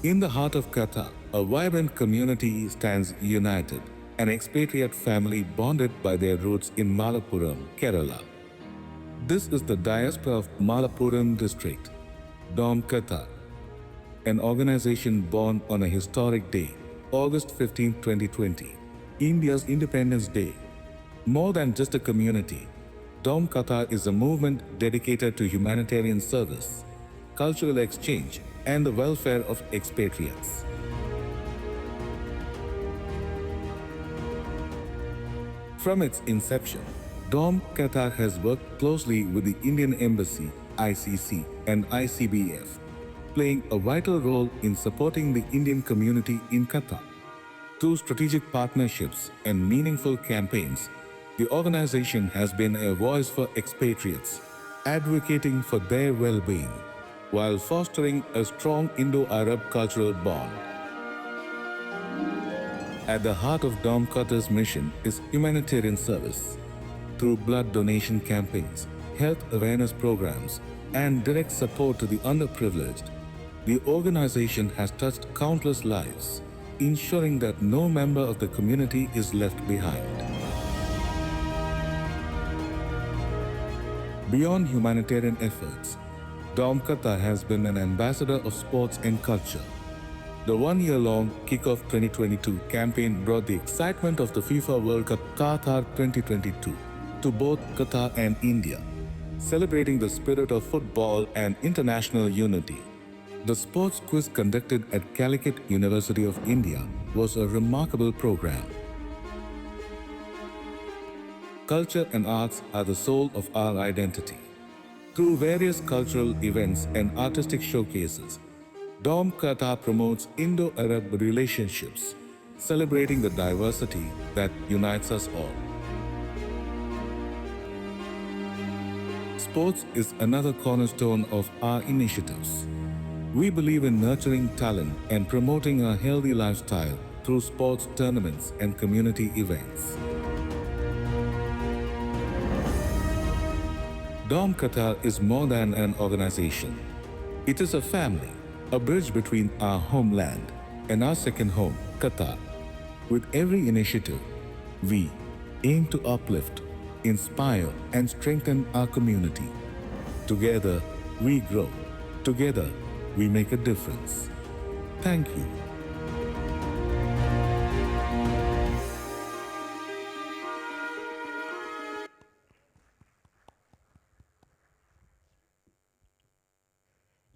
In the heart of Qatar, a vibrant community stands united, an expatriate family bonded by their roots in Malappuram, Kerala. This is the Diaspora of Malappuram district, Dom Qatar, an organization born on a historic day, August 15, 2020, India's Independence Day. More than just a community, Dom Qatar is a movement dedicated to humanitarian service, cultural exchange, and the welfare of expatriates. From its inception, Dom Qatar has worked closely with the Indian Embassy, ICC, and ICBF, playing a vital role in supporting the Indian community in Qatar. Through strategic partnerships and meaningful campaigns, the organization has been a voice for expatriates, advocating for their well-being, while fostering a strong Indo-Arab cultural bond. At the heart of Dom Qatar's mission is humanitarian service. Through blood donation campaigns, health awareness programs, and direct support to the underprivileged, the organization has touched countless lives, ensuring that no member of the community is left behind. Beyond humanitarian efforts, Dom Qatar has been an ambassador of sports and culture. The one-year-long Kickoff 2022 campaign brought the excitement of the FIFA World Cup Qatar 2022 to both Qatar and India, celebrating the spirit of football and international unity. The sports quiz conducted at Calicut University of India was a remarkable program. Culture and arts are the soul of our identity. Through various cultural events and artistic showcases, Dom Qatar promotes Indo-Arab relationships, celebrating the diversity that unites us all. Sports is another cornerstone of our initiatives. We believe in nurturing talent and promoting a healthy lifestyle through sports tournaments and community events. Dom Qatar is more than an organization. It is a family, a bridge between our homeland and our second home, Qatar. With every initiative, we aim to uplift, inspire, and strengthen our community. Together, we grow. Together, we make a difference. Thank you.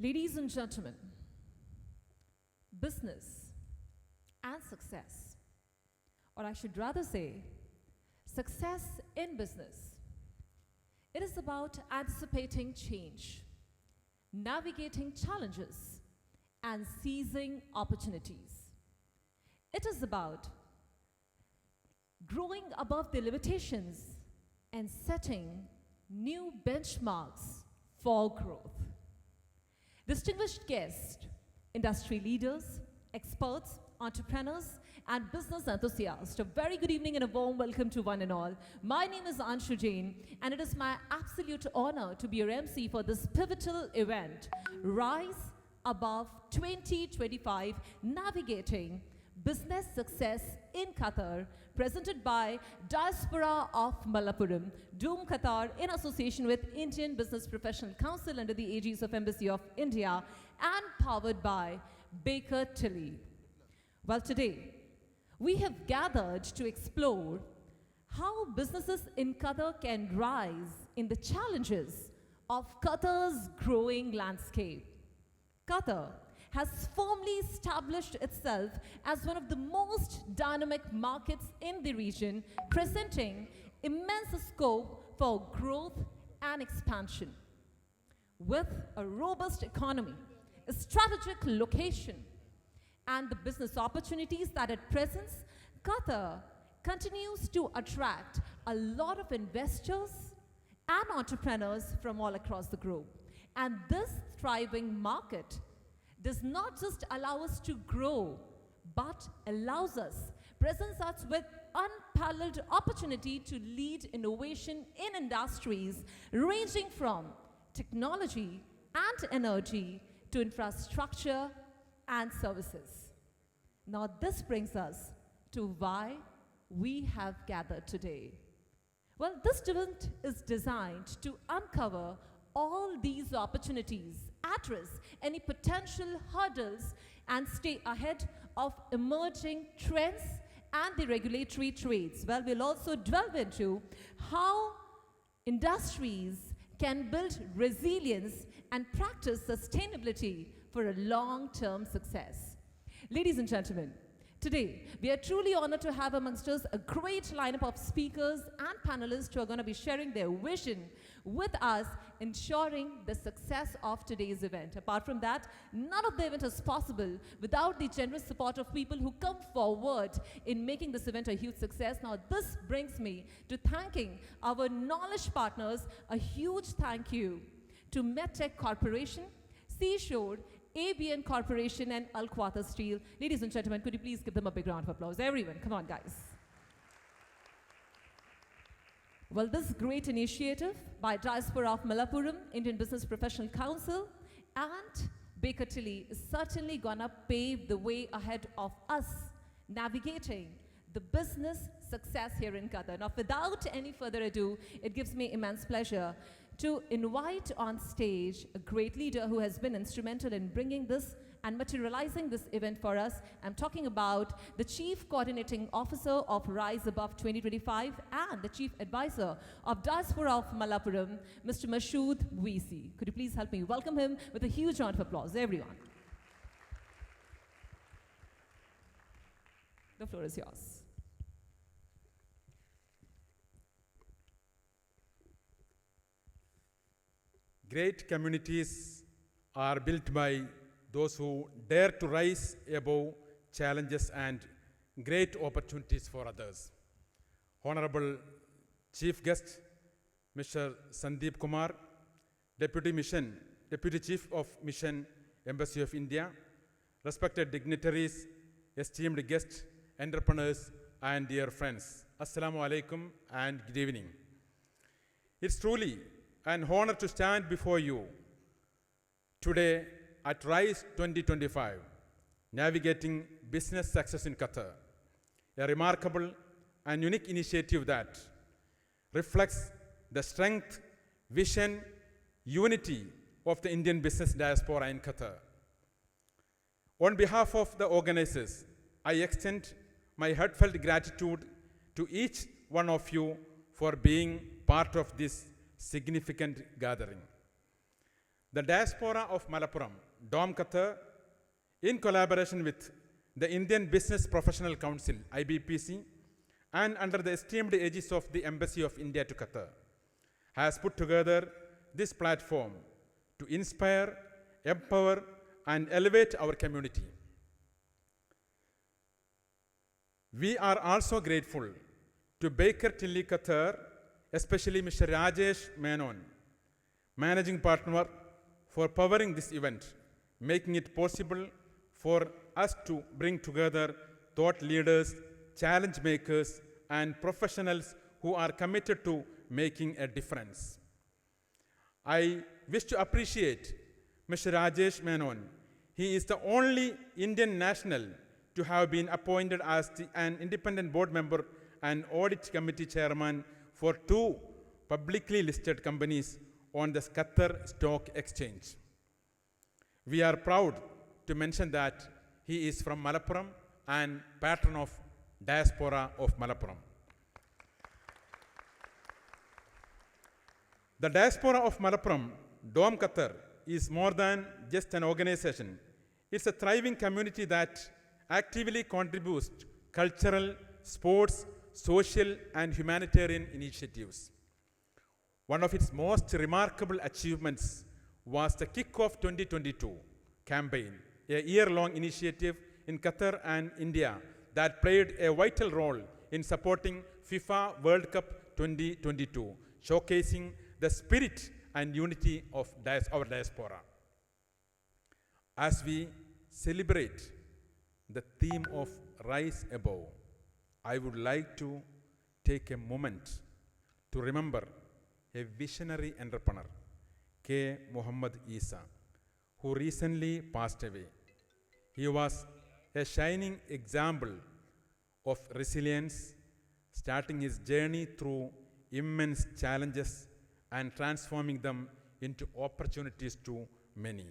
Ladies and gentlemen, business and success, or I should rather say, success in business. It is about anticipating change, navigating challenges, and seizing opportunities. It is about growing above the limitations and setting new benchmarks for growth. Distinguished guests, industry leaders, experts, entrepreneurs, and business enthusiasts, a very good evening and a warm welcome to one and all. My name is Anshu Jain, and it is my absolute honor to be your MC for this pivotal event, Rise Above 2025, Navigating Business Success in Qatar, presented by Diaspora of Malappuram, Dom Qatar, in association with Indian Business Professional Council under the aegis of Embassy of India, and powered by Bakertilly. Well, today, we have gathered to explore how businesses in Qatar can rise in the challenges of Qatar's growing landscape. Qatar has firmly established itself as one of the most dynamic markets in the region, presenting immense scope for growth and expansion. With a robust economy, a strategic location, and the business opportunities that it presents, Qatar continues to attract a lot of investors and entrepreneurs from all across the globe. And this thriving market does not just allow us to grow, but allows us, presents us with unparalleled opportunity to lead innovation in industries ranging from technology and energy to infrastructure and services. Now, this brings us to why we have gathered today. Well, this event is designed to uncover all these opportunities, address any potential hurdles, and stay ahead of emerging trends and the regulatory trades. Well, we'll also delve into how industries can build resilience and practice sustainability for a long-term success. Ladies and gentlemen, today we are truly honored to have amongst us a great lineup of speakers and panelists who are going to be sharing their vision with us, ensuring the success of today's event. Apart from that, none of the event is possible without the generous support of people who come forward in making this event a huge success. Now, this brings me to thanking our knowledge partners. A huge thank you to MedTech Corporation, Seashore, ABN Corporation, and Al-Qatar Steel. Ladies and gentlemen, could you please give them a big round of applause? Everyone, come on, guys. Well, this great initiative by Diaspora of Malappuram, Indian Business Professional Council, and Bakertilly is certainly gonna pave the way ahead of us navigating the business success here in Qatar. Now, without any further ado, it gives me immense pleasure to invite on stage a great leader who has been instrumental in bringing this and materializing this event for us. I'm talking about the Chief Coordinating Officer of Rise Above 2025 and the Chief Advisor of Diaspora of Malappuram, Mr. Mashood VC. Could you please help me welcome him with a huge round of applause, everyone. The floor is yours. Great communities are built by those who dare to rise above challenges and great opportunities for others. Honorable Chief Guest, Mr. Sandeep Kumar, Deputy Chief of Mission, Embassy of India, respected dignitaries, esteemed guests, entrepreneurs, and dear friends. Assalamu alaikum and good evening. It's truly an honor to stand before you today at RISE 2025, Navigating Business Success in Qatar, a remarkable and unique initiative that reflects the strength, vision, unity of the Indian business diaspora in Qatar. On behalf of the organizers, I extend my heartfelt gratitude to each one of you for being part of this significant gathering. The Diaspora of Malappuram, DOM Qatar, in collaboration with the Indian Business Professional Council, IBPC, and under the esteemed aegis of the Embassy of India to Qatar, has put together this platform to inspire, empower, and elevate our community. We are also grateful to Bakertilly Qatar, especially Mr. Rajesh Menon, Managing Partner, for powering this event, making it possible for us to bring together thought leaders, challenge makers, and professionals who are committed to making a difference. I wish to appreciate Mr. Rajesh Menon. He is the only Indian national to have been appointed as an independent board member and audit committee chairman for 2 publicly listed companies on the Qatar Stock Exchange. We are proud to mention that he is from Malappuram and patron of Diaspora of Malappuram. The Diaspora of Malappuram, DOM Qatar, is more than just an organization. It's a thriving community that actively contributes to cultural, sports, social, and humanitarian initiatives. One of its most remarkable achievements was the Kick-Off 2022 campaign, a year-long initiative in Qatar and India that played a vital role in supporting FIFA World Cup 2022, showcasing the spirit and unity of our diaspora. As we celebrate the theme of Rise Above, I would like to take a moment to remember a visionary entrepreneur, K. Muhammad Isa, who recently passed away. He was a shining example of resilience, starting his journey through immense challenges and transforming them into opportunities to many.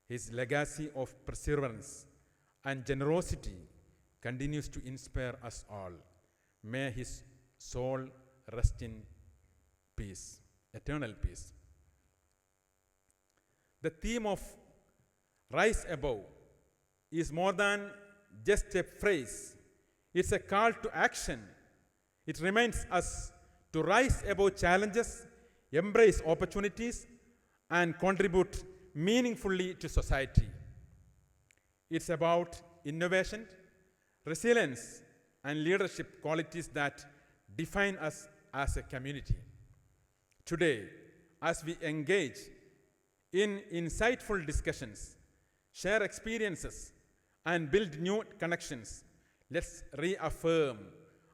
His legacy of perseverance and generosity continues to inspire us all. May his soul rest in peace, eternal peace. The theme of Rise Above is more than just a phrase. It's a call to action. It reminds us to rise above challenges, embrace opportunities, and contribute meaningfully to society. It's about innovation, resilience, and leadership qualities that define us as a community. Today, as we engage in insightful discussions, share experiences, and build new connections, let's reaffirm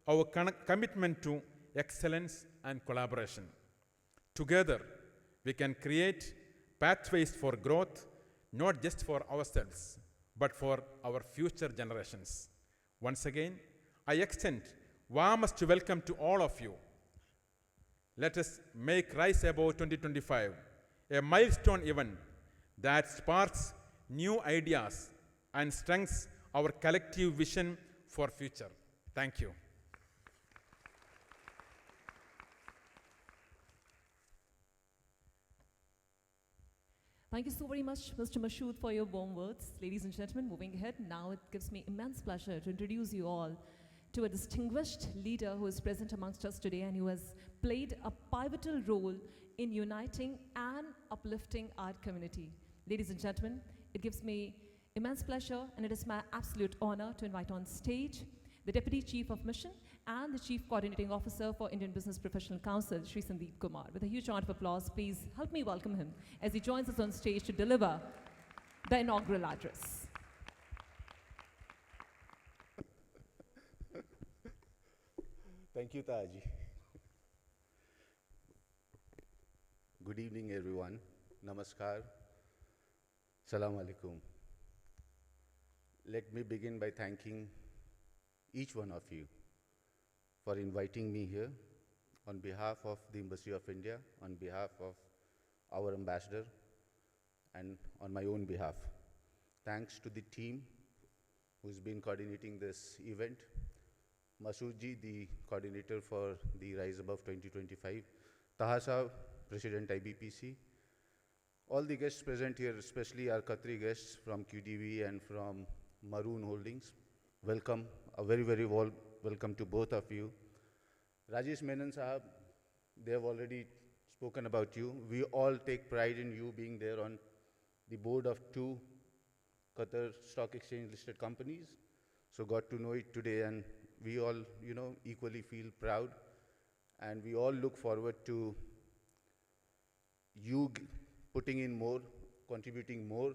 our commitment to excellence and collaboration. Together, we can create pathways for growth, not just for ourselves, but for our future generations. Once again, I extend warmest welcome to all of you. Let us make Rise Above 2025 a milestone event that sparks new ideas and strengthens our collective vision for future. Thank you. Thank you so very much, Mr. Mashood, for your warm words. Ladies and gentlemen, moving ahead, now it gives me immense pleasure to introduce you all to a distinguished leader who is present amongst us today and who has played a pivotal role in uniting and uplifting our community. Ladies and gentlemen, it gives me immense pleasure and it is my absolute honor to invite on stage the Deputy Chief of Mission and the Chief Coordinating Officer for Indian Business Professional Council, Shri Sandeep Kumar. With a huge round of applause, please help me welcome him as he joins us on stage to deliver the inaugural address. Thank you, Taji. Good evening, everyone. Namaskar. Salam alaikum. Let me begin by thanking each one of you for inviting me here on behalf of the Embassy of India, on behalf of our ambassador, and on my own behalf. Thanks to the team who's been coordinating this event. Masoodji, the coordinator for the Rise Above 2025, Taha Sahab, President IBPC, all the guests present here, especially our Qatari guests from QDV and from Maroon Holdings. Welcome, a very, very warm welcome to both of you. Rajesh Menon Sahab, they have already spoken about you. We all take pride in you being there on the board of 2 Qatar Stock Exchange listed companies. So got to know it today, and we all, equally feel proud, and we all look forward to you putting in more, contributing more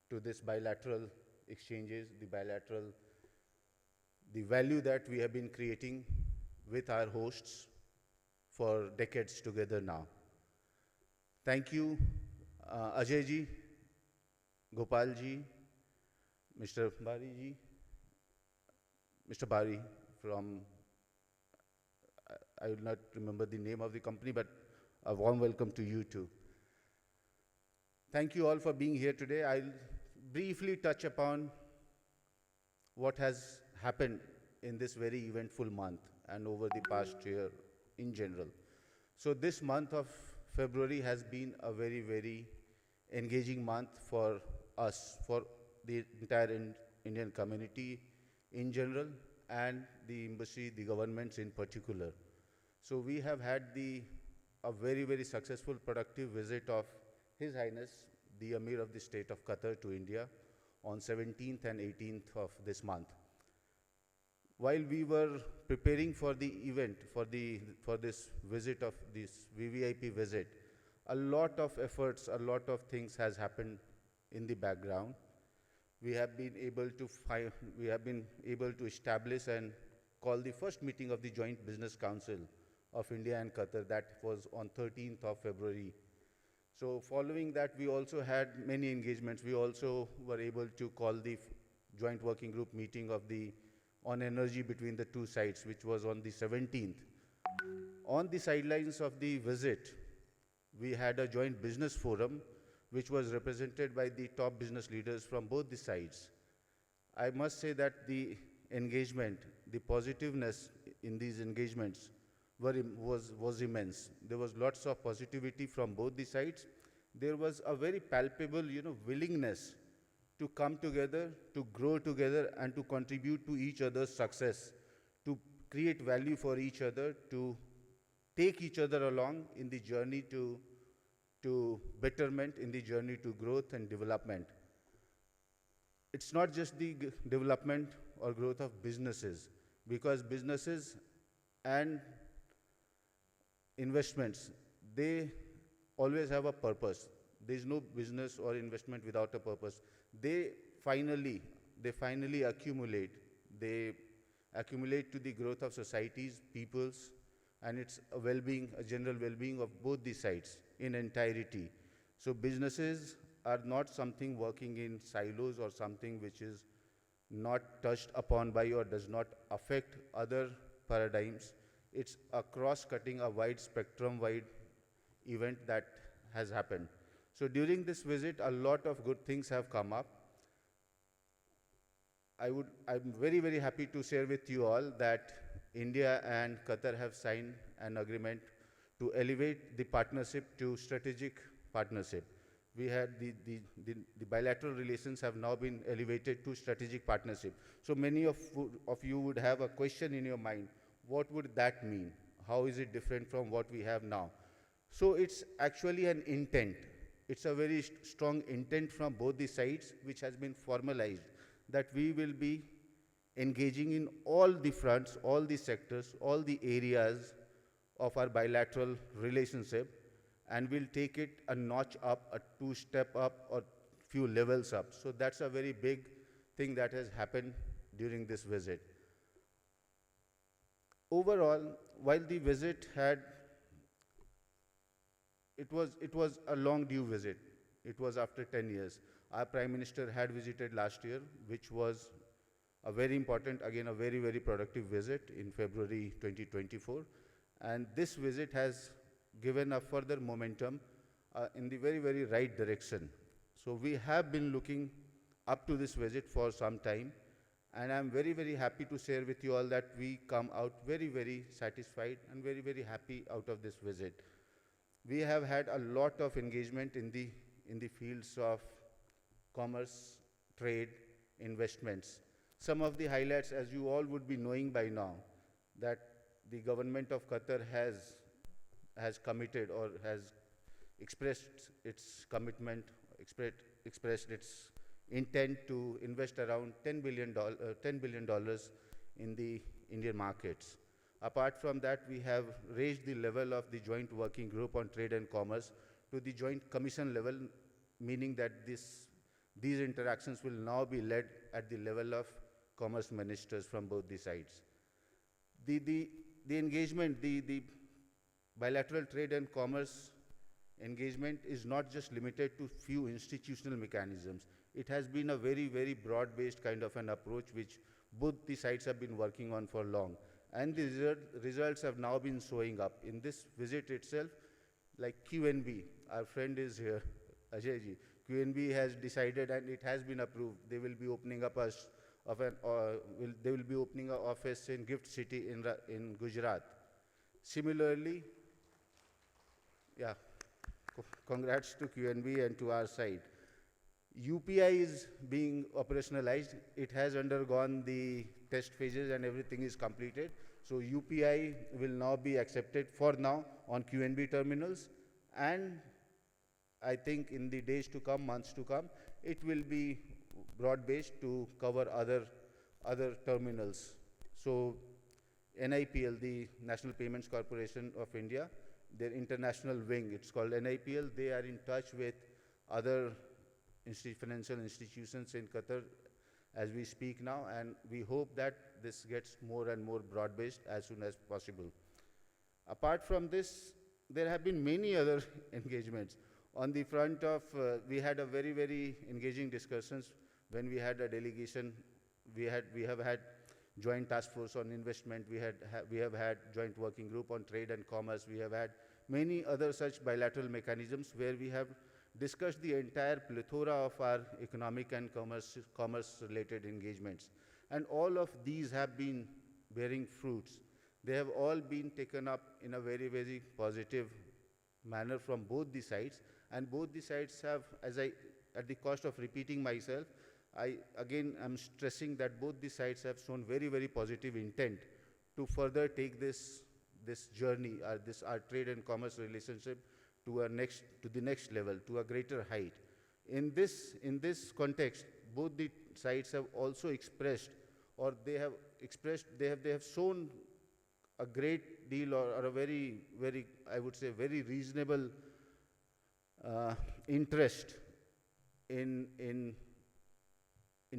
to this bilateral exchanges, the value that we have been creating with our hosts for decades together now. Thank you, Ajay ji, Gopal ji, Mr. Bari ji, Mr. Bari from, I will not remember the name of the company, but a warm welcome to you too. Thank you all for being here today. I'll briefly touch upon what has happened in this very eventful month and over the past year in general. So this month of February has been a very, very engaging month for us, for the entire Indian community in general, and the embassy, the governments in particular. So we have had a very, very successful, productive visit of His Highness, the Emir of the State of Qatar to India on 17th and 18th of this month. While we were preparing for the event, for this visit of this VVIP visit, a lot of efforts, a lot of things has happened in the background. We have been able to establish and call the first meeting of the Joint Business Council of India and Qatar. That was on 13th of February. So following that, we also had many engagements. We also were able to call the joint working group meeting on energy between the two sides, which was on the 17th. On the sidelines of the visit, we had a joint business forum, which was represented by the top business leaders from both the sides. I must say that the engagement, the positiveness in these engagements was immense. There was lots of positivity from both the sides. There was a very palpable, willingness to come together, to grow together, and to contribute to each other's success, to create value for each other, to take each other along in the journey to betterment, in the journey to growth and development. It's not just the development or growth of businesses, because businesses and investments, they always have a purpose. There's no business or investment without a purpose. They finally accumulate. They accumulate to the growth of societies, peoples, and it's a well-being, a general well-being of both the sides in entirety. So businesses are not something working in silos or something which is not touched upon by or does not affect other paradigms. It's a cross-cutting, a wide spectrum, wide event that has happened. So during this visit, a lot of good things have come up. I'm very, very happy to share with you all that India and Qatar have signed an agreement to elevate the partnership to strategic partnership. We had the bilateral relations have now been elevated to strategic partnership. So many of you would have a question in your mind, what would that mean? How is it different from what we have now? So it's actually an intent. It's a very strong intent from both the sides, which has been formalized, that we will be engaging in all the fronts, all the sectors, all the areas of our bilateral relationship, and we'll take it a notch up, a two-step up, or few levels up. So that's a very big thing that has happened during this visit. Overall, while the visit it was a long due visit. It was after 10 years. Our Prime Minister had visited last year, which was a very important, again, a very, very productive visit in February 2024. And this visit has given a further momentum in the very, very right direction. So we have been looking up to this visit for some time, and I'm very, very happy to share with you all that we come out very, very satisfied and very, very happy out of this visit. We have had a lot of engagement in the fields of commerce, trade, investments. Some of the highlights, as you all would be knowing by now, that the government of Qatar has committed or has expressed its commitment, expressed its intent to invest around $10 billion in the Indian markets. Apart from that, we have raised the level of the joint working group on trade and commerce to the joint commission level, meaning that these interactions will now be led at the level of commerce ministers from both the sides. The engagement, the bilateral trade and commerce engagement is not just limited to few institutional mechanisms. It has been a very, very broad-based kind of an approach which both the sides have been working on for long. And the results have now been showing up. In this visit itself, like QNB, our friend is here, Ajay ji. QNB has decided and it has been approved. They will be opening up they will be opening an office in Gift City in Gujarat. Similarly, yeah, congrats to QNB and to our side. UPI is being operationalized. It has undergone the test phases and everything is completed. So UPI will now be accepted for now on QNB terminals, and I think in the days to come, months to come, it will be broad-based to cover other terminals. So NIPL, the National Payments Corporation of India, their international wing, it's called NIPL, they are in touch with other financial institutions in Qatar as we speak now, and we hope that this gets more and more broad-based as soon as possible. Apart from this, there have been many other engagements. On the front of, we had a very, very engaging discussions when we had a delegation. We have had joint task force on investment. We have had joint working group on trade and commerce. We have had many other such bilateral mechanisms where we have discussed the entire plethora of our economic and commerce-related engagements. And all of these have been bearing fruits. They have all been taken up in a very, very positive manner from both the sides. And both the sides have, at the cost of repeating myself, I again am stressing that both the sides have shown very, very positive intent to further take this journey, our trade and commerce relationship to the next level, to a greater height. In this context, both the sides have also expressed, or they have shown a great deal, or a very, very, I would say, very reasonable interest in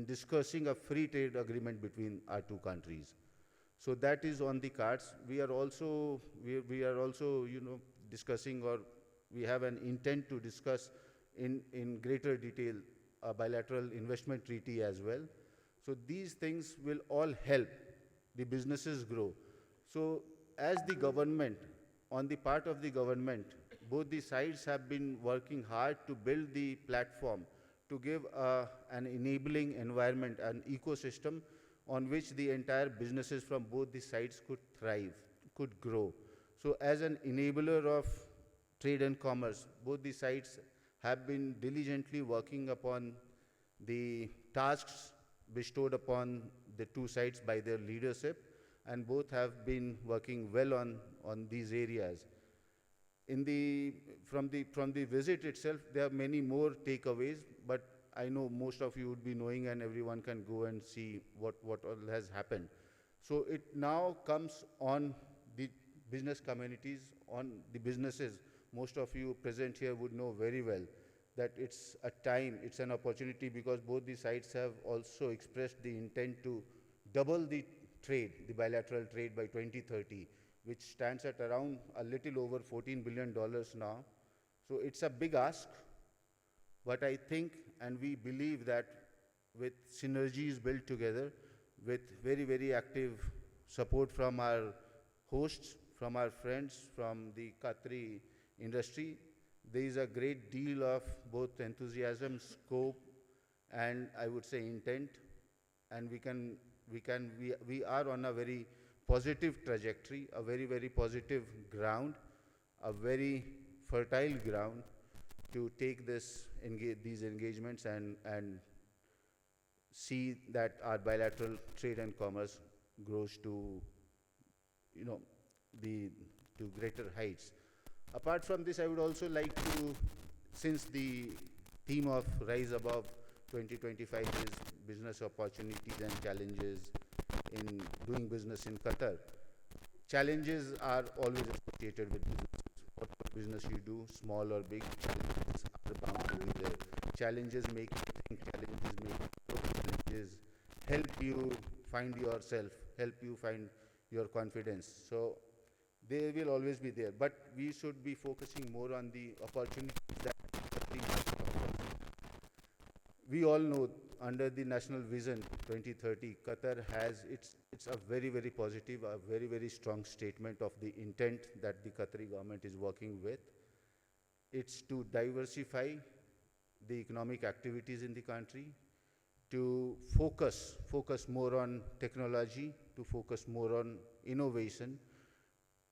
discussing a free trade agreement between our two countries. So that is on the cards. We are also, discussing, or we have an intent to discuss in greater detail a bilateral investment treaty as well. So these things will all help the businesses grow. So as the government, on the part of the government, both the sides have been working hard to build the platform, to give an enabling environment, an ecosystem on which the entire businesses from both the sides could thrive, could grow. So as an enabler of trade and commerce, both the sides have been diligently working upon the tasks bestowed upon the two sides by their leadership, and both have been working well on these areas. From the visit itself, there are many more takeaways, but I know most of you would be knowing, and everyone can go and see what all has happened. So it now comes on the business communities, on the businesses. Most of you present here would know very well that it's a time, it's an opportunity, because both the sides have also expressed the intent to double the trade, the bilateral trade, by 2030, which stands at around a little over $14 billion now. So it's a big ask, but I think, and we believe that with synergies built together, with very, very active support from our hosts, from our friends, from the Qatari industry, there is a great deal of both enthusiasm, scope, and I would say intent, and we are on a very positive trajectory, a very, very positive ground, a very fertile ground to take these engagements and see that our bilateral trade and commerce grows to, to greater heights. Apart from this, I would also like to, since the theme of Rise Above 2025 is business opportunities and challenges in doing business in Qatar. Challenges are always associated with business. What business you do, small or big, challenges are bound to be there. Challenges make you think, challenges make you grow, challenges help you find yourself, help you find your confidence. So they will always be there, but we should be focusing more on the opportunities that Qatar market offers. We all know, under the National Vision 2030, Qatar has, it's a very, very positive, a very, very strong statement of the intent that the Qatari government is working with. It's to diversify the economic activities in the country, to focus more on technology, to focus more on innovation,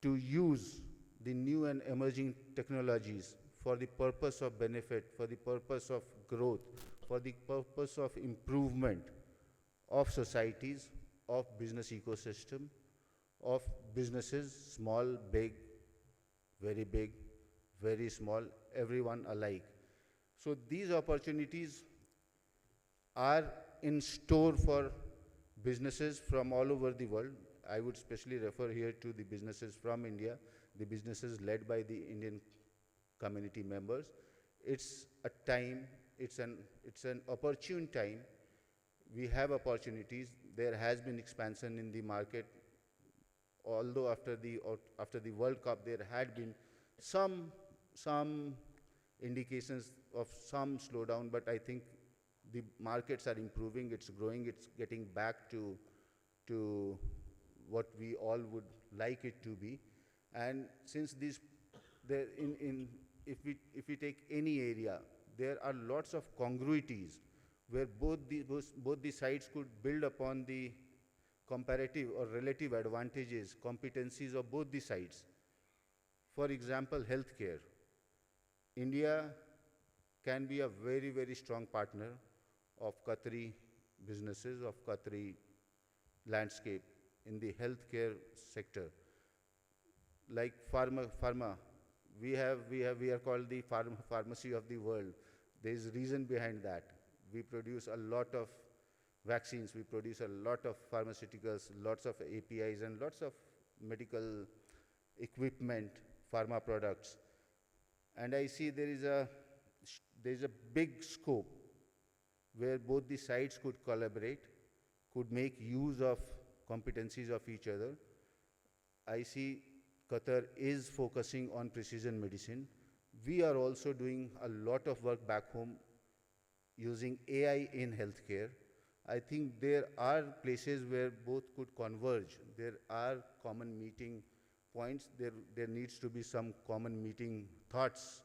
to use the new and emerging technologies for the purpose of benefit, for the purpose of growth, for the purpose of improvement of societies, of business ecosystem, of businesses, small, big, very small, everyone alike. So these opportunities are in store for businesses from all over the world. I would especially refer here to the businesses from India, the businesses led by the Indian community members. It's a time, it's an opportune time. We have opportunities. There has been expansion in the market. Although after the World Cup, there had been some indications of some slowdown, but I think the markets are improving, it's growing, it's getting back to what we all would like it to be. And since these, if we take any area, there are lots of congruities where both the sides could build upon the comparative or relative advantages, competencies of both the sides. For example, healthcare. India can be a very, very strong partner of Qatari businesses, of Qatari landscape in the healthcare sector. Like pharma, we are called the pharmacy of the world. There is reason behind that. We produce a lot of vaccines, we produce a lot of pharmaceuticals, lots of APIs, and lots of medical equipment, pharma products. And I see there is a big scope where both the sides could collaborate, could make use of competencies of each other. I see Qatar is focusing on precision medicine. We are also doing a lot of work back home using AI in healthcare. I think there are places where both could converge. There are common meeting points. There needs to be some common meeting thoughts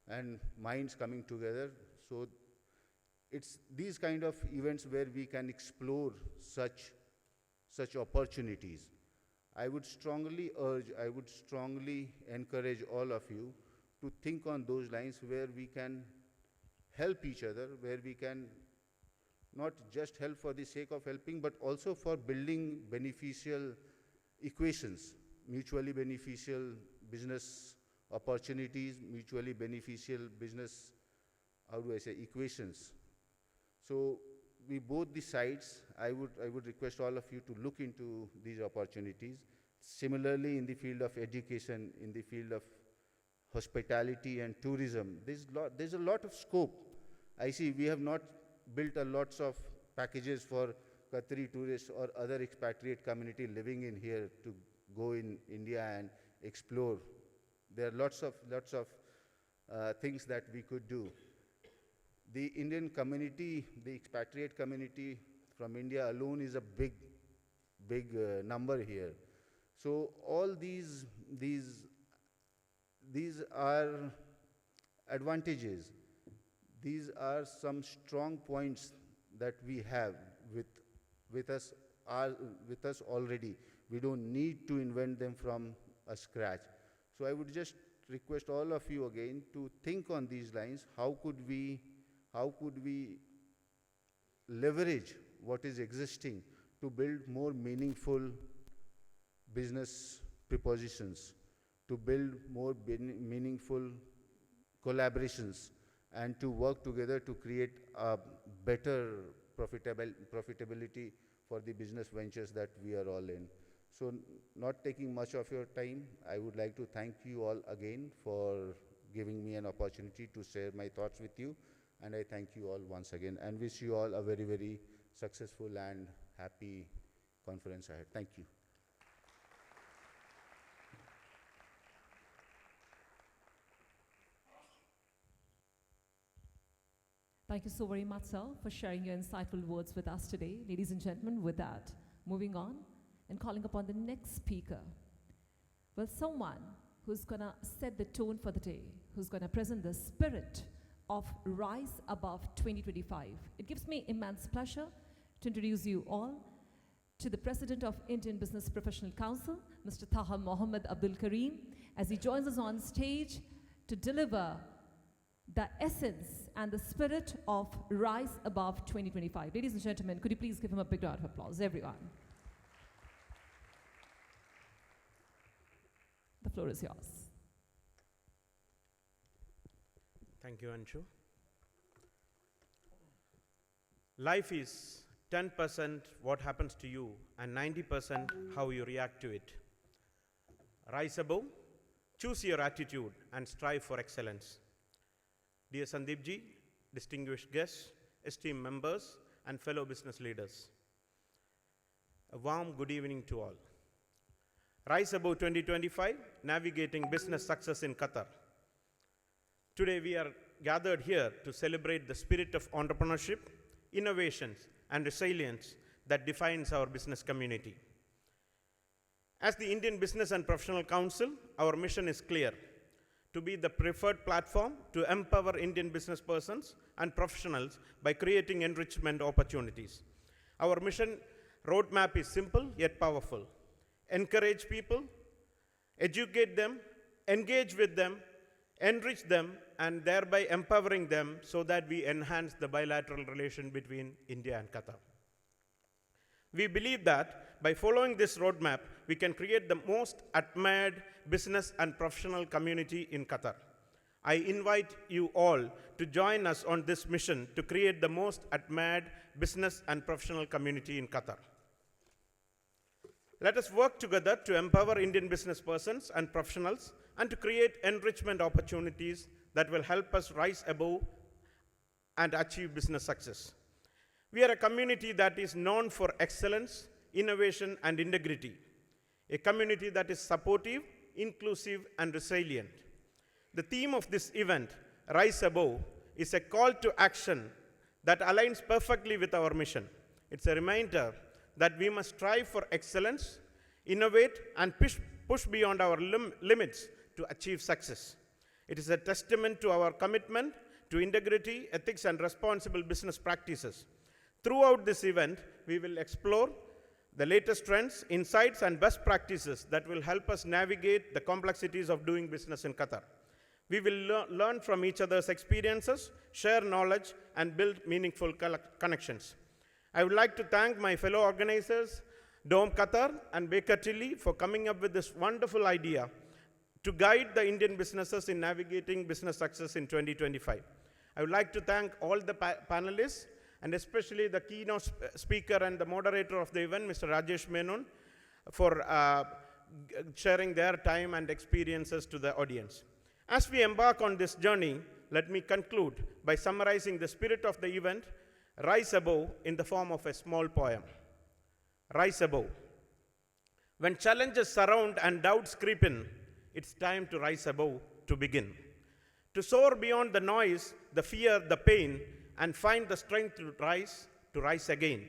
and minds coming together. So it's these kind of events where we can explore such opportunities. I would strongly urge, I would strongly encourage all of you to think on those lines where we can help each other, where we can not just help for the sake of helping, but also for building beneficial equations, mutually beneficial business opportunities, mutually beneficial business, equations. So we both the sides, I would request all of you to look into these opportunities. Similarly, in the field of education, in the field of hospitality and tourism, there's a lot of scope. I see we have not built a lots of packages for Qatari tourists or other expatriate community living in here to go in India and explore. There are lots of things that we could do. The Indian community, the expatriate community from India alone is a big number here. So all these are advantages. These are some strong points that we have with us already. We don't need to invent them from a scratch. So I would just request all of you again to think on these lines. How could we leverage what is existing to build more meaningful business propositions, to build more meaningful collaborations, and to work together to create a better profitability for the business ventures that we are all in. So not taking much of your time, I would like to thank you all again for giving me an opportunity to share my thoughts with you. And I thank you all once again and wish you all a very, very successful and happy conference ahead. Thank you. Thank you so very much, sir, for sharing your insightful words with us today. Ladies and gentlemen, with that, moving on and calling upon the next speaker. Well, someone who's going to set the tone for the day, who's going to present the spirit of Rise Above 2025. It gives me immense pleasure to introduce you all to the President of Indian Business Professional Council, Mr. Taha Mohammed Abdul Kareem, as he joins us on stage to deliver the essence and the spirit of Rise Above 2025. Ladies and gentlemen, could you please give him a big round of applause, everyone. The floor is yours. Thank you, Anshu. Life is 10% what happens to you and 90% how you react to it. Rise above, choose your attitude and strive for excellence. Dear Sandeep ji, distinguished guests, esteemed members and fellow business leaders, a warm good evening to all. Rise Above 2025, navigating business success in Qatar. Today we are gathered here to celebrate the spirit of entrepreneurship, innovations, and resilience that defines our business community. As the Indian Business and Professional Council, our mission is clear: to be the preferred platform to empower Indian business persons and professionals by creating enrichment opportunities. Our mission roadmap is simple yet powerful: encourage people, educate them, engage with them, enrich them, and thereby empowering them so that we enhance the bilateral relation between India and Qatar. We believe that by following this roadmap, we can create the most admired business and professional community in Qatar. I invite you all to join us on this mission to create the most admired business and professional community in Qatar. Let us work together to empower Indian business persons and professionals and to create enrichment opportunities that will help us rise above and achieve business success. We are a community that is known for excellence, innovation, and integrity. A community that is supportive, inclusive, and resilient. The theme of this event, Rise Above, is a call to action that aligns perfectly with our mission. It's a reminder that we must strive for excellence, innovate, and push beyond our limits to achieve success. It is a testament to our commitment to integrity, ethics, and responsible business practices. Throughout this event, we will explore the latest trends, insights, and best practices that will help us navigate the complexities of doing business in Qatar. We will learn from each other's experiences, share knowledge, and build meaningful connections. I would like to thank my fellow organizers, Dome Qatar and Bakertilly, for coming up with this wonderful idea to guide the Indian businesses in navigating business success in 2025. I would like to thank all the panelists, and especially the keynote speaker and the moderator of the event, Mr. Rajesh Menon, for sharing their time and experiences to the audience. As we embark on this journey, let me conclude by summarizing the spirit of the event, Rise Above, in the form of a small poem. Rise above. When challenges surround and doubts creep in, it's time to rise above to begin. To soar beyond the noise, the fear, the pain, and find the strength to rise again.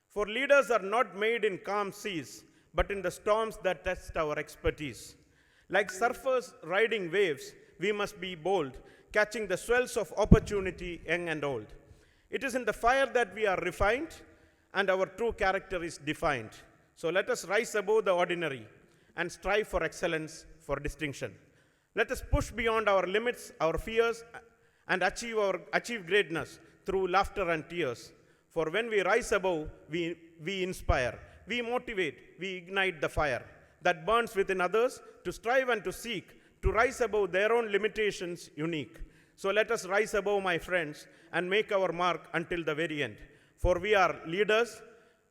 For leaders are not made in calm seas, but in the storms that test our expertise. Like surfers riding waves, we must be bold, catching the swells of opportunity, young and old. It is in the fire that we are refined, and our true character is defined. So let us rise above the ordinary and strive for excellence, for distinction. Let us push beyond our limits, our fears, and achieve greatness through laughter and tears. For when we rise above, we inspire, we motivate, we ignite the fire that burns within others to strive and to seek, to rise above their own limitations unique. So let us rise above, my friends, and make our mark until the very end. For we are leaders,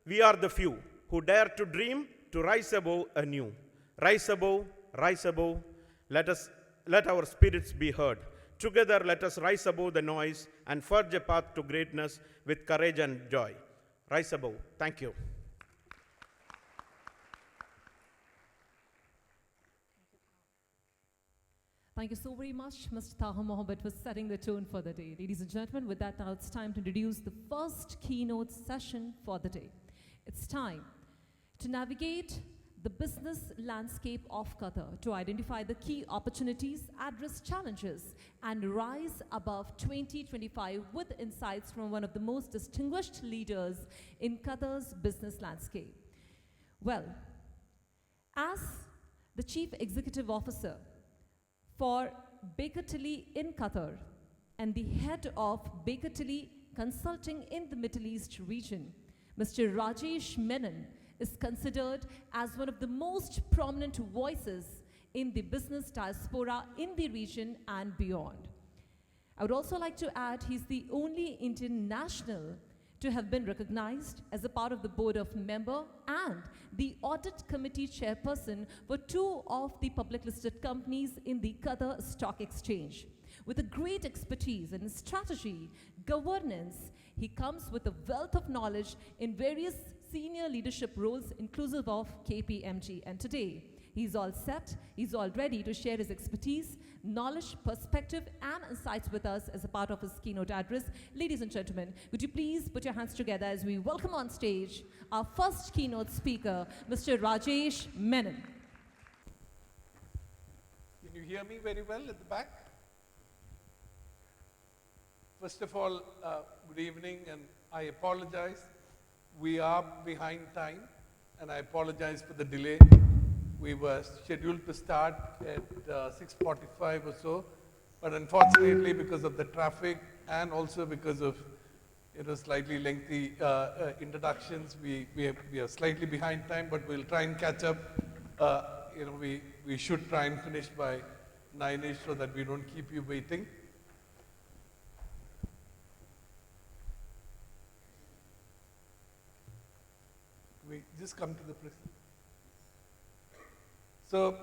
we are the few who dare to dream, to rise above anew. Rise above, let our spirits be heard. Together, let us rise above the noise and forge a path to greatness with courage and joy. Rise above. Thank you. Thank you so very much, Mr. Taha Mohammed, for setting the tone for the day. Ladies and gentlemen, with that, now it's time to introduce the first keynote session for the day. It's time to navigate the business landscape of Qatar, to identify the key opportunities, address challenges, and rise above 2025 with insights from one of the most distinguished leaders in Qatar's business landscape. Well, as the Chief Executive Officer for Bakertilly in Qatar and the head of Bakertilly Consulting in the Middle East region, Mr. Rajesh Menon is considered as one of the most prominent voices in the business diaspora in the region and beyond. I would also like to add he's the only Indian national to have been recognized as a part of the board of member and the audit committee chairperson for 2 of the public listed companies in the Qatar Stock Exchange. With a great expertise in strategy, governance, he comes with a wealth of knowledge in various senior leadership roles inclusive of KPMG. And today, He's all set, he's all ready to share his expertise, knowledge, perspective, and insights with us as a part of his keynote address. Ladies and gentlemen, would you please put your hands together as we welcome on stage our first keynote speaker, Mr. Rajesh Menon. Can you hear me very well at the back? First of all, good evening, and I apologize. We are behind time, and I apologize for the delay. We were scheduled to start at 6:45 or so, but unfortunately, because of the traffic and also because of slightly lengthy introductions, we are slightly behind time, but we'll try and catch up. We should try and finish by 9-ish so that we don't keep you waiting. We just come to the present. So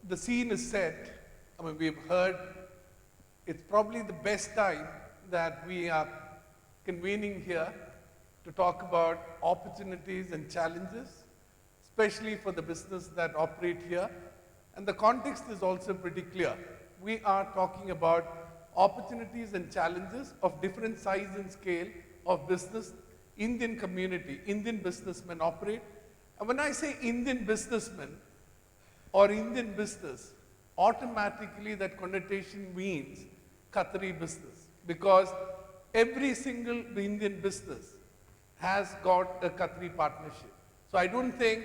the scene is set. I mean, we've heard it's probably the best time that we are convening here to talk about opportunities and challenges, especially for the business that operate here. And the context is also pretty clear. We are talking about opportunities and challenges of different size and scale of business. Indian community, Indian businessmen operate. And when I say Indian businessmen or Indian business, automatically that connotation means Qatari business, because every single Indian business has got a Qatari partnership. So I don't think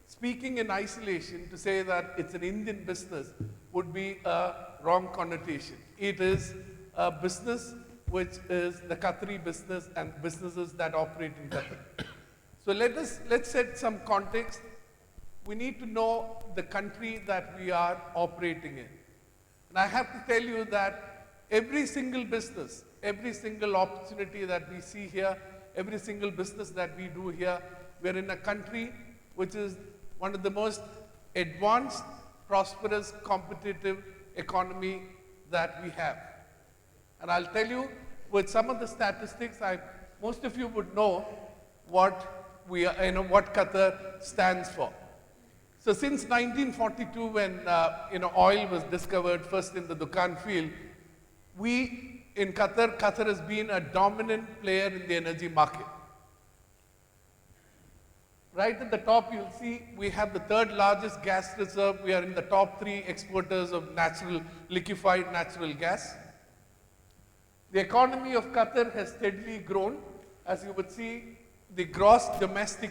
speaking in isolation to say that it's an Indian business would be a wrong connotation. It is a business which is the Qatari business and businesses that operate in Qatar. So let's set some context. We need to know the country that we are operating in. And I have to tell you that every single business, every single opportunity that we see here, every single business that we do here, we're in a country which is one of the most advanced, prosperous, competitive economy that we have. And I'll tell you, with some of the statistics, most of you would know what what Qatar stands for. So since 1942, when oil was discovered first in the Dukan field, Qatar has been a dominant player in the energy market. Right at the top, you'll see we have the third largest gas reserve. We are in the top 3 exporters of liquefied natural gas. The economy of Qatar has steadily grown. As you would see, the gross domestic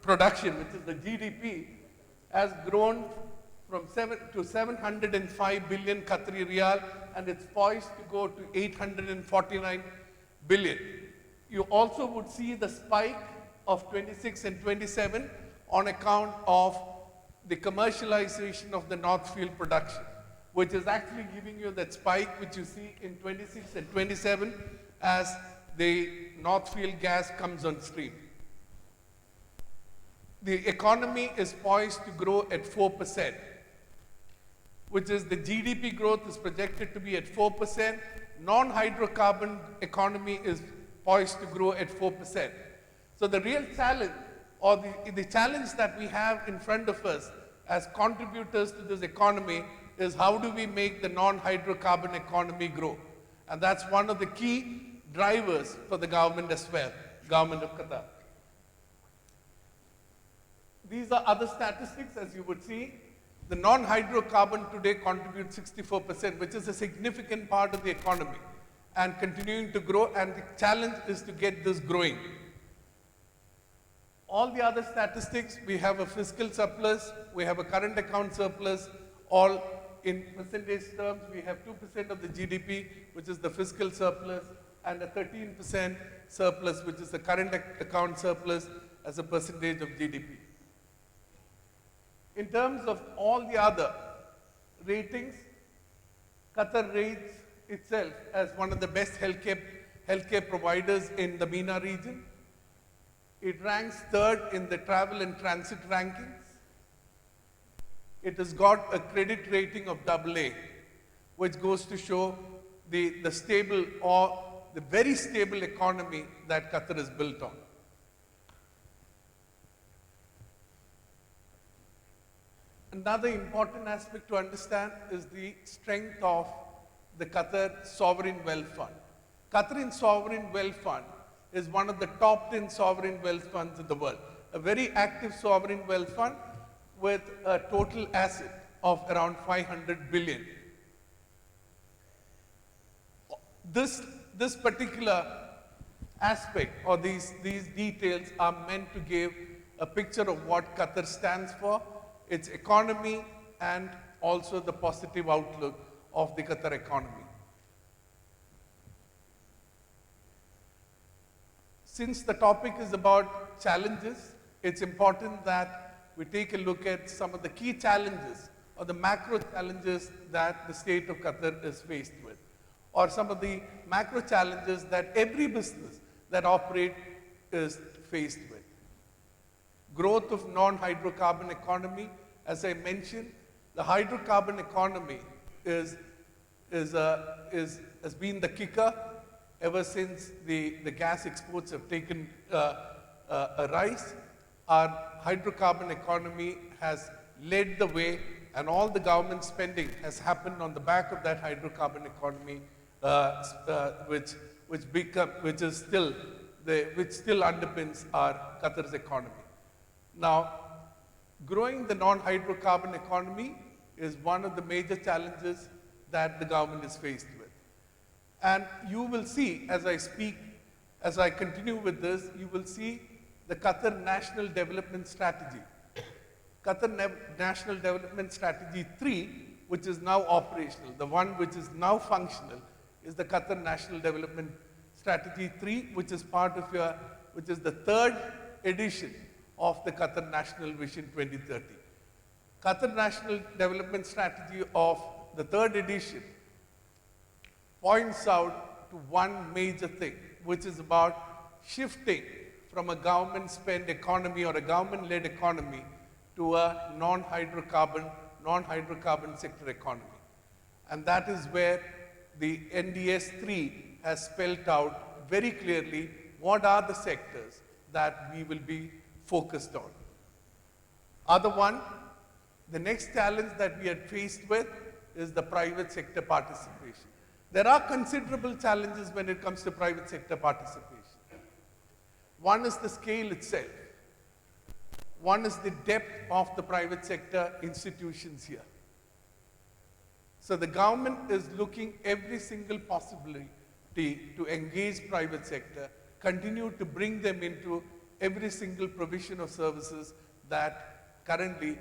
production, which is the GDP, has grown from 705 billion Qatari riyal, and it's poised to go to 849 billion. You also would see the spike of 26 and 27 on account of the commercialization of the North Field production, which is actually giving you that spike which you see in 26 and 27 as the North Field gas comes on stream. The economy is poised to grow at 4%, which is the GDP growth is projected to be at 4%. Non-hydrocarbon economy is poised to grow at 4%. So the real challenge, or the challenge that we have in front of us as contributors to this economy, is how do we make the non-hydrocarbon economy grow? And that's one of the key drivers for the government as well, government of Qatar. These are other statistics, as you would see. The non-hydrocarbon today contributes 64%, which is a significant part of the economy and continuing to grow, and the challenge is to get this growing. All the other statistics, we have a fiscal surplus, we have a current account surplus, all in percentage terms, we have 2% of the GDP, which is the fiscal surplus, and a 13% surplus, which is the current account surplus as a percentage of GDP. In terms of all the other ratings, Qatar rates itself as one of the best healthcare providers in the MENA region. It ranks 3rd in the travel and transit rankings. It has got a credit rating of AA, which goes to show the stable or the very stable economy that Qatar is built on. Another important aspect to understand is the strength of the Qatar Sovereign Wealth Fund. Qatar Sovereign Wealth Fund is one of the top 10 sovereign wealth funds in the world. A very active sovereign wealth fund with a total asset of around 500 billion. This particular aspect or these details are meant to give a picture of what Qatar stands for, its economy, and also the positive outlook of the Qatar economy. Since the topic is about challenges, it's important that we take a look at some of the key challenges or the macro challenges that the state of Qatar is faced with, or some of the macro challenges that every business that operates is faced with. Growth of non-hydrocarbon economy, as I mentioned, the hydrocarbon economy has been the kicker ever since the gas exports have taken a rise. Our hydrocarbon economy has led the way, and all the government spending has happened on the back of that hydrocarbon economy, which still underpins our Qatar's economy. Now, growing the non-hydrocarbon economy is one of the major challenges that the government is faced with. And you will see, as I continue with this, you will see the Qatar National Development Strategy. Qatar National Development Strategy 3, which is now operational, the one which is now functional, is the Qatar National Development Strategy 3, which is the third edition of the Qatar National Vision 2030. Qatar National Development Strategy of the third edition points out to one major thing, which is about shifting from a government spend economy or a government-led economy to a non-hydrocarbon sector economy. And that is where the NDS 3 has spelled out very clearly what are the sectors that we will be focused on. Other one, the next challenge that we are faced with is the private sector participation. There are considerable challenges when it comes to private sector participation. One is the scale itself. One is the depth of the private sector institutions here. So the government is looking every single possibility to engage private sector, continue to bring them into every single provision of services that currently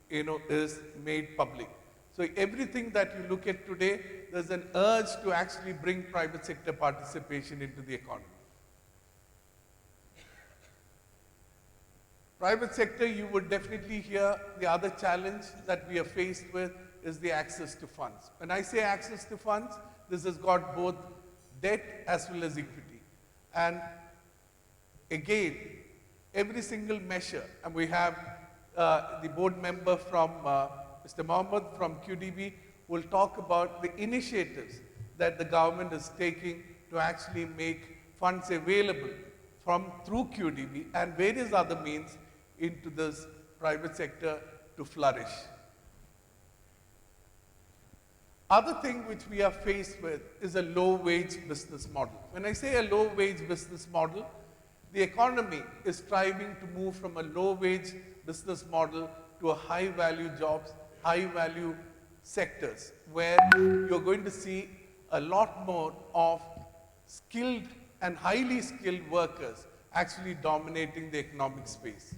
is made public. So everything that you look at today, there's an urge to actually bring private sector participation into the economy. Private sector, you would definitely hear the other challenge that we are faced with is the access to funds. When I say access to funds, this has got both debt as well as equity. And again, every single measure, and we have the board member from Mr. Mohammed from QDB will talk about the initiatives that the government is taking to actually make funds available through QDB and various other means into this private sector to flourish. Other thing which we are faced with is a low-wage business model. When I say a low-wage business model, the economy is striving to move from a low-wage business model to a high-value jobs, high-value sectors, where you're going to see a lot more of skilled and highly skilled workers actually dominating the economic space.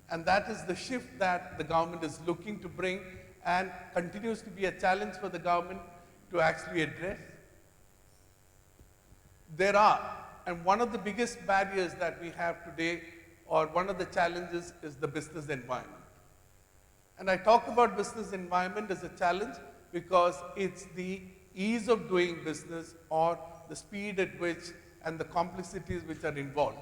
And that is the shift that the government is looking to bring and continues to be a challenge for the government to actually address. And one of the biggest barriers that we have today, or one of the challenges, is the business environment. And I talk about business environment as a challenge because it's the ease of doing business or the speed at which and the complexities which are involved.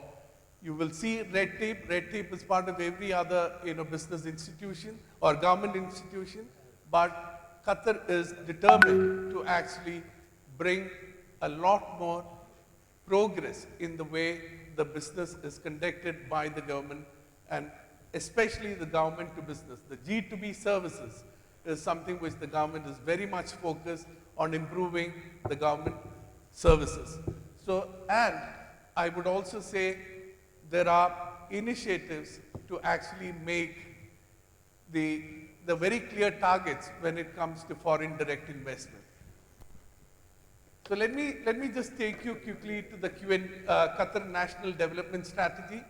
You will see red tape. Red tape is part of every other business institution or government institution, but Qatar is determined to actually bring a lot more progress in the way the business is conducted by the government and especially the government to business. The G2B services is something which the government is very much focused on improving the government services. So, and I would also say there are initiatives to actually make the very clear targets when it comes to foreign direct investment. So let me just take you quickly to the Qatar National Development Strategy.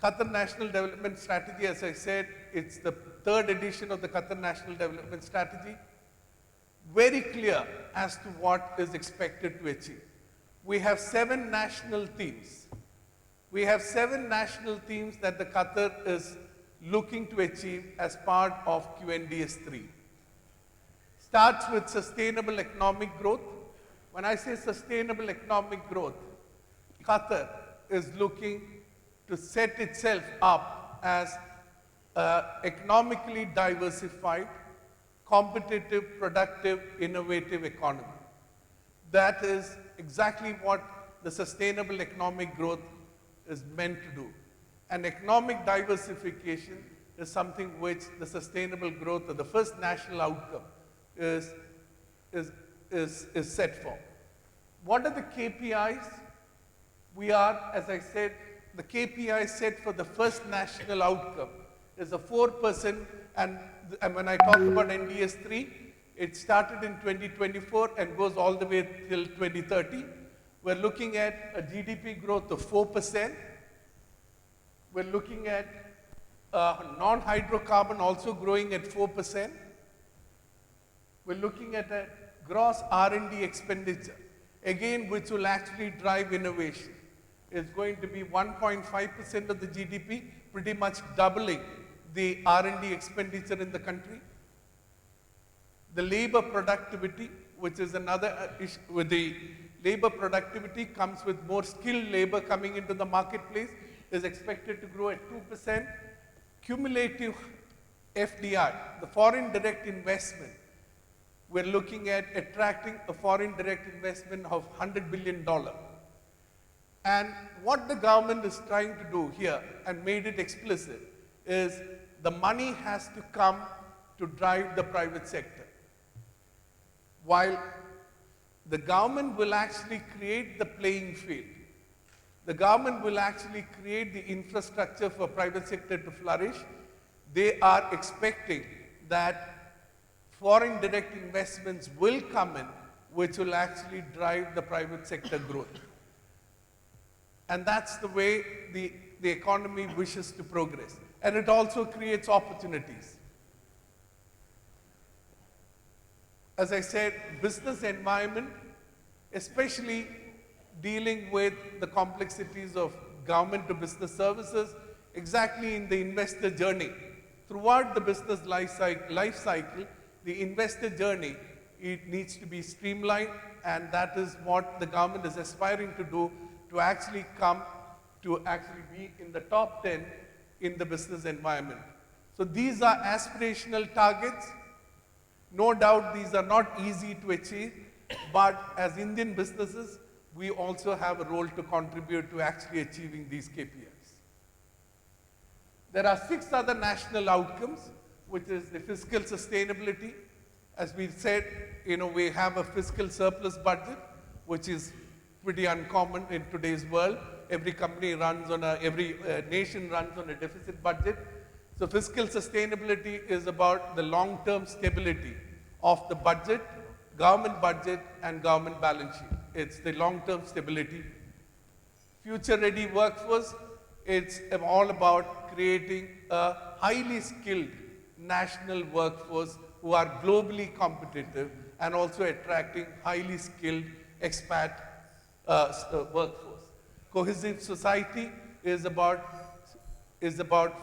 Qatar National Development Strategy, as I said, it's the third edition of the Qatar National Development Strategy. Very clear as to what is expected to achieve. We have 7 national themes. We have 7 national themes that the Qatar is looking to achieve as part of QNDS 3. Starts with sustainable economic growth. When I say sustainable economic growth, Qatar is looking to set itself up as an economically diversified, competitive, productive, innovative economy. That is exactly what the sustainable economic growth is meant to do. And economic diversification is something which the sustainable growth, or the first national outcome, is set for. What are the KPIs? We are, as I said, the KPI set for the first national outcome is a 4%, and when I talk about NDS 3, it started in 2024 and goes all the way till 2030. We're looking at a GDP growth of 4%. We're looking at non-hydrocarbon also growing at 4%. We're looking at a gross R&D expenditure, again, which will actually drive innovation. It's going to be 1.5% of the GDP, pretty much doubling the R&D expenditure in the country. The labor productivity, which is another issue, with the labor productivity comes with more skilled labor coming into the marketplace, is expected to grow at 2%. Cumulative FDI, the foreign direct investment, we're looking at attracting a foreign direct investment of $100 billion. And what the government is trying to do here, and made it explicit, is the money has to come to drive the private sector. While the government will actually create the playing field, the government will actually create the infrastructure for private sector to flourish, they are expecting that foreign direct investments will come in, which will actually drive the private sector growth. And that's the way the economy wishes to progress. And it also creates opportunities. As I said, business environment, especially dealing with the complexities of government to business services, exactly in the investor journey. Throughout the business life cycle, the investor journey, it needs to be streamlined, and that is what the government is aspiring to do, to actually come to actually be in the top 10 in the business environment. So these are aspirational targets. No doubt these are not easy to achieve, but as Indian businesses, we also have a role to contribute to actually achieving these KPIs. There are 6 other national outcomes, which is the fiscal sustainability. As we said, we have a fiscal surplus budget, which is pretty uncommon in today's world. Every company runs on every nation runs on a deficit budget. So fiscal sustainability is about the long-term stability of the budget, government budget, and government balance sheet. It's the long-term stability. Future-ready workforce, it's all about creating a highly skilled national workforce who are globally competitive, and also attracting highly skilled expat workforce. Cohesive society is about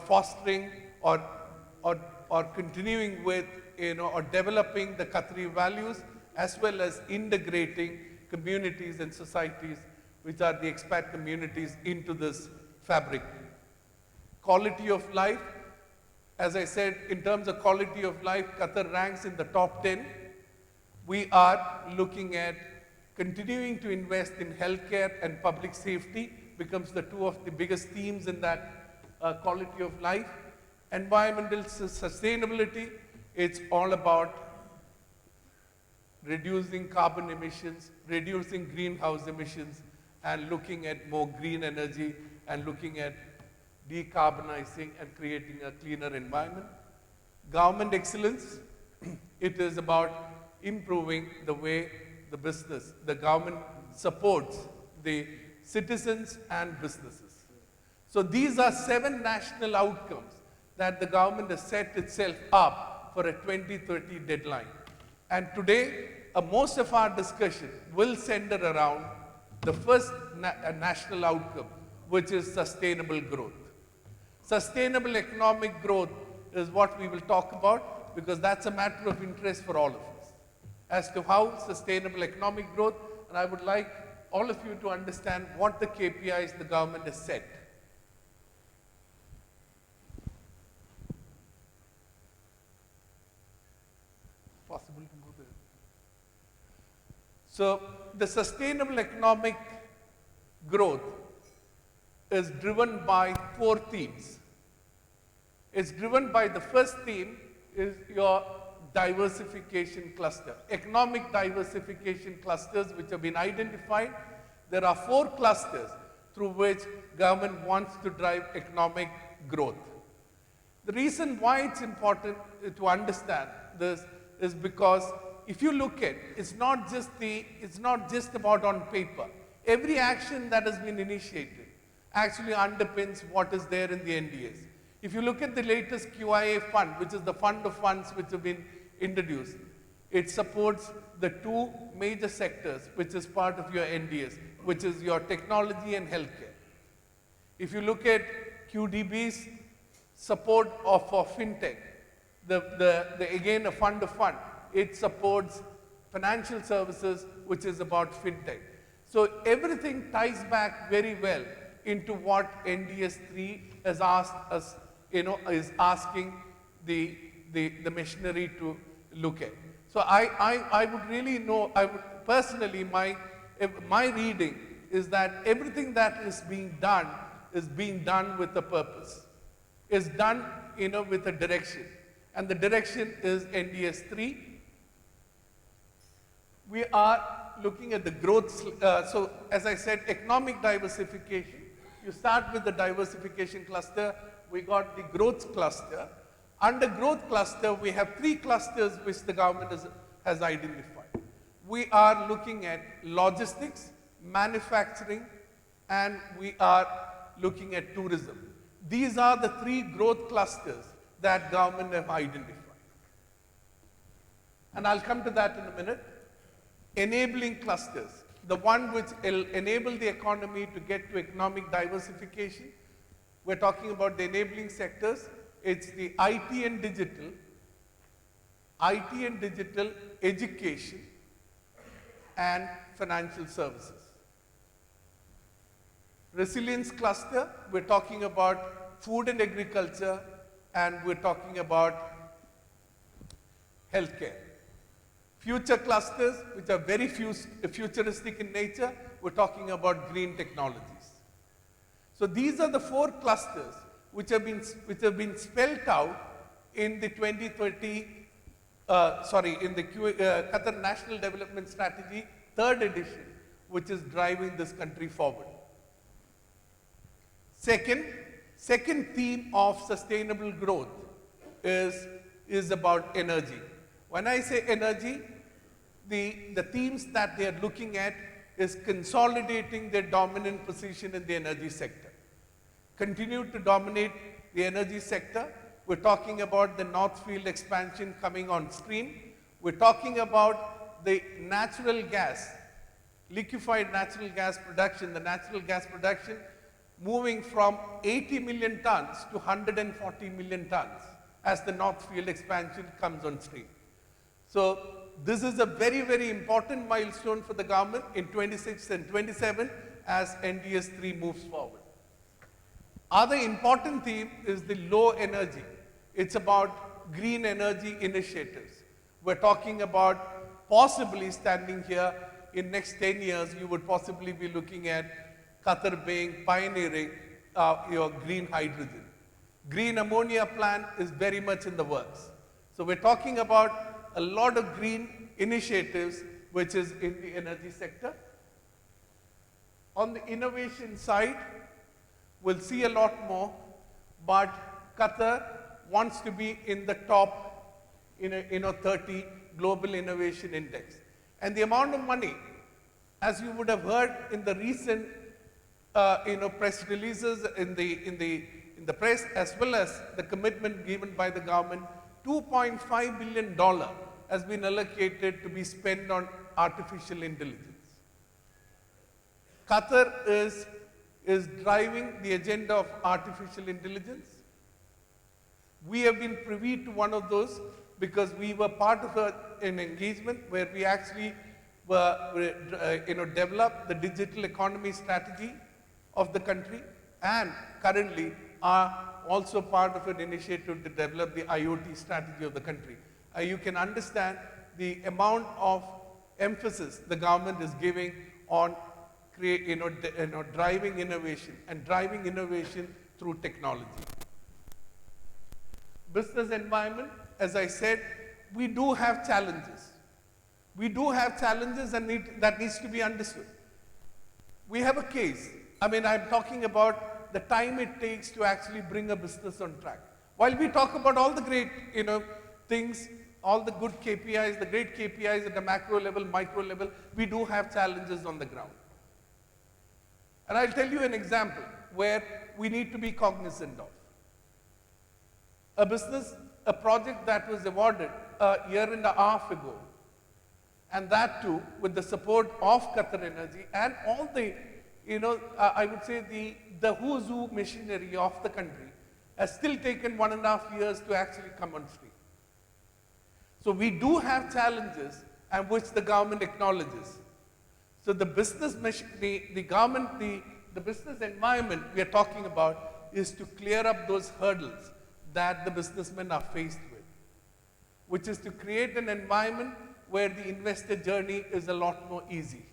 fostering or continuing with, or developing the Qatari values, as well as integrating communities and societies, which are the expat communities, into this fabric. Quality of life, as I said, in terms of quality of life, Qatar ranks in the top 10. We are looking at continuing to invest in healthcare and public safety, becomes the 2 of the biggest themes in that quality of life. Environmental sustainability, it's all about reducing carbon emissions, reducing greenhouse emissions, and looking at more green energy and looking at decarbonizing and creating a cleaner environment. Government excellence, it is about improving the way the government supports the citizens and businesses. So these are 7 national outcomes that the government has set itself up for a 2030 deadline. And today, most of our discussion will center around the first national outcome, which is sustainable growth. Sustainable economic growth is what we will talk about, because that's a matter of interest for all of us, as to how sustainable economic growth, and I would like all of you to understand what the KPIs the government has set. Possible to go there. So the sustainable economic growth is driven by 4 themes. It's driven by the first theme is your diversification cluster, economic diversification clusters which have been identified. There are 4 clusters through which government wants to drive economic growth. The reason why it's important to understand this is because if you look at, it's not just about on paper. Every action that has been initiated actually underpins what is there in the NDAs. If you look at the latest QIA fund, which is the fund of funds which have been introduced, it supports the 2 major sectors which is part of your NDAs, which is your technology and healthcare. If you look at QDB's support for fintech, again a fund of fund, it supports financial services, which is about fintech. So everything ties back very well into what NDS 3 has asked us, is asking the machinery to look at. So I would really know, personally, my reading is that everything that is being done with a purpose, is done with a direction, and the direction is NDS 3. We are looking at the growth, so as I said, economic diversification. You start with the diversification cluster, we got the growth cluster. Under growth cluster, we have 3 clusters which the government has identified. We are looking at logistics, manufacturing, and we are looking at tourism. These are the 3 growth clusters that government have identified. And I'll come to that in a minute. Enabling clusters, the one which will enable the economy to get to economic diversification. We're talking about the enabling sectors. It's the IT and digital, education, and financial services. Resilience cluster, we're talking about food and agriculture, and we're talking about healthcare. Future clusters, which are very futuristic in nature, we're talking about green technologies. So these are the 4 clusters which have been spelled out in the 2030, in the Qatar National Development Strategy, 3rd edition, which is driving this country forward. Second theme of sustainable growth is about energy. When I say energy, the themes that they are looking at is consolidating their dominant position in the energy sector. Continue to dominate the energy sector. We're talking about the North Field expansion coming on stream. We're talking about the natural gas, liquefied natural gas production, the natural gas production moving from 80 million tons to 140 million tons as the North Field expansion comes on stream. So this is a very, very important milestone for the government in 26 and 27 as NDS 3 moves forward. Other important theme is the low energy. It's about green energy initiatives. We're talking about possibly standing here in next 10 years, you would possibly be looking at Qatar being pioneering your green hydrogen. Green ammonia plant is very much in the works. So we're talking about a lot of green initiatives which is in the energy sector. On the innovation side, we'll see a lot more, but Qatar wants to be in the top 30 global innovation index. And the amount of money, as you would have heard in the recent press releases in the press, as well as the commitment given by the government, $2.5 billion has been allocated to be spent on artificial intelligence. Qatar is driving the agenda of artificial intelligence. We have been privy to one of those because we were part of an engagement where we actually developed the digital economy strategy of the country, and currently are also part of an initiative to develop the IoT strategy of the country. You can understand the amount of emphasis the government is giving on driving innovation and driving innovation through technology. Business environment, as I said, we do have challenges. We do have challenges and that needs to be understood. We have a case. I mean, I'm talking about the time it takes to actually bring a business on track. While we talk about all the great, things, all the good KPIs, the great KPIs at the macro level, micro level, we do have challenges on the ground. And I'll tell you an example where we need to be cognizant of. A project that was awarded a year and a half ago, and that too with the support of Qatar Energy and all the, I would say the who's who machinery of the country, has still taken 1.5 years to actually come on stream. So we do have challenges, and which the government acknowledges. So the business, the government, the business environment we are talking about is to clear up those hurdles that the businessmen are faced with, which is to create an environment where the investor journey is a lot more easy.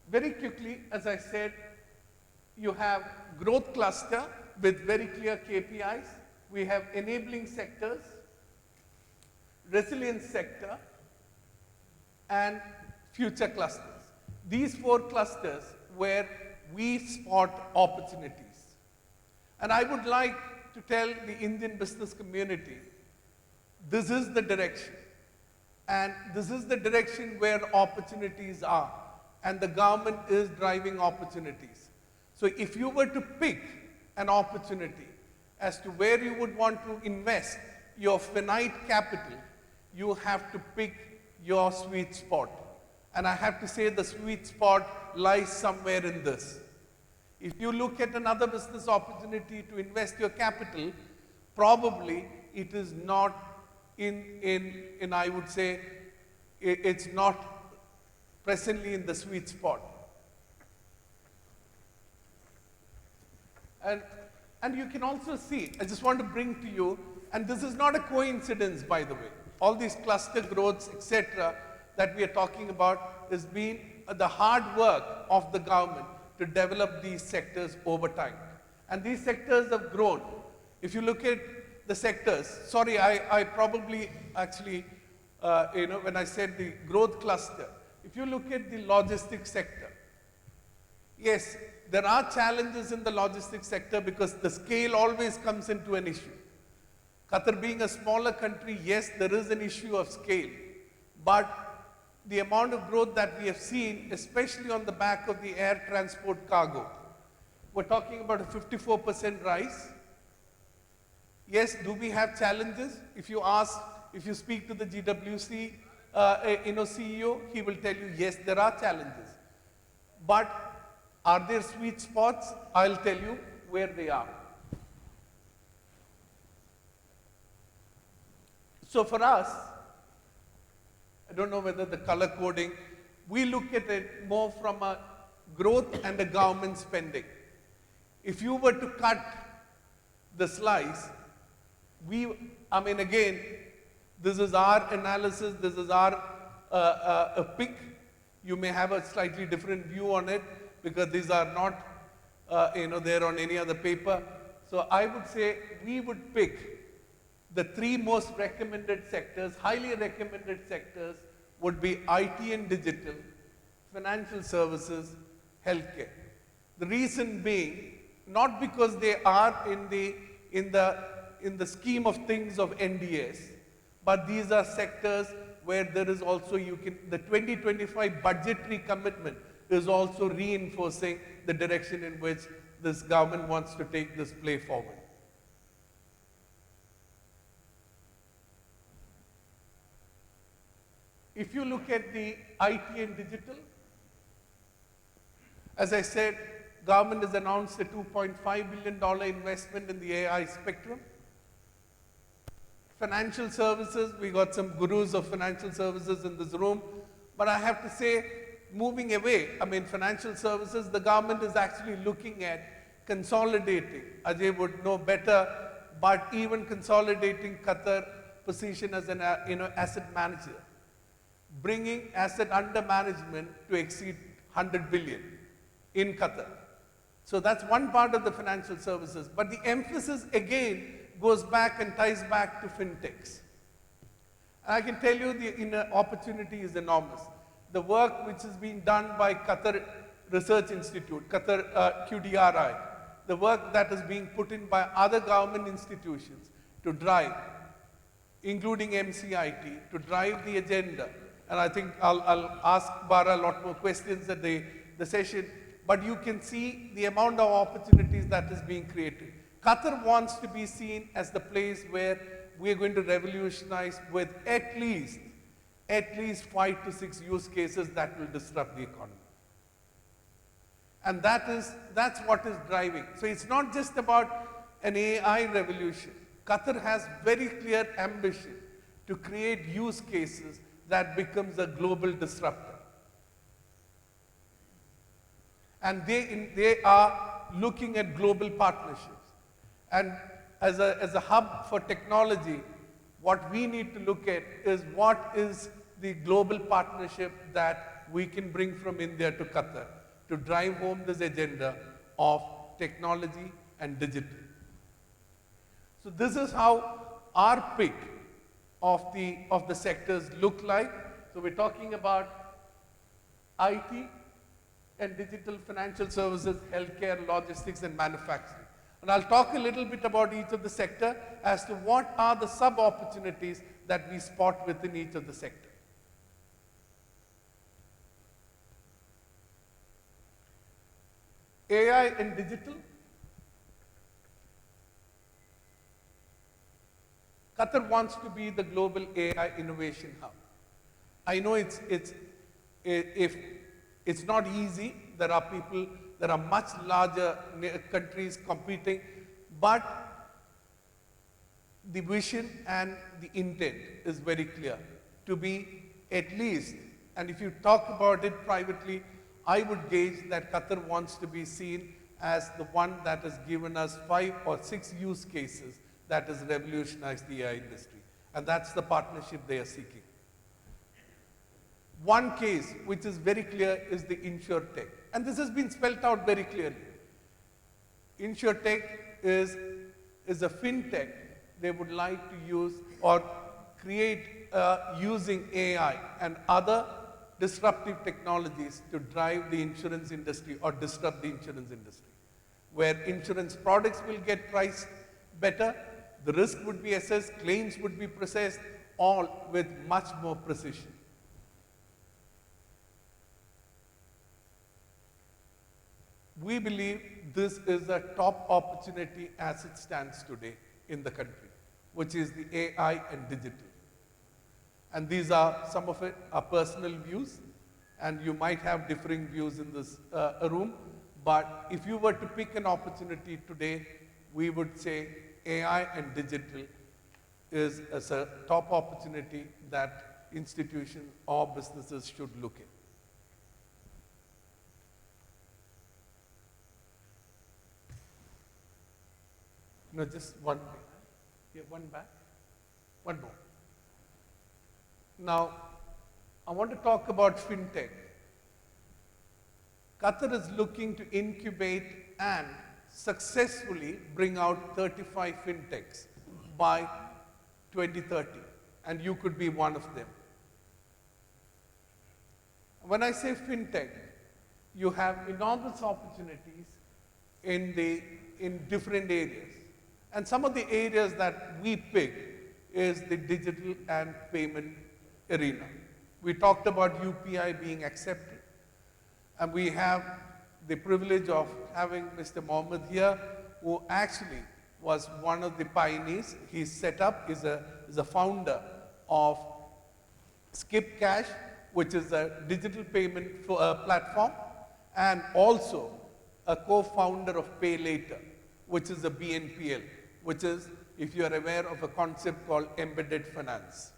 Very quickly, as I said, you have growth cluster with very clear KPIs. We have enabling sectors, resilience sector, and future clusters. These 4 clusters where we spot opportunities. And I would like to tell the Indian business community, this is the direction. And this is the direction where opportunities are. And the government is driving opportunities. So if you were to pick an opportunity as to where you would want to invest your finite capital, you have to pick your sweet spot. And I have to say the sweet spot lies somewhere in this. If you look at another business opportunity to invest your capital, probably it is not in I would say, it's not presently in the sweet spot. And you can also see, I just want to bring to you, and this is not a coincidence, by the way. All these cluster growths, etc., that we are talking about has been the hard work of the government to develop these sectors over time. And these sectors have grown. If you look at the sectors, sorry, I probably actually, when I said the growth cluster, if you look at the logistics sector, yes, there are challenges in the logistics sector because the scale always comes into an issue. Qatar being a smaller country, yes, there is an issue of scale, but the amount of growth that we have seen, especially on the back of the air transport cargo, we're talking about a 54% rise. Yes, do we have challenges? If you speak to the GWC CEO, he will tell you, yes, there are challenges. But are there sweet spots? I'll tell you where they are. So for us, I don't know whether the color coding, we look at it more from a growth and a government spending. If you were to cut the slice, again, this is our analysis, this is our a pick. You may have a slightly different view on it because these are not there on any other paper. So I would say we would pick the three most recommended sectors, highly recommended sectors would be IT and digital, financial services, healthcare. The reason being, not because they are in the scheme of things of NDS, but these are sectors where there is also the 2025 budgetary commitment is also reinforcing the direction in which this government wants to take this play forward. If you look at the IT and digital, as I said, government has announced a $2.5 billion investment in the AI spectrum. Financial services, we got some gurus of financial services in this room, but I have to say, moving away, financial services, the government is actually looking at consolidating. Ajay would know better, but even consolidating Qatar position as an asset manager, bringing asset under management to exceed 100 billion in Qatar. So that's one part of the financial services, but the emphasis again goes back and ties back to fintechs. I can tell you the opportunity is enormous. The work which is being done by Qatar Research Institute, Qatar QDRI, the work that is being put in by other government institutions to drive, including MCIT, to drive the agenda. And I think I'll ask Bara a lot more questions at the session, but you can see the amount of opportunities that is being created. Qatar wants to be seen as the place where we're going to revolutionize with at least 5 to 6 use cases that will disrupt the economy. And that's what is driving. So it's not just about an AI revolution. Qatar has very clear ambition to create use cases that becomes a global disruptor. And they are looking at global partnerships. And as a hub for technology, what we need to look at is what is the global partnership that we can bring from India to Qatar to drive home this agenda of technology and digital. So this is how our pick of the sectors look like. So we're talking about IT and digital, financial services, healthcare, logistics, and manufacturing. And I'll talk a little bit about each of the sector as to what are the sub-opportunities that we spot within each of the sector. AI and digital. Qatar wants to be the global AI innovation hub. I know it's not easy. There are much larger countries competing, but the vision and the intent is very clear to be at least, and if you talk about it privately, I would gauge that Qatar wants to be seen as the one that has given us 5 or 6 use cases that has revolutionized the AI industry. And that's the partnership they are seeking. One case which is very clear is the InsurTech. And this has been spelled out very clearly. InsurTech is a fintech they would like to use or create using AI and other disruptive technologies to drive the insurance industry or disrupt the insurance industry, where insurance products will get priced better, the risk would be assessed, claims would be processed, all with much more precision. We believe this is a top opportunity as it stands today in the country, which is the AI and digital. And these are, some of it are personal views, and you might have differing views in this room, but if you were to pick an opportunity today, we would say AI and digital is a top opportunity that institutions or businesses should look at. No, just one back. Yeah, one back. One more. Now, I want to talk about fintech. Qatar is looking to incubate and successfully bring out 35 fintechs by 2030, and you could be one of them. When I say fintech, you have enormous opportunities in different areas. And some of the areas that we pick is the digital and payment arena. We talked about UPI being accepted, and we have the privilege of having Mr. Mohammed here, who actually was one of the pioneers. He's set up, is a founder of Skip Cash, which is a digital payment platform, and also a co-founder of Pay Later, which is a BNPL, which is, if you are aware of a concept called embedded finance.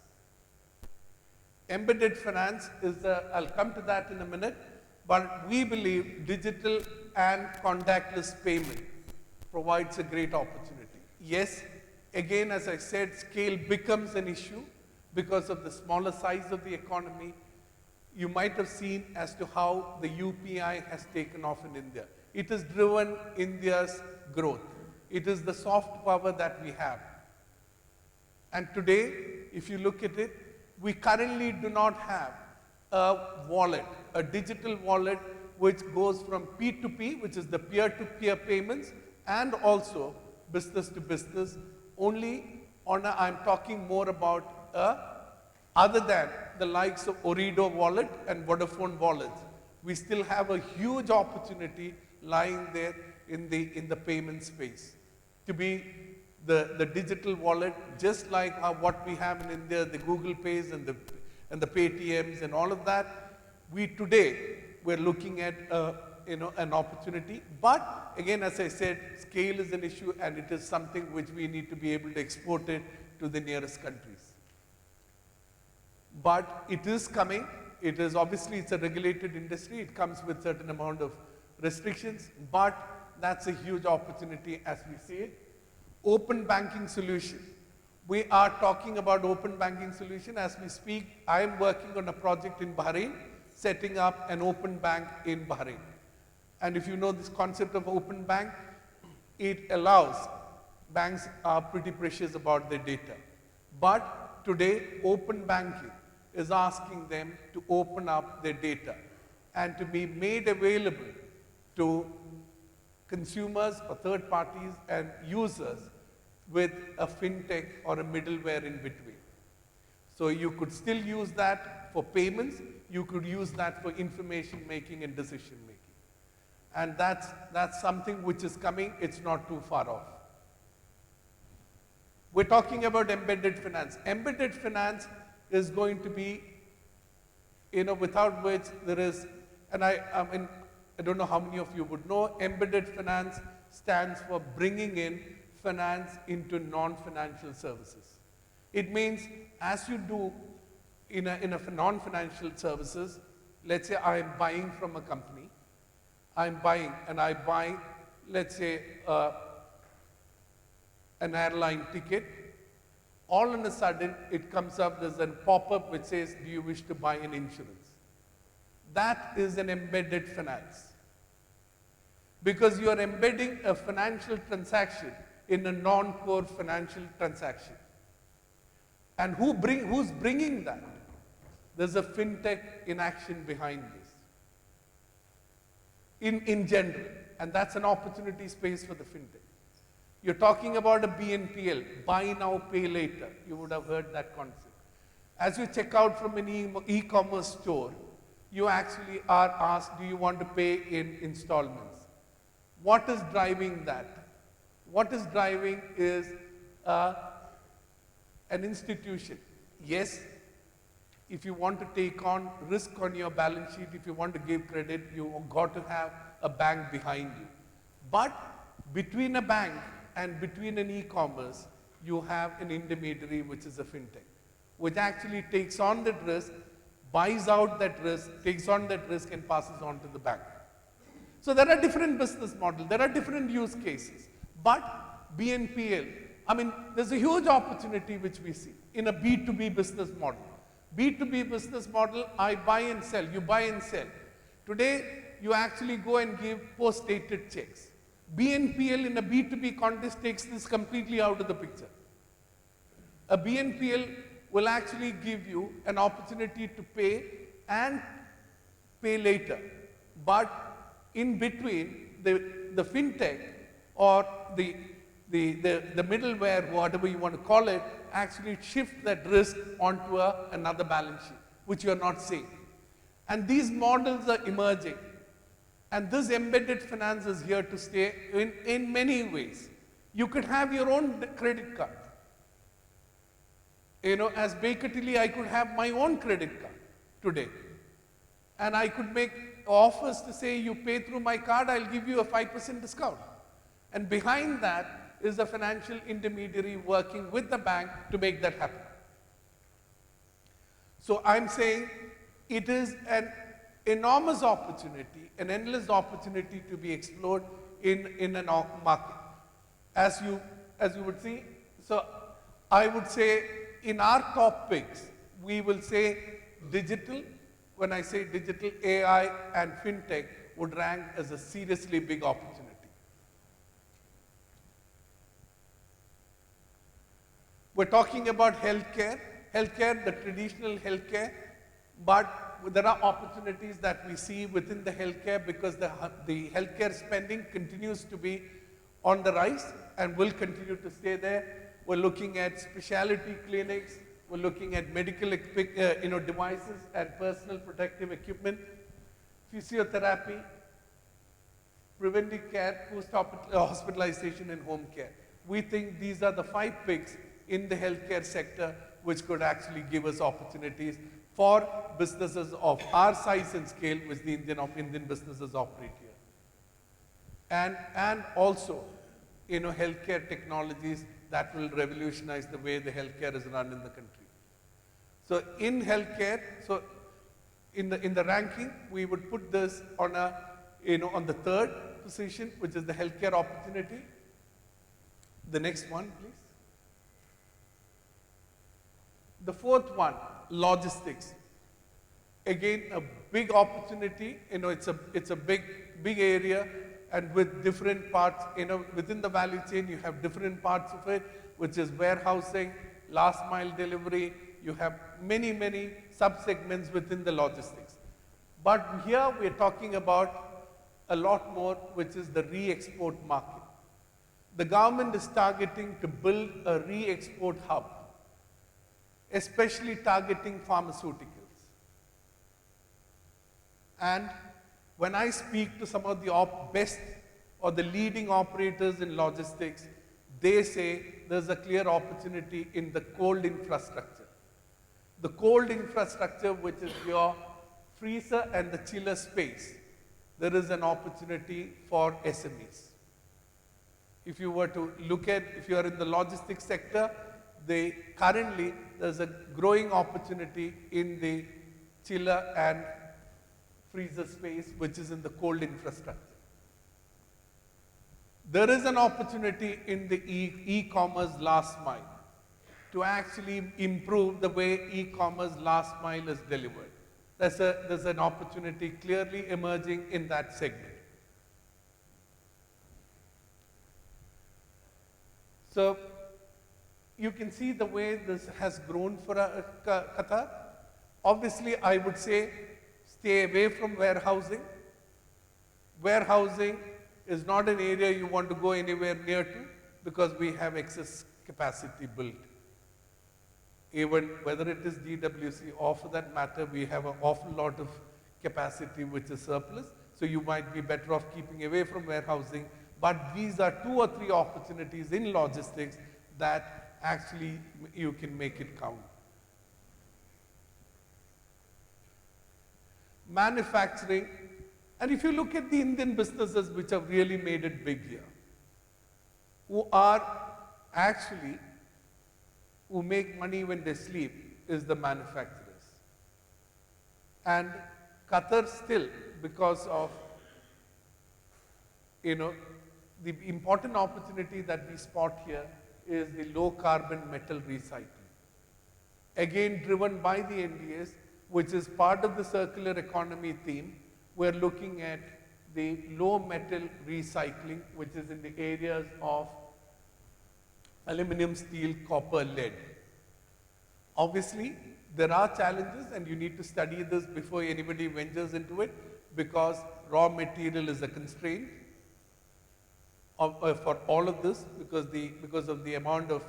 Embedded finance is, I'll come to that in a minute, but we believe digital and contactless payment provides a great opportunity. Yes, again, as I said, scale becomes an issue because of the smaller size of the economy. You might have seen as to how the UPI has taken off in India. It has driven India's growth. It is the soft power that we have. And today, if you look at it, we currently do not have a wallet, a digital wallet, which goes from P2P, which is the peer-to-peer payments, and also business to business. Only on I'm talking more about other than the likes of Ooredoo wallet and Vodafone wallets. We still have a huge opportunity lying there in the payment space to be the digital wallet, just like what we have in India, the Google Pays and the Paytms and all of that. We're looking at an opportunity, but again, as I said, scale is an issue, and it is something which we need to be able to export it to the nearest countries. But it is coming. It is obviously, it's a regulated industry. It comes with certain amount of restrictions, but that's a huge opportunity as we see it. Open banking solution. We are talking about open banking solution as we speak. I am working on a project in Bahrain, setting up an open bank in Bahrain. And if you know this concept of open bank, it allows, banks are pretty precious about their data. But today, open banking is asking them to open up their data and to be made available to consumers or third parties and users with a fintech or a middleware in between. So you could still use that for payments, you could use that for information making and decision making. And that's something which is coming, it's not too far off. We're talking about embedded finance. Embedded finance is going to be, without which there is, and I don't know how many of you would know, embedded finance stands for bringing in finance into non-financial services. It means as you do in a non-financial services, let's say I am buying from a company, I'm buying and I buy, let's say, an airline ticket. All of a sudden, it comes up, there's a pop-up which says, do you wish to buy an insurance? That is an embedded finance. Because you are embedding a financial transaction in a non-core financial transaction. And who's bringing that? There's a fintech in action behind this. In general, and that's an opportunity space for the fintech. You're talking about a BNPL, buy now, pay later. You would have heard that concept. As you check out from an e-commerce store, you actually are asked, do you want to pay in installments? What is driving that? What is driving is an institution. Yes, if you want to take on risk on your balance sheet, if you want to give credit, you've got to have a bank behind you. But between a bank and between an e-commerce, you have an intermediary, which is a fintech, which actually takes on that risk, buys out that risk, takes on that risk and passes on to the bank. So there are different business models, there are different use cases. But BNPL, there's a huge opportunity which we see in a B2B business model. B2B business model, I buy and sell, you buy and sell. Today, you actually go and give post-dated checks. BNPL in a B2B context takes this completely out of the picture. A BNPL will actually give you an opportunity to pay and pay later. But in between, the fintech or the middleware, whatever you want to call it, actually shifts that risk onto another balance sheet, which you are not seeing. And these models are emerging. And this embedded finance is here to stay in many ways. You could have your own credit card. You know, as Bakertilly, I could have my own credit card today. And I could make offers to say, you pay through my card, I'll give you a 5% discount. And behind that is a financial intermediary working with the bank to make that happen. So I'm saying it is an enormous opportunity, an endless opportunity to be explored in a market. As you would see, so I would say in our top picks, we will say digital. When I say digital, AI and fintech would rank as a seriously big opportunity. We're talking about healthcare, the traditional healthcare, but there are opportunities that we see within the healthcare because the healthcare spending continues to be on the rise and will continue to stay there. We're looking at specialty clinics, we're looking at medical devices and personal protective equipment, physiotherapy, preventive care, post-hospitalization and home care. We think these are the 5 picks in the healthcare sector which could actually give us opportunities for businesses of our size and scale which the Indian businesses operate here. And also, healthcare technologies that will revolutionize the way the healthcare is run in the country. So in healthcare, in the ranking, we would put this on on the 3rd position, which is the healthcare opportunity. The next one, please. The 4th one, logistics. Again, a big opportunity. It's a big area, and with different parts. Within the value chain, you have different parts of it, which is warehousing, last mile delivery. You have many sub-segments within the logistics. But here we're talking about a lot more, which is the re-export market. The government is targeting to build a re-export hub, especially targeting pharmaceuticals. And when I speak to some of the best or the leading operators in logistics, they say there's a clear opportunity in the cold infrastructure. The cold infrastructure, which is your freezer and the chiller space, there is an opportunity for SMEs. If you were to look at, if you are in the logistics sector, currently there's a growing opportunity in the chiller and freezer space, which is in the cold infrastructure. There is an opportunity in the e-commerce last mile to actually improve the way e-commerce last mile is delivered. There's an opportunity clearly emerging in that segment. So you can see the way this has grown for Qatar. Obviously, I would say stay away from warehousing. Warehousing is not an area you want to go anywhere near to because we have excess capacity built. Even whether it is DWC or for that matter, we have an awful lot of capacity which is surplus. So you might be better off keeping away from warehousing. But these are 2 or 3 opportunities in logistics that actually you can make it count. Manufacturing, and if you look at the Indian businesses which have really made it big here, who make money when they sleep, is the manufacturers. And Qatar still, because of the important opportunity that we spot here is the low carbon metal recycling. again driven by the NDS, which is part of the circular economy theme. We're looking at the low metal recycling, which is in the areas of aluminum, steel, copper, lead. Obviously, there are challenges and you need to study this before anybody ventures into it, because raw material is a constraint for all of this, because of the amount of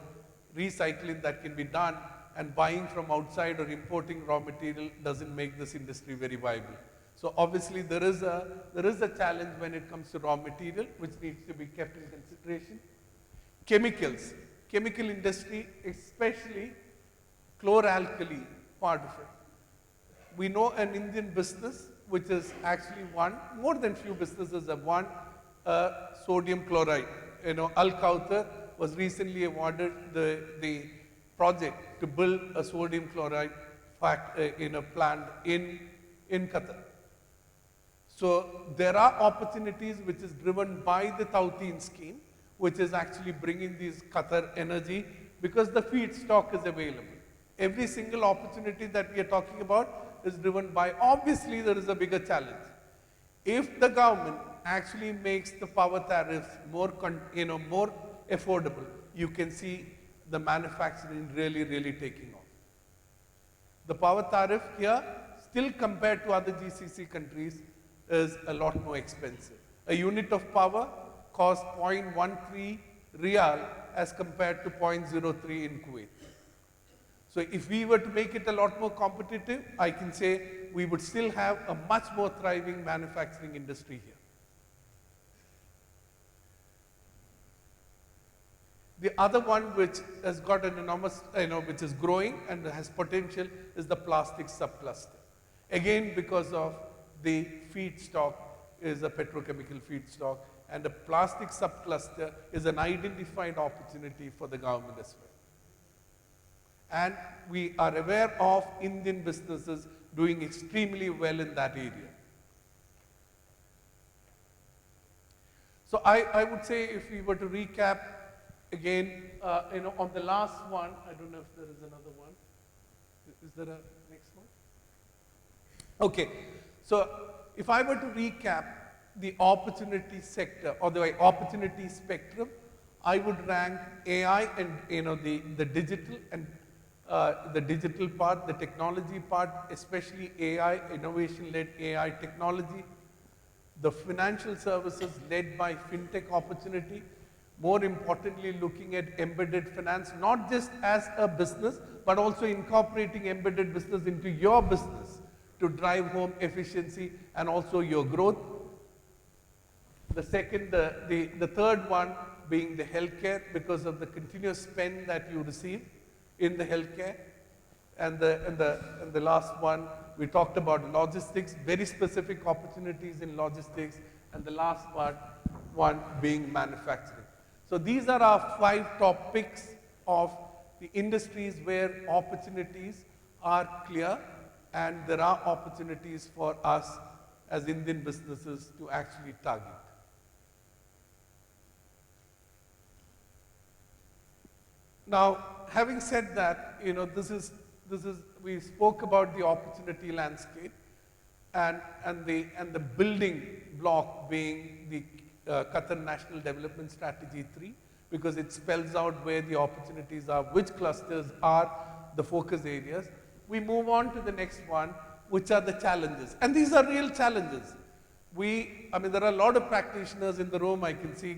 recycling that can be done, and buying from outside or importing raw material doesn't make this industry very viable. So obviously there is a challenge when it comes to raw material, which needs to be kept in consideration. Chemicals, chemical industry, especially chloralkali part of it. We know an Indian business which is actually more than few businesses have won sodium chloride. Al Kauthar was recently awarded the project to build a sodium chloride plant in Qatar. So there are opportunities which is driven by the Tauteen scheme, which is actually bringing these Qatar energy, because the feedstock is available. Every single opportunity that we are talking about is driven by, obviously there is a bigger challenge. If the government actually makes the power tariffs more affordable, you can see the manufacturing really taking off. The power tariff here, still compared to other GCC countries, is a lot more expensive. A unit of power costs 0.13 Riyal as compared to 0.03 in Kuwait. So if we were to make it a lot more competitive, I can say we would still have a much more thriving manufacturing industry here. The other one which has got an enormous, which is growing and has potential, is the plastic subcluster. Again, because of the feedstock is a petrochemical feedstock, and the plastic subcluster is an identified opportunity for the government as well. And we are aware of Indian businesses doing extremely well in that area. So I would say, if we were to recap again, on the last one, I don't know if there is another one. Is there a next one? Okay, so if I were to recap the opportunity sector or the opportunity spectrum, I would rank AI and the digital and the digital part, the technology part, especially AI, innovation-led AI technology, the financial services led by fintech opportunity, more importantly looking at embedded finance, not just as a business, but also incorporating embedded business into your business to drive home efficiency and also your growth. The second, the third one being the healthcare, because of the continuous spend that you receive in the healthcare. And the last one, we talked about logistics, very specific opportunities in logistics, and the last one being manufacturing. So these are our 5 top picks of the industries where opportunities are clear, and there are opportunities for us as Indian businesses to actually target. Now, having said that, we spoke about the opportunity landscape, and the building block being the Qatar National Development Strategy 3, because it spells out where the opportunities are, which clusters are the focus areas. We move on to the next one, which are the challenges. And these are real challenges. There are a lot of practitioners in the room. I can see,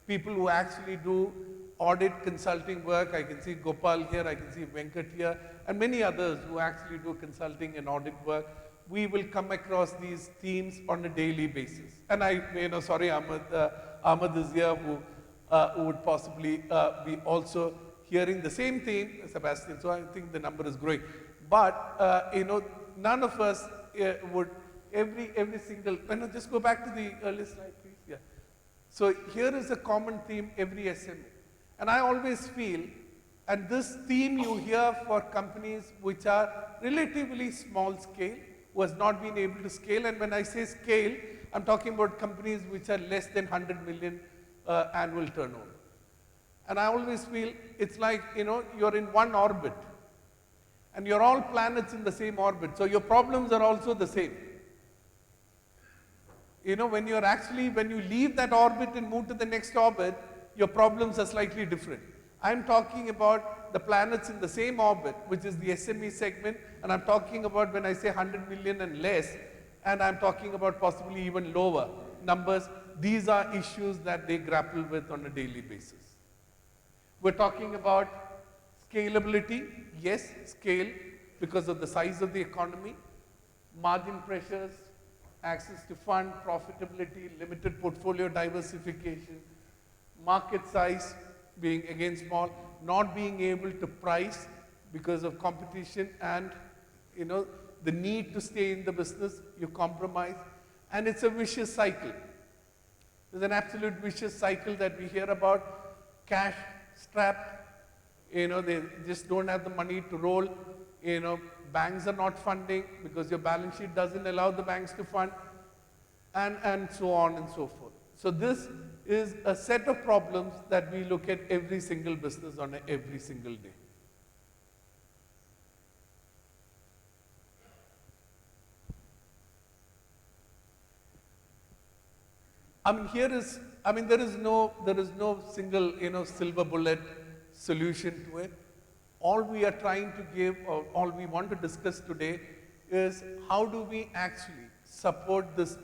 people who actually do audit consulting work. I can see Gopal here, I can see Venkat here, and many others who actually do consulting and audit work. We will come across these themes on a daily basis. And Ahmed is here, who would possibly be also hearing the same theme, Sebastian, so I think the number is growing. But, none of us would, every single, just go back to the earlier slide, please. Yeah. So here is a common theme every SME. And I always feel, and this theme you hear for companies which are relatively small scale, who has not been able to scale, and when I say scale, I'm talking about companies which are less than 100 million annual turnover. And I always feel it's like, you're in one orbit. And you're all planets in the same orbit, so your problems are also the same. You know, when you leave that orbit and move to the next orbit, your problems are slightly different. I'm talking about the planets in the same orbit, which is the SME segment, and I'm talking about when I say 100 million and less, and I'm talking about possibly even lower numbers. These are issues that they grapple with on a daily basis. We're talking about scalability, yes, scale because of the size of the economy, margin pressures, access to fund, profitability, limited portfolio diversification, market size being again small, not being able to price because of competition and, you know, the need to stay in the business, you compromise, and it's a vicious cycle. There's an absolute vicious cycle that we hear about, cash strapped, you know, they just don't have the money to roll, you know, banks are not funding because your balance sheet doesn't allow the banks to fund, and so on and so forth. So this is a set of problems that we look at every single business on every single day. There is no single, you know, silver bullet solution to it. All we are trying to give, or all we want to discuss today, is how do we actually support this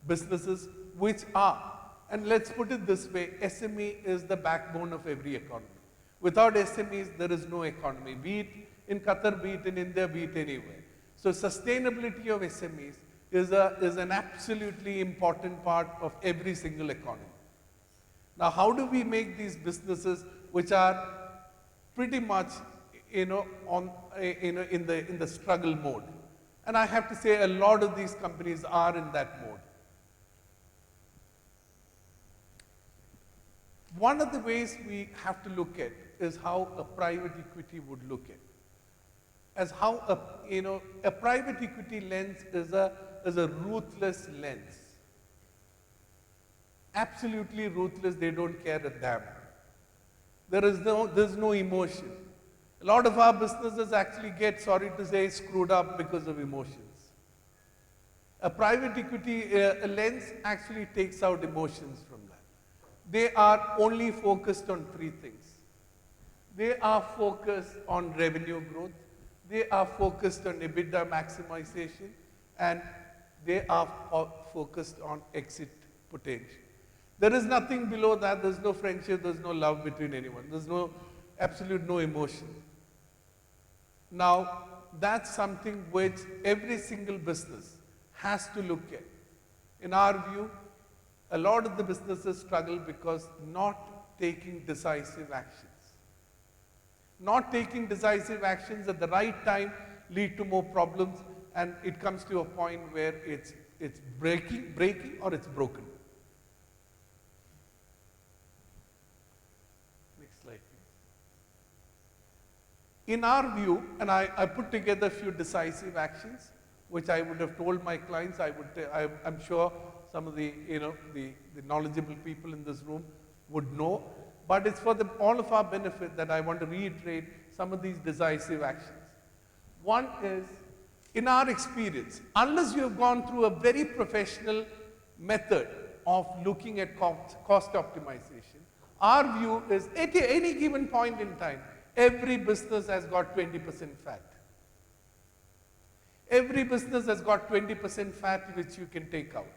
businesses which are, and let's put it this way, SME is the backbone of every economy. Without SMEs, there is no economy, be it in Qatar, be it in India, be it anywhere. So sustainability of SMEs is an absolutely important part of every single economy. Now, how do we make these businesses which are pretty much, you know, in the struggle mode? And I have to say a lot of these companies are in that mode. One of the ways we have to look at is how a private equity would look at. As how a private equity lens is a ruthless lens. Absolutely ruthless, they don't care a damn. There's no emotion. A lot of our businesses actually get, sorry to say, screwed up because of emotions. A private equity lens actually takes out emotions from that. They are only focused on three things. They are focused on revenue growth, they are focused on EBITDA maximization, and they are focused on exit potential. There is nothing below that. There's no friendship, there's no love between anyone. There's no emotion. Now, that's something which every single business has to look at. In our view, a lot of the businesses struggle because not taking decisive actions. Not taking decisive actions at the right time lead to more problems, and it comes to a point where it's breaking or it's broken. Next slide, please. In our view, and I put together a few decisive actions, which I would have told my clients. I'm sure some of the knowledgeable people in this room would know, but it's for all of our benefit that I want to reiterate some of these decisive actions. One is, in our experience, unless you have gone through a very professional method of looking at cost optimization, our view is at any given point in time, every business has got 20% fat. Every business has got 20% fat which you can take out.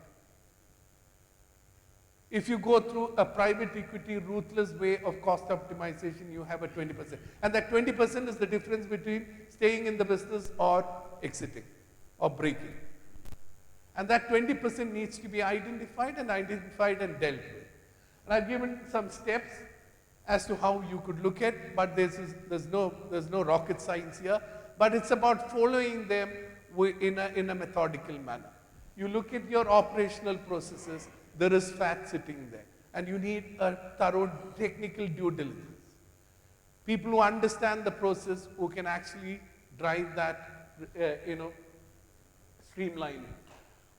If you go through a private equity ruthless way of cost optimization, you have a 20%. And that 20% is the difference between staying in the business or exiting or breaking. And that 20% needs to be identified and dealt with. And I've given some steps as to how you could look at, but there's no rocket science here, but it's about following them in a methodical manner. You look at your operational processes, there is fat sitting there, and you need a thorough technical due diligence. People who understand the process, who can actually drive that, streamlining.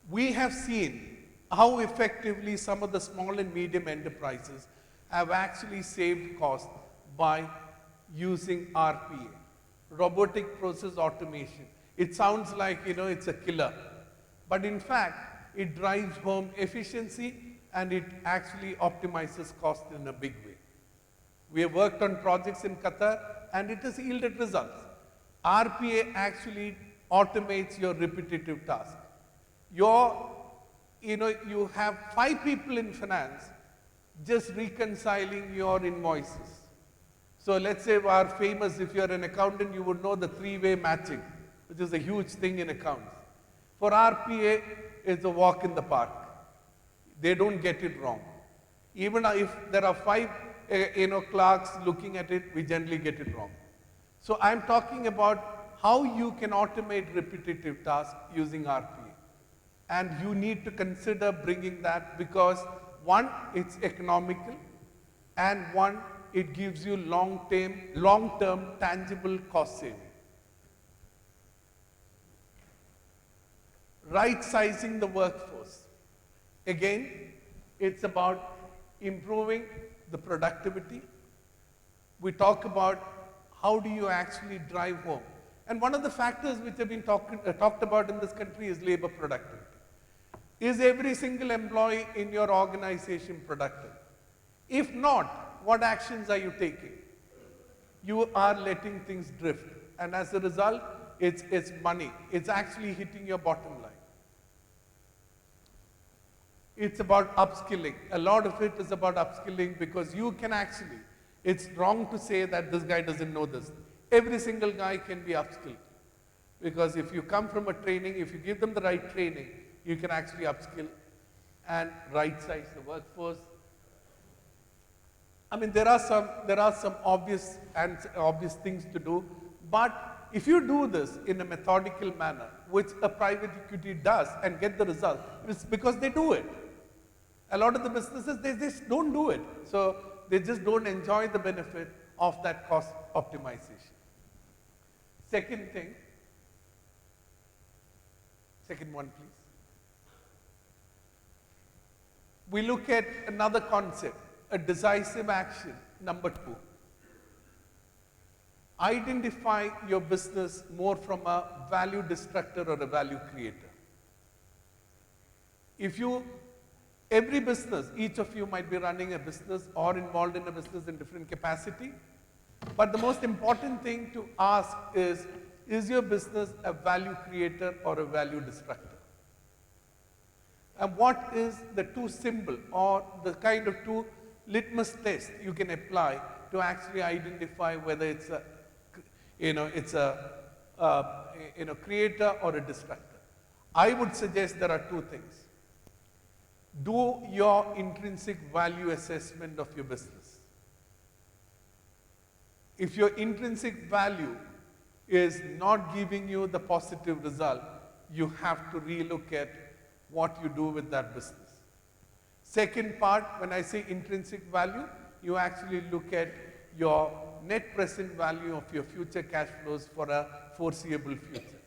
We have seen how effectively some of the small and medium enterprises have actually saved costs by using RPA, robotic process automation. It sounds like, it's a killer. But in fact, it drives home efficiency and it actually optimizes cost in a big way. We have worked on projects in Qatar and it has yielded results. RPA actually automates your repetitive task. You have 5 people in finance just reconciling your invoices. So let's say our famous, if you're an accountant, you would know the 3-way matching, which is a huge thing in accounts. For RPA, it's a walk in the park. They don't get it wrong. Even if there are 5 clerks looking at it, we generally get it wrong. So I'm talking about how you can automate repetitive tasks using RPA. And you need to consider bringing that because 1, it's economical, and 1, it gives you long-term tangible cost saving. Right-sizing the workforce. Again, it's about improving the productivity. We talk about how do you actually drive home. And one of the factors which have been talked about in this country is labor productivity. Is every single employee in your organization productive? If not, what actions are you taking? You are letting things drift. And as a result, it's money. It's actually hitting your bottom line. It's about upskilling. A lot of it is about upskilling because you can actually, it's wrong to say that this guy doesn't know this. Every single guy can be upskilled. Because if you come from a training, if you give them the right training, you can actually upskill and right-size the workforce. I mean, there are some obvious things to do, but if you do this in a methodical manner, which a private equity does and get the result, it's because they do it. A lot of the businesses, they just don't do it. So they just don't enjoy the benefit of that cost optimization. Second one, please. We look at another concept, a decisive action, number 2. Identify your business more from a value destructor or a value creator. Every business, each of you might be running a business or involved in a business in different capacity, but the most important thing to ask is your business a value creator or a value destructor? And what is the 2 symbol or the kind of 2 litmus tests you can apply to actually identify whether it's a creator or a destructor? I would suggest there are 2 things. Do your intrinsic value assessment of your business. If your intrinsic value is not giving you the positive result, you have to relook at what you do with that business. Second part, when I say intrinsic value, you actually look at your net present value of your future cash flows for a foreseeable future.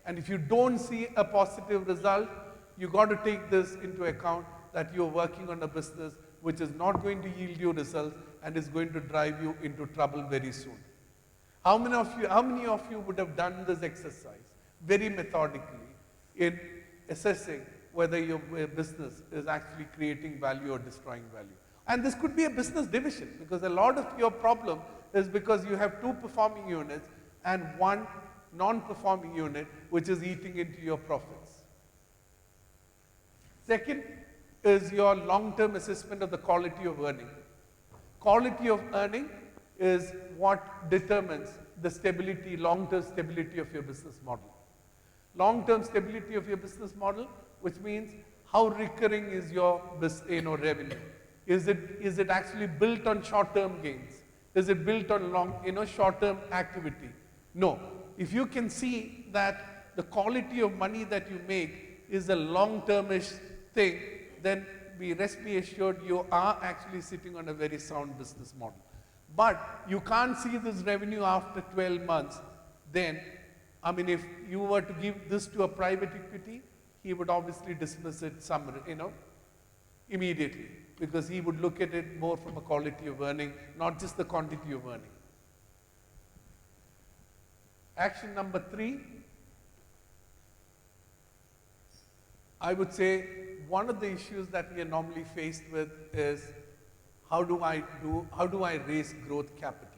And if you don't see a positive result, you got to take this into account that you're working on a business which is not going to yield you results and is going to drive you into trouble very soon. How many of you would have done this exercise very methodically in assessing whether your business is actually creating value or destroying value? And this could be a business division, because a lot of your problem is because you have 2 performing units and 1 non-performing unit which is eating into your profits. Second is your long-term assessment of the quality of earning. Quality of earning is what determines the stability, long-term stability of your business model. Long-term stability of your business model, which means how recurring is your revenue. Is it actually built on short-term gains? Is it built on short-term activity? No. If you can see that the quality of money that you make is a long-termish thing, then rest be assured you are actually sitting on a very sound business model. But you can't see this revenue after 12 months, then, if you were to give this to a private equity, he would obviously dismiss it immediately, because he would look at it more from a quality of earning, not just the quantity of earning. Action number 3, I would say one of the issues that we are normally faced with is how do I raise growth capital?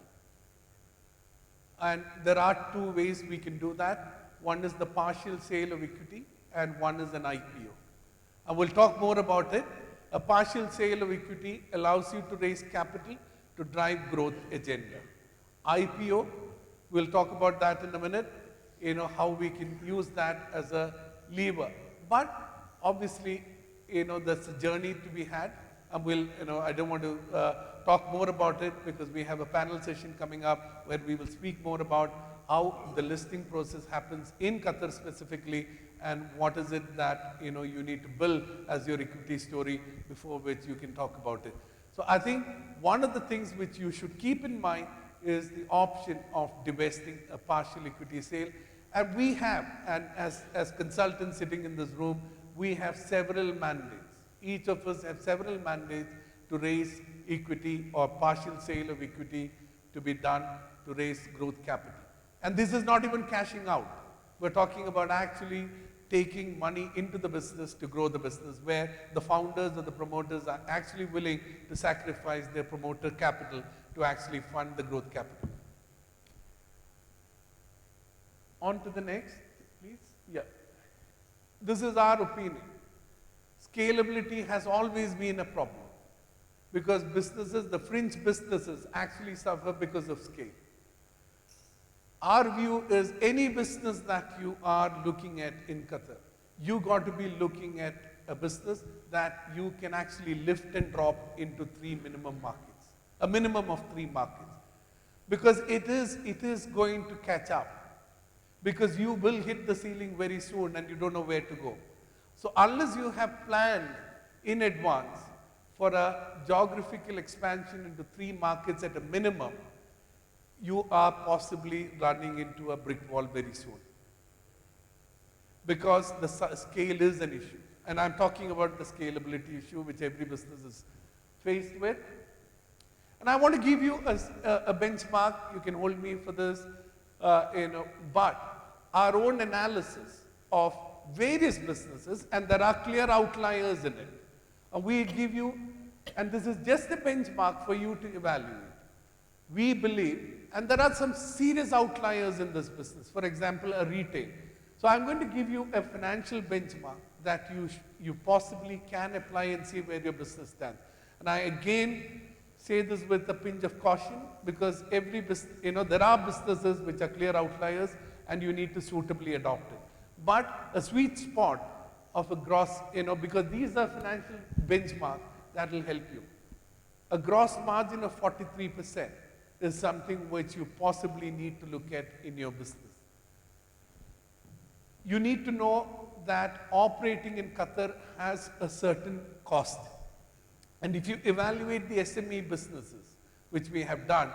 And there are 2 ways we can do that. One is the partial sale of equity and one is an IPO. And we'll talk more about it. A partial sale of equity allows you to raise capital to drive growth agenda. IPO, we'll talk about that in a minute, how we can use that as a lever. But obviously, there's a journey to be had, and we'll, I don't want to talk more about it because we have a panel session coming up where we will speak more about how the listing process happens in Qatar specifically and what is it that, you need to build as your equity story before which you can talk about it. So I think one of the things which you should keep in mind is the option of divesting a partial equity sale. And we have, and as consultants sitting in this room, we have several mandates. Each of us have several mandates to raise equity or partial sale of equity to be done to raise growth capital. And this is not even cashing out. We're talking about actually taking money into the business to grow the business, where the founders or the promoters are actually willing to sacrifice their promoter capital to actually fund the growth capital. On to the next, please. Yeah. This is our opinion. Scalability has always been a problem because businesses, the fringe businesses, actually suffer because of scale. Our view is any business that you are looking at in Qatar, you got to be looking at a business that you can actually lift and drop into 3 minimum markets, a minimum of 3 markets, because it is going to catch up, because you will hit the ceiling very soon and you don't know where to go. So unless you have planned in advance for a geographical expansion into 3 markets at a minimum, you are possibly running into a brick wall very soon. Because the scale is an issue. And I'm talking about the scalability issue which every business is faced with. And I want to give you a benchmark. You can hold me for this, but our own analysis of various businesses, and there are clear outliers in it. We give you, and this is just a benchmark for you to evaluate. We believe, and there are some serious outliers in this business, for example, a retail. So I'm going to give you a financial benchmark that you possibly can apply and see where your business stands. And I again say this with a pinch of caution because every business, there are businesses which are clear outliers and you need to suitably adopt it. But a sweet spot of a gross, because these are financial benchmarks that will help you. A gross margin of 43% is something which you possibly need to look at in your business. You need to know that operating in Qatar has a certain cost. And if you evaluate the SME businesses, which we have done,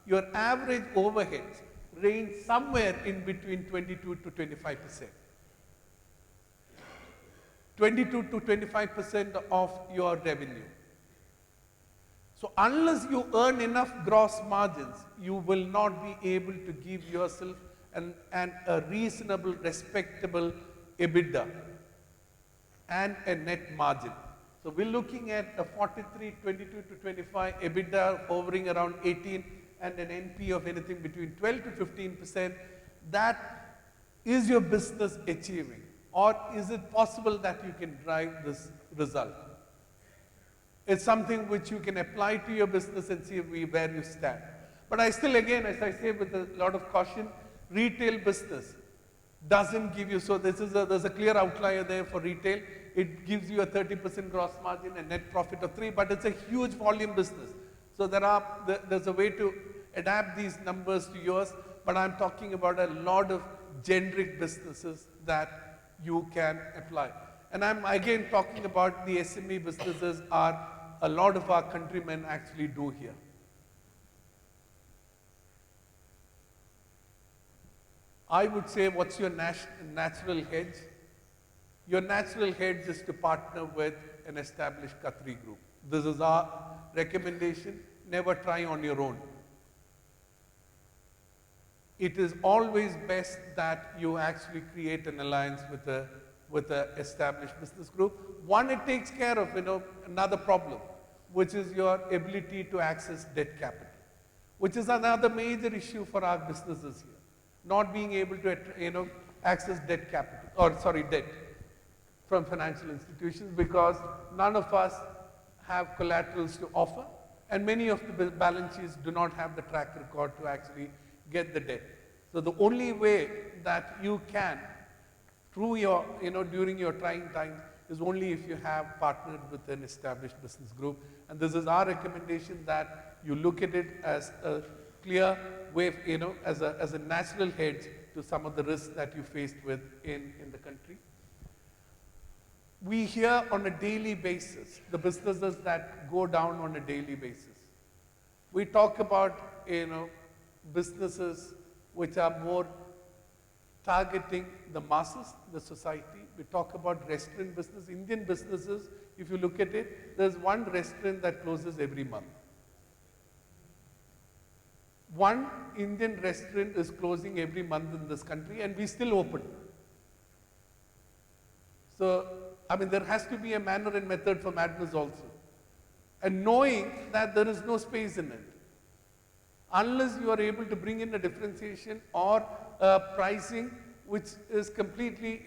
your average overheads range somewhere in between 22 to 25%. 22 to 25% of your revenue. So unless you earn enough gross margins, you will not be able to give yourself a reasonable, respectable EBITDA and a net margin. So we're looking at a 43, 22 to 25 EBITDA hovering around 18 and an NP of anything between 12 to 15%. That is your business achieving? Or is it possible that you can drive this result? It's something which you can apply to your business and see where you stand. But I still, again, as I say with a lot of caution, retail business doesn't give you, so there's a clear outlier there for retail. It gives you a 30% gross margin and net profit of 3, but it's a huge volume business. So there's a way to adapt these numbers to yours, but I'm talking about a lot of generic businesses that you can apply. And I'm again talking about the SME businesses are a lot of our countrymen actually do here. I would say, what's your natural hedge? Your natural hedge is to partner with an established Qatari group. This is our recommendation. Never try on your own. it is always best that you actually create an alliance with a established business group. One, it takes care of another problem, which is your ability to access debt capital, which is another major issue for our businesses here. Not being able to access debt capital, or sorry, debt from financial institutions, because none of us have collaterals to offer, and many of the balance sheets do not have the track record to actually get the debt. So the only way that you can, through your, during your trying times, is only if you have partnered with an established business group. And this is our recommendation, that you look at it as a clear way, as a natural hedge to some of the risks that you faced with in the country. We hear on a daily basis the businesses that go down on a daily basis. We talk about businesses which are more targeting the masses, the society. We talk about restaurant business. Indian businesses, if you look at it, there's one restaurant that closes every month. One Indian restaurant is closing every month in this country, and we still open. So, there has to be a manner and method for madness also. And knowing that there is no space in it, unless you are able to bring in a differentiation or pricing which is completely,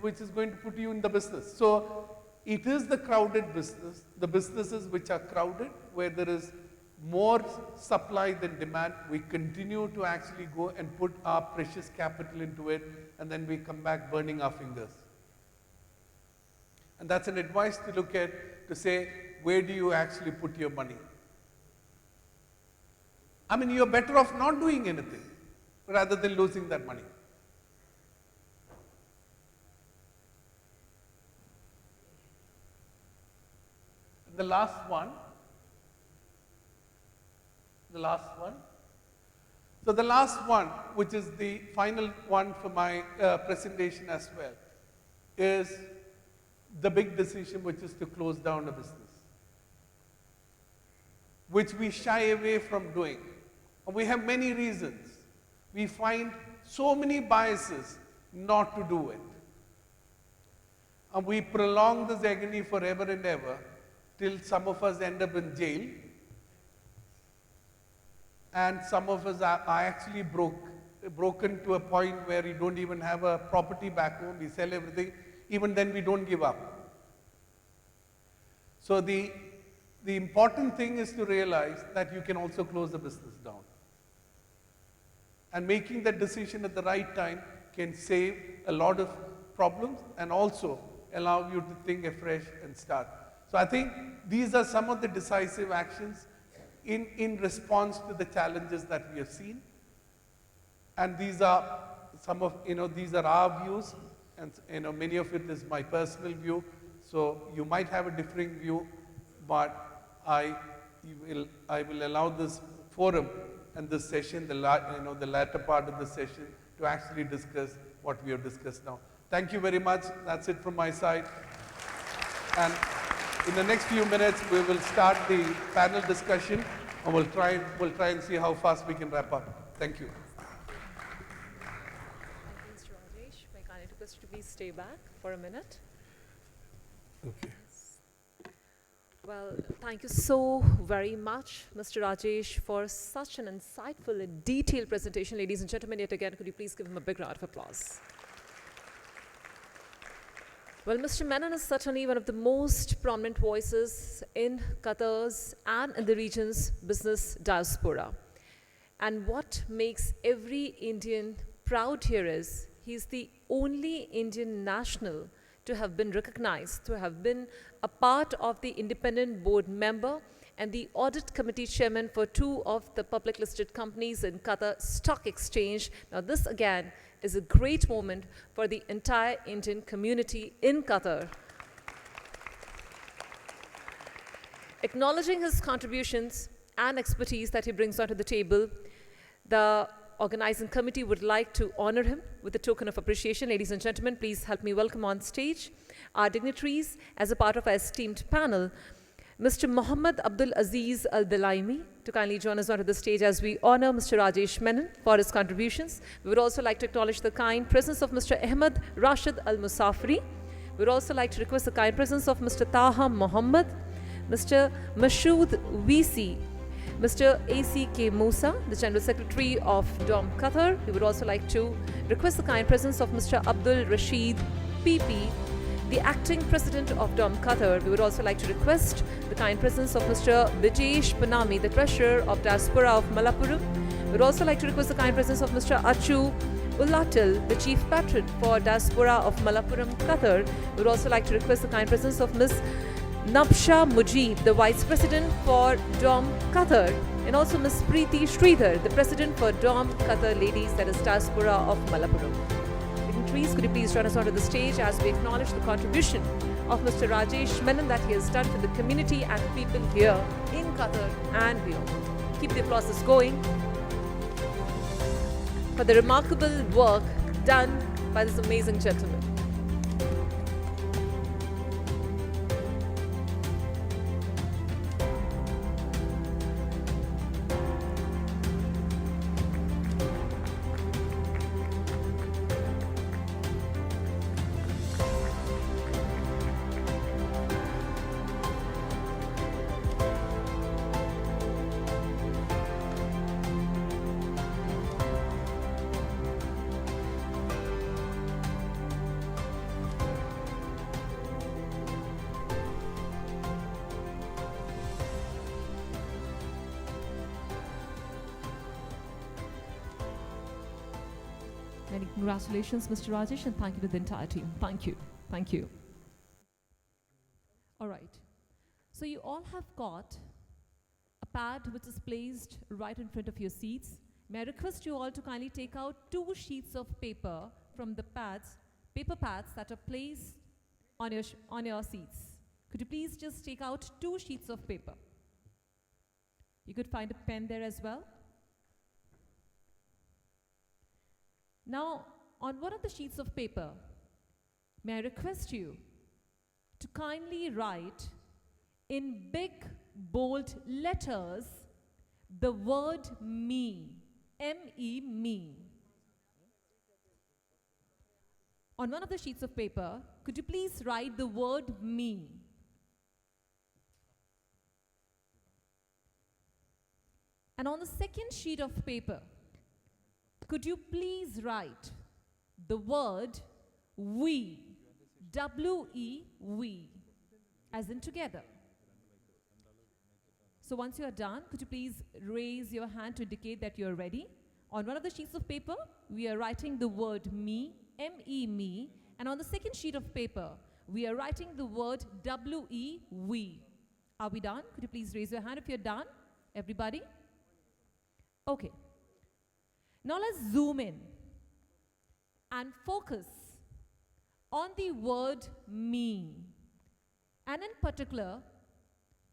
which is going to put you in the business. So it is the crowded business, the businesses which are crowded, where there is more supply than demand. We continue to actually go and put our precious capital into it, and then we come back burning our fingers. And that's an advice to look at, to say, where do you actually put your money? You're better off not doing anything rather than losing that money. The last one. So the last one, which is the final one for my presentation as well, is the big decision, which is to close down a business, which we shy away from doing. And we have many reasons. We find so many biases not to do it. And we prolong this agony forever and ever, till some of us end up in jail, and some of us are actually broken to a point where we don't even have a property back home. We sell everything. Even then we don't give up. So the important thing is to realize that you can also close the business down. And making that decision at the right time can save a lot of problems and also allow you to think afresh and start. So I think these are some of the decisive actions in response to the challenges that we have seen. And these are some of, these are our views, and many of it is my personal view. So you might have a differing view, but I will allow this forum and this session, the latter part of the session, to actually discuss what we have discussed now. Thank you very much. That's it from my side. And in the next few minutes, we will start the panel discussion, and we'll try and see how fast we can wrap up. Thank you. Thank you, Mr. Rajesh. May I kindly request you to please stay back for a minute? Okay. Well, thank you so very much, Mr. Rajesh, for such an insightful and detailed presentation. Ladies and gentlemen, yet again, could you please give him a big round of applause? Well, Mr. Menon is certainly one of the most prominent voices in Qatar's and in the region's business diaspora. And what makes every Indian proud here is he's the only Indian national to have been recognized, to have been a part of the independent board member and the audit committee chairman for 2 of the public listed companies in Qatar Stock Exchange. Now this again is a great moment for the entire Indian community in Qatar. Acknowledging his contributions and expertise that he brings onto the table, the organizing committee would like to honor him with a token of appreciation. Ladies and gentlemen, please help me welcome on stage our dignitaries as a part of our esteemed panel. Mr. Muhammad Abdul Aziz Al Dilaimi to kindly join us onto the stage as we honor Mr. Rajesh Menon for his contributions. We would also like to acknowledge the kind presence of Mr. Ahmed Rashid Al Musafri. We would also like to request the kind presence of Mr. Taha Muhammad, Mr. Mashood VC, Mr. A.C.K. Musa, the General Secretary of DOM Qatar. We would also like to request the kind presence of Mr. Abdul Rashid PP, the Acting President of DOM Qatar. We would also like to request the kind presence of Mr. Vitesh Panami, the Treasurer of Diaspora of Malappuram. We would also like to request the kind presence of Mr. Achu Ullatil, the Chief Patron for Diaspora of Malappuram, Qatar. We would also like to request the kind presence of Ms. Nabsha Mujib, the Vice President for DOM Qatar, and also Ms. Preeti Sridhar, the President for DOM Qatar Ladies, that is Diaspora of Malappuram. Dignitaries, could you please join us onto the stage as we acknowledge the contribution of Mr. Rajesh Menon that he has done for the community and people here in Qatar and beyond. Keep the applauses going for the remarkable work done by this amazing gentleman. Many congratulations, Mr. Rajesh, and thank you to the entire team. Thank you. Thank you. All right. So you all have got a pad which is placed right in front of your seats. May I request you all to kindly take out 2 sheets of paper from the paper pads that are placed on your seats. Could you please just take out 2 sheets of paper? You could find a pen there as well. Now, on one of the sheets of paper, may I request you to kindly write in big, bold letters the word me, M-E, me. On one of the sheets of paper, could you please write the word me? And on the second sheet of paper, could you please write the word we, W-E, we, as in together. So once you are done, could you please raise your hand to indicate that you are ready? On one of the sheets of paper, we are writing the word me, M-E, me, and on the second sheet of paper, we are writing the word W-E, we. Are we done? Could you please raise your hand if you're done? Everybody? Okay. Now let's zoom in and focus on the word me, and in particular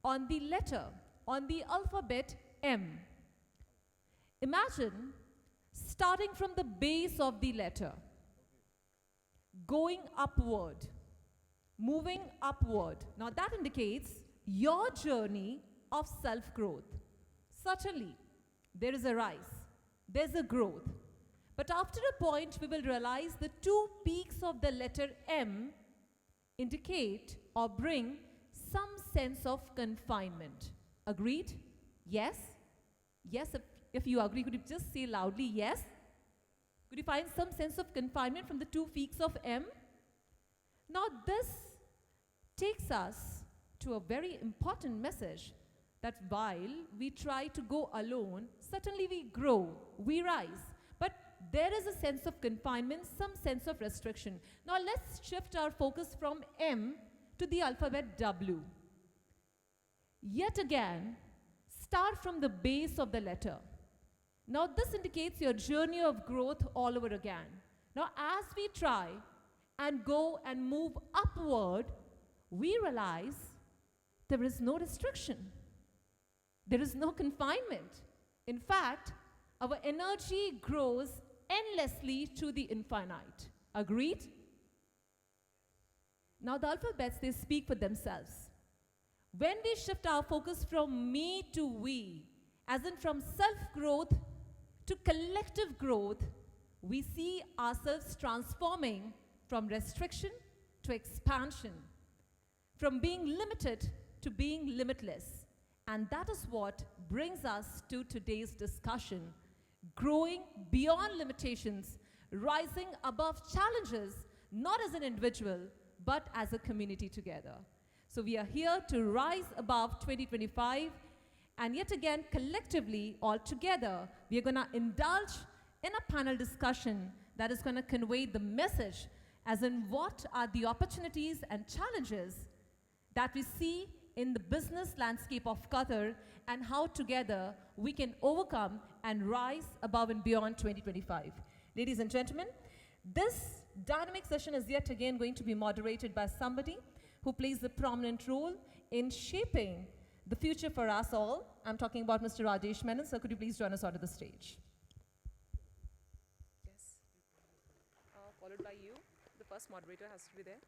on the letter, on the alphabet M. Imagine starting from the base of the letter, going upward, moving upward. Now that indicates your journey of self-growth. Certainly, there is a rise. There's a growth. But after a point, we will realize the 2 peaks of the letter M indicate or bring some sense of confinement. Agreed? Yes? Yes, if you agree, could you just say loudly yes? Could you find some sense of confinement from the 2 peaks of M? Now this takes us to a very important message, that while we try to go alone, certainly we grow, we rise. But there is a sense of confinement, some sense of restriction. Now let's shift our focus from M to the alphabet W. Yet again, start from the base of the letter. Now this indicates your journey of growth all over again. Now as we try and go and move upward, we realize there is no restriction. There is no confinement. In fact, our energy grows endlessly to the infinite. Agreed? Now the alphabets, they speak for themselves. When we shift our focus from me to we, as in from self-growth to collective growth, we see ourselves transforming from restriction to expansion, from being limited to being limitless. And that is what brings us to today's discussion, growing beyond limitations, rising above challenges, not as an individual, but as a community together. So we are here to rise above 2025, and yet again, collectively, all together, we are going to indulge in a panel discussion that is going to convey the message as in what are the opportunities and challenges that we see in the business landscape of Qatar, and how together we can overcome and rise above and beyond 2025. Ladies and gentlemen, this dynamic session is yet again going to be moderated by somebody who plays a prominent role in shaping the future for us all. I'm talking about Mr. Rajesh Menon. Sir, could you please join us onto the stage? Yes. Followed by you. The first moderator has to be there.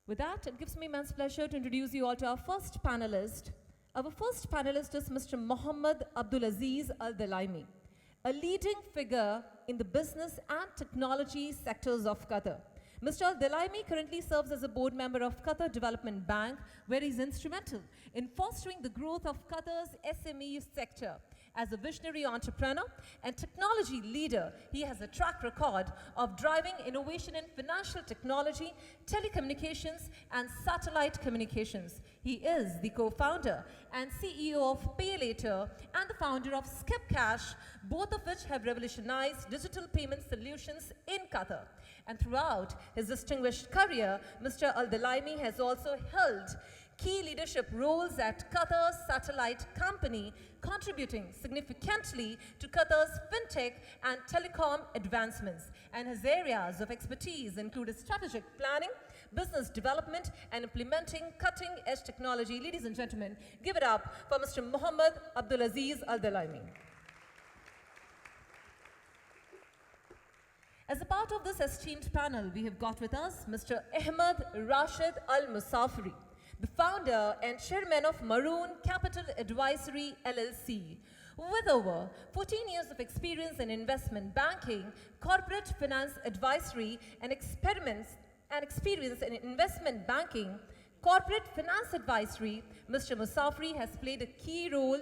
With that, it gives me immense pleasure to introduce you all to our first panelist. Our first panelist is Mr. Mohammed Abdulaziz Al-Dalaimi, a leading figure in the business and technology sectors of Qatar. Mr. Al-Dalaimi currently serves as a board member of Qatar Development Bank, where he's instrumental in fostering the growth of Qatar's SME sector. As a visionary entrepreneur and technology leader, he has a track record of driving innovation in financial technology, telecommunications, and satellite communications. He is the co-founder and CEO of PayLater and the founder of Skip Cash, both of which have revolutionized digital payment solutions in Qatar. And throughout his distinguished career, Mr. Al-Dalaimi has also held key leadership roles at Qatar's satellite company, contributing significantly to Qatar's fintech and telecom advancements. And his areas of expertise include strategic planning, business development, and implementing cutting-edge technology. Ladies and gentlemen, give it up for Mr. Mohammed Abdulaziz Al-Dalaimi. As a part of this esteemed panel, we have got with us Mr. Ahmed Rashid Al-Musafiri, the founder and chairman of Maroon Capital Advisory LLC, with over 14 years of experience in investment banking, corporate finance advisory, and experience in investment banking, corporate finance advisory. Mr. Musafiri has played a key role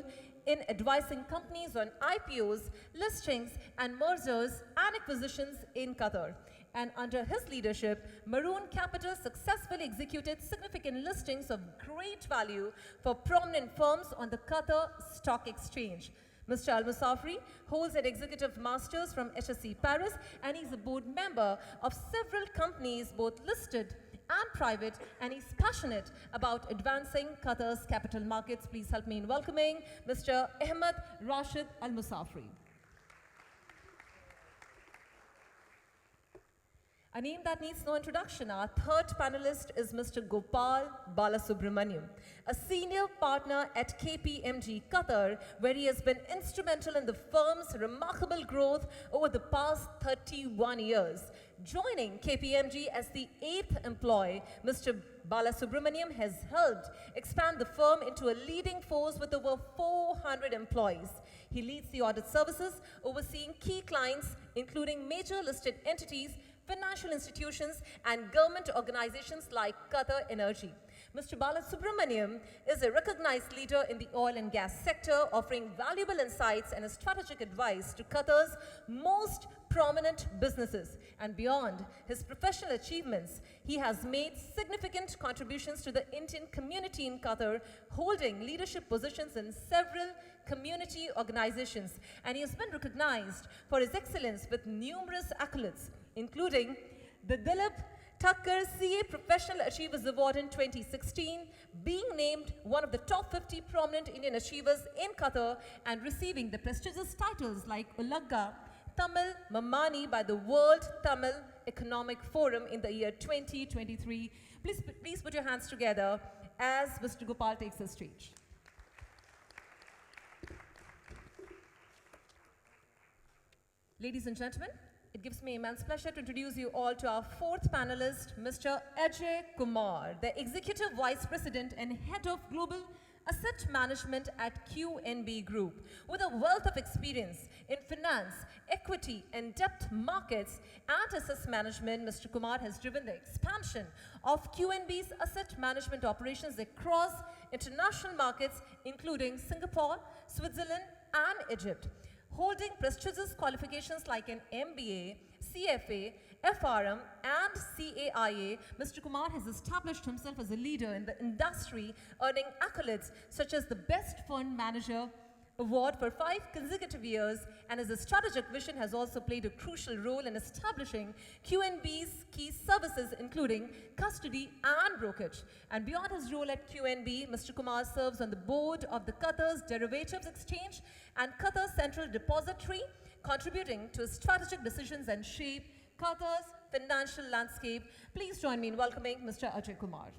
in advising companies on IPOs, listings, and mergers and acquisitions in Qatar. And under his leadership, Maroon Capital successfully executed significant listings of great value for prominent firms on the Qatar Stock Exchange. Mr. Al-Musafiri holds an executive master's from HSC Paris, and he's a board member of several companies, both listed and private, and he's passionate about advancing Qatar's capital markets. Please help me in welcoming Mr. Ahmed Rashid Al-Musafiri. A name that needs no introduction. Our third panelist is Mr. Gopal Balasubramaniam, a senior partner at KPMG Qatar, where he has been instrumental in the firm's remarkable growth over the past 31 years. Joining KPMG as the 8th employee, Mr. Balasubramaniam has helped expand the firm into a leading force with over 400 employees. He leads the audit services, overseeing key clients, including major listed entities, financial institutions, and government organizations like Qatar Energy. Mr. Balasubramaniam is a recognized leader in the oil and gas sector, offering valuable insights and strategic advice to Qatar's most prominent businesses. And beyond his professional achievements, he has made significant contributions to the Indian community in Qatar, holding leadership positions in several community organizations. And he has been recognized for his excellence with numerous accolades, including the Dilip Thakkar CA Professional Achievers Award in 2016, being named one of the top 50 prominent Indian achievers in Qatar, and receiving the prestigious titles like Ulagga Tamil Mamani by the World Tamil Economic Forum in the year 2023. Please put your hands together as Mr. Gopal takes the stage. Ladies and gentlemen, It gives me immense pleasure to introduce you all to our fourth panelist, Mr. Ajay Kumar, the Executive Vice President and Head of Global Asset Management at QNB Group. With a wealth of experience in finance, equity, and debt markets and asset management, Mr. Kumar has driven the expansion of QNB's asset management operations across international markets, including Singapore, Switzerland, and Egypt. Holding prestigious qualifications like an MBA, CFA, FRM, and CAIA, Mr. Kumar has established himself as a leader in the industry, earning accolades such as the Best Fund Manager Award for 5 consecutive years, and his strategic vision has also played a crucial role in establishing QNB's key services, including custody and brokerage. And beyond his role at QNB, Mr. Kumar serves on the board of the Qatar's Derivatives Exchange and Qatar Central Depository, contributing to strategic decisions and shape Qatar's financial landscape. Please join me in welcoming Mr. Ajay Kumar.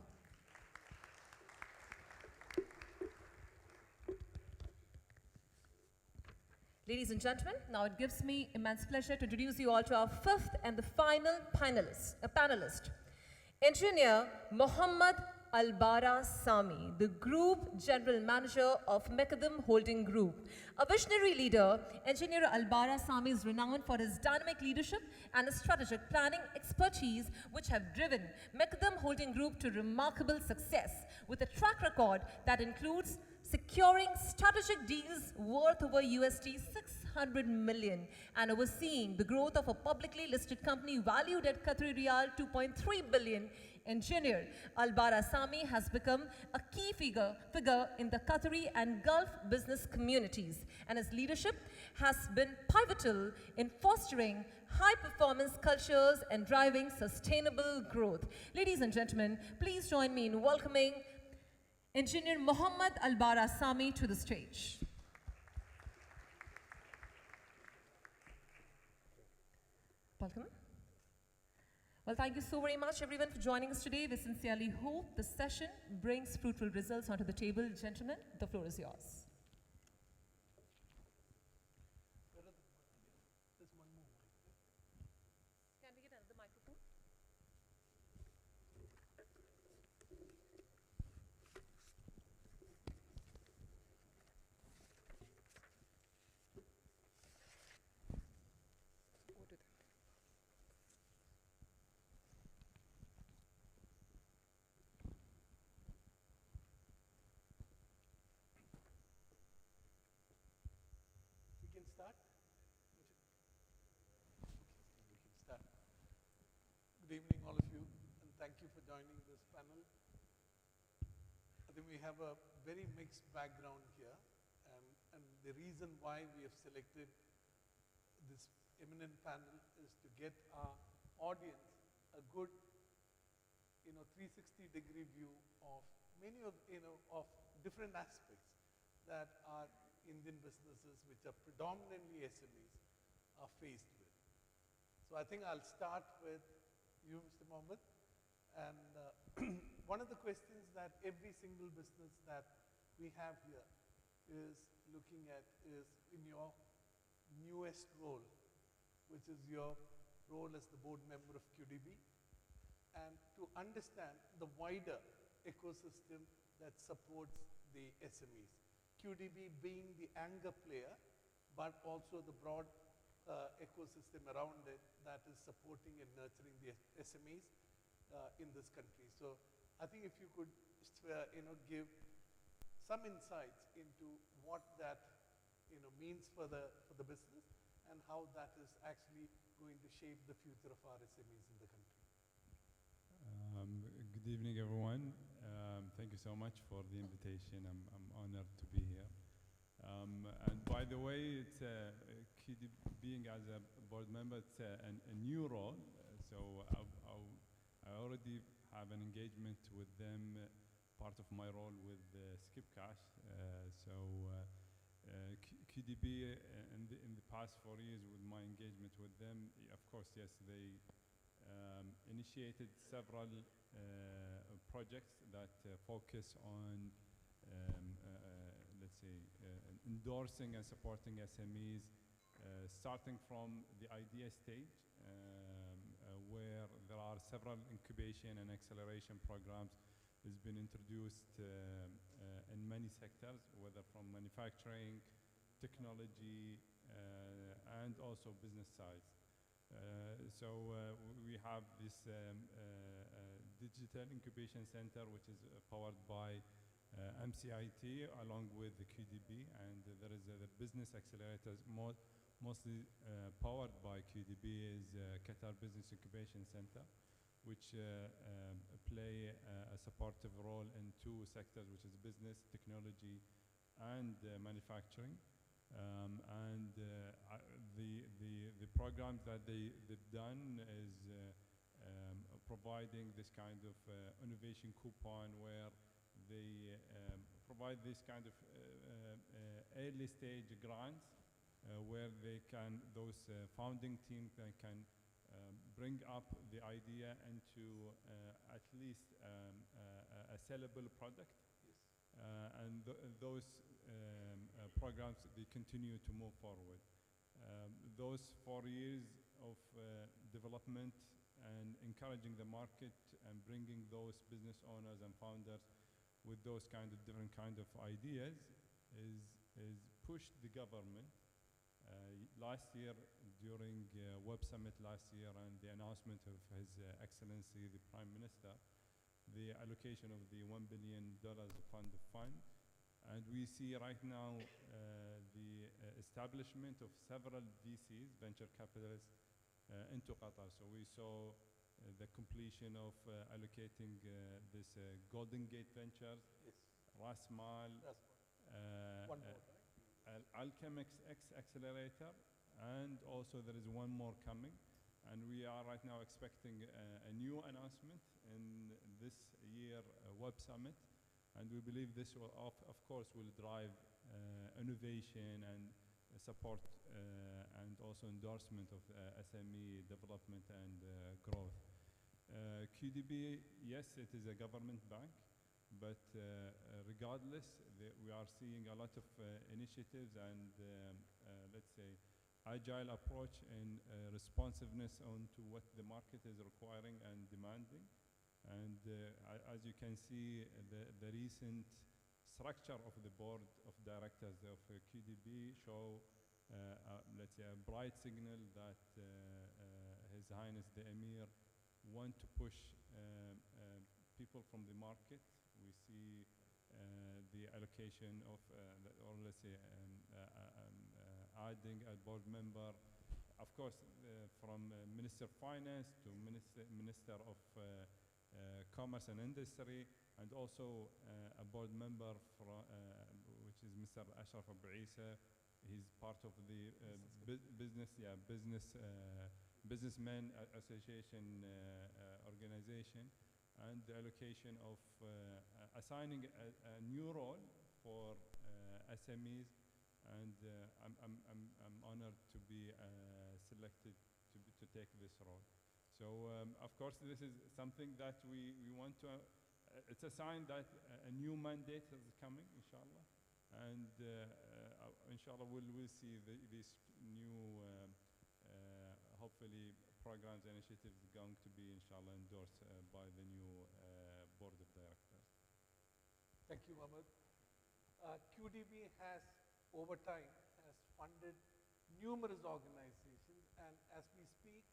Ladies and gentlemen, now it gives me immense pleasure to introduce you all to our fifth and the final panelist, Engineer Mohammad Albara Sami, the Group General Manager of Mechadim Holding Group. A visionary leader, Engineer Albara Sami is renowned for his dynamic leadership and his strategic planning expertise, which have driven Mechadim Holding Group to remarkable success, with a track record that includes securing strategic deals worth over USD 600 million and overseeing the growth of a publicly listed company valued at Qatari Riyal 2.3 billion. Engineer Albara Sami has become a key figure in the Qatari and Gulf business communities, and his leadership has been pivotal in fostering high-performance cultures and driving sustainable growth. Ladies and gentlemen, please join me in welcoming Engineer Mohammad Albara Sami to the stage. Welcome. Well, thank you so very much, everyone, for joining us today. We sincerely hope the session brings fruitful results onto the table. Gentlemen, the floor is yours. Can we get another microphone? Start? We can start. Good evening, all of you, and thank you for joining this panel. I think we have a very mixed background here, and the reason why we have selected this eminent panel is to get our audience a good, 360-degree view of many of, of different aspects that are Indian businesses, which are predominantly SMEs, are faced with. So I think I'll start with you, Mr. Mohammed. And one of the questions that every single business that we have here is looking at is in your newest role, which is your role as the board member of QDB, and to understand the wider ecosystem that supports the SMEs. QDB being the anchor player, but also the broad ecosystem around it that is supporting and nurturing the SMEs in this country. So I think if you could give some insights into what that means for the business and how that is actually going to shape the future of our SMEs in the country. Good evening, everyone. Thank you so much for the invitation. I'm honored to be here. And by the way, it's being as a board member, it's a new role. So I already have an engagement with them, part of my role with Skip Cash. QDB in the past 4 years with my engagement with them, of course, yes, they initiated several projects that focus on, let's say, endorsing and supporting SMEs, starting from the idea stage several incubation and acceleration programs has been introduced in many sectors, whether from manufacturing, technology, and also business sides. We have this digital incubation center, which is powered by MCIT along with the QDB, and there is the business accelerators mostly powered by QDB is Qatar Business Incubation Center, which play a supportive role in two sectors, which is business, technology, and manufacturing. The programs that they've done is providing this kind of innovation coupon where they provide this kind of early stage grants where those founding teams can bring up the idea into at least a sellable product. Those programs, they continue to move forward. Those 4 years of development and encouraging the market and bringing those business owners and founders with those different kind of ideas is pushed the government. Last year, during Web Summit last year and the announcement of His Excellency the Prime Minister, the allocation of the $1 billion fund. And we see right now the establishment of several VCs, venture capitalists, into Qatar. So we saw the completion of allocating this Golden Gate Ventures, Yes. Rasmal, One more, right? Alchemix X Accelerator, and also there is one more coming. And we are right now expecting a new announcement in this year Web Summit. And we believe this will, of course, will drive innovation and support and also endorsement of SME development and growth. QDB, yes, it is a government bank, but regardless, we are seeing a lot of initiatives and, let's say, agile approach and responsiveness onto what the market is requiring and demanding. And as you can see, the recent structure of the board of directors of QDB show, let's say, a bright signal that His Highness the Emir want to push people from the market. We see the allocation of, or let's say, adding a board member, of course, from Minister of Finance to Minister of Commerce and Industry, and also a board member which is Mr. Ashraf Abu Isa. He's part of the businessmen association organization, and the allocation of assigning a new role for SMEs, and I'm honored to be selected to take this role. So of course this is something that we want to, it's a sign that a new mandate is coming, inshallah, and inshallah we'll see these new hopefully programs and initiatives going to be inshallah endorsed by the new board of directors. Thank you, Mohammed. QDB has, over time, has funded numerous organizations, and as we speak,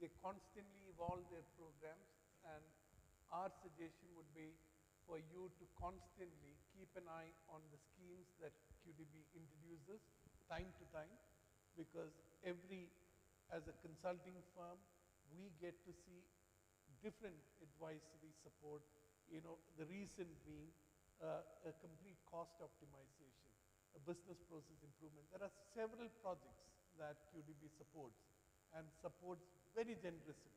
they constantly evolve their programs, and our suggestion would be for you to constantly keep an eye on the schemes that QDB introduces time to time, because as a consulting firm, we get to see different advisory support, the recent being a complete cost optimization, a business process improvement. There are several projects that QDB supports and supports very generously.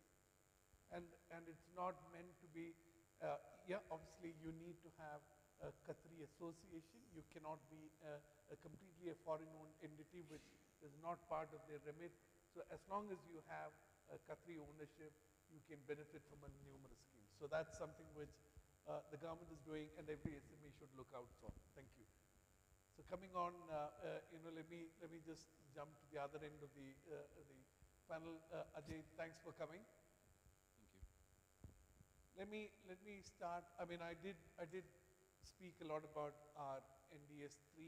And it's not meant to be, obviously you need to have a Qatari association. You cannot be a completely foreign-owned entity which is not part of their remit. So as long as you have a Qatari ownership, you can benefit from numerous schemes. So that's something which the government is doing, and every SME should look out for. Thank you. So coming on, let me just jump to the other end of the panel. Ajay, thanks for coming. Thank you. let me start. I mean, I did speak a lot about our NDS 3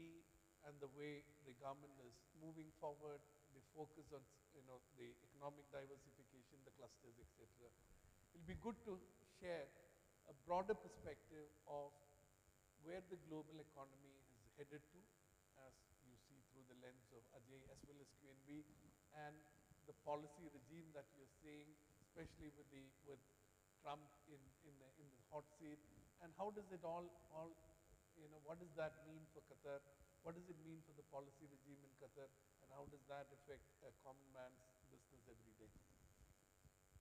and the way the government is moving forward. They focus on, the economic diversification, the clusters, etc. It'll be good to share a broader perspective of where the global economy is headed to, as you see through the lens of Ajay as well as QNB, and the policy regime that you're seeing, especially with Trump in the hot seat, and how does it all what does that mean for Qatar? What does it mean for the policy regime in Qatar, and how does that affect a common man's business every day?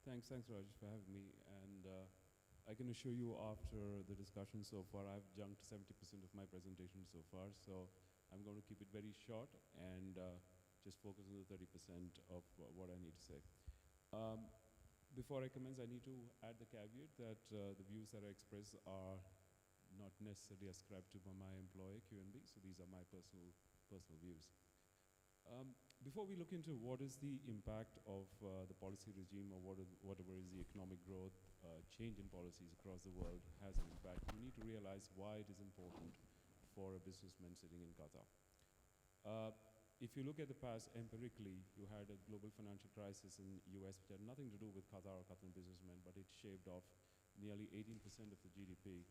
Thanks, Raj, for having me. And I can assure you, after the discussion so far, I've junked 70% of my presentation so far. So I'm going to keep it very short and just focus on the 30% of what I need to say. Before I commence, I need to add the caveat that the views that I express are not necessarily ascribed to by my employer, QNB. So these are my personal views. Before we look into what is the impact of the policy regime or whatever is the economic growth, change in policies across the world has an impact, we need to realize why it is important for a businessman sitting in Qatar. If you look at the past empirically, you had a global financial crisis in US which had nothing to do with Qatar or Qatari businessmen, but it shaved off nearly 18% of the GDP,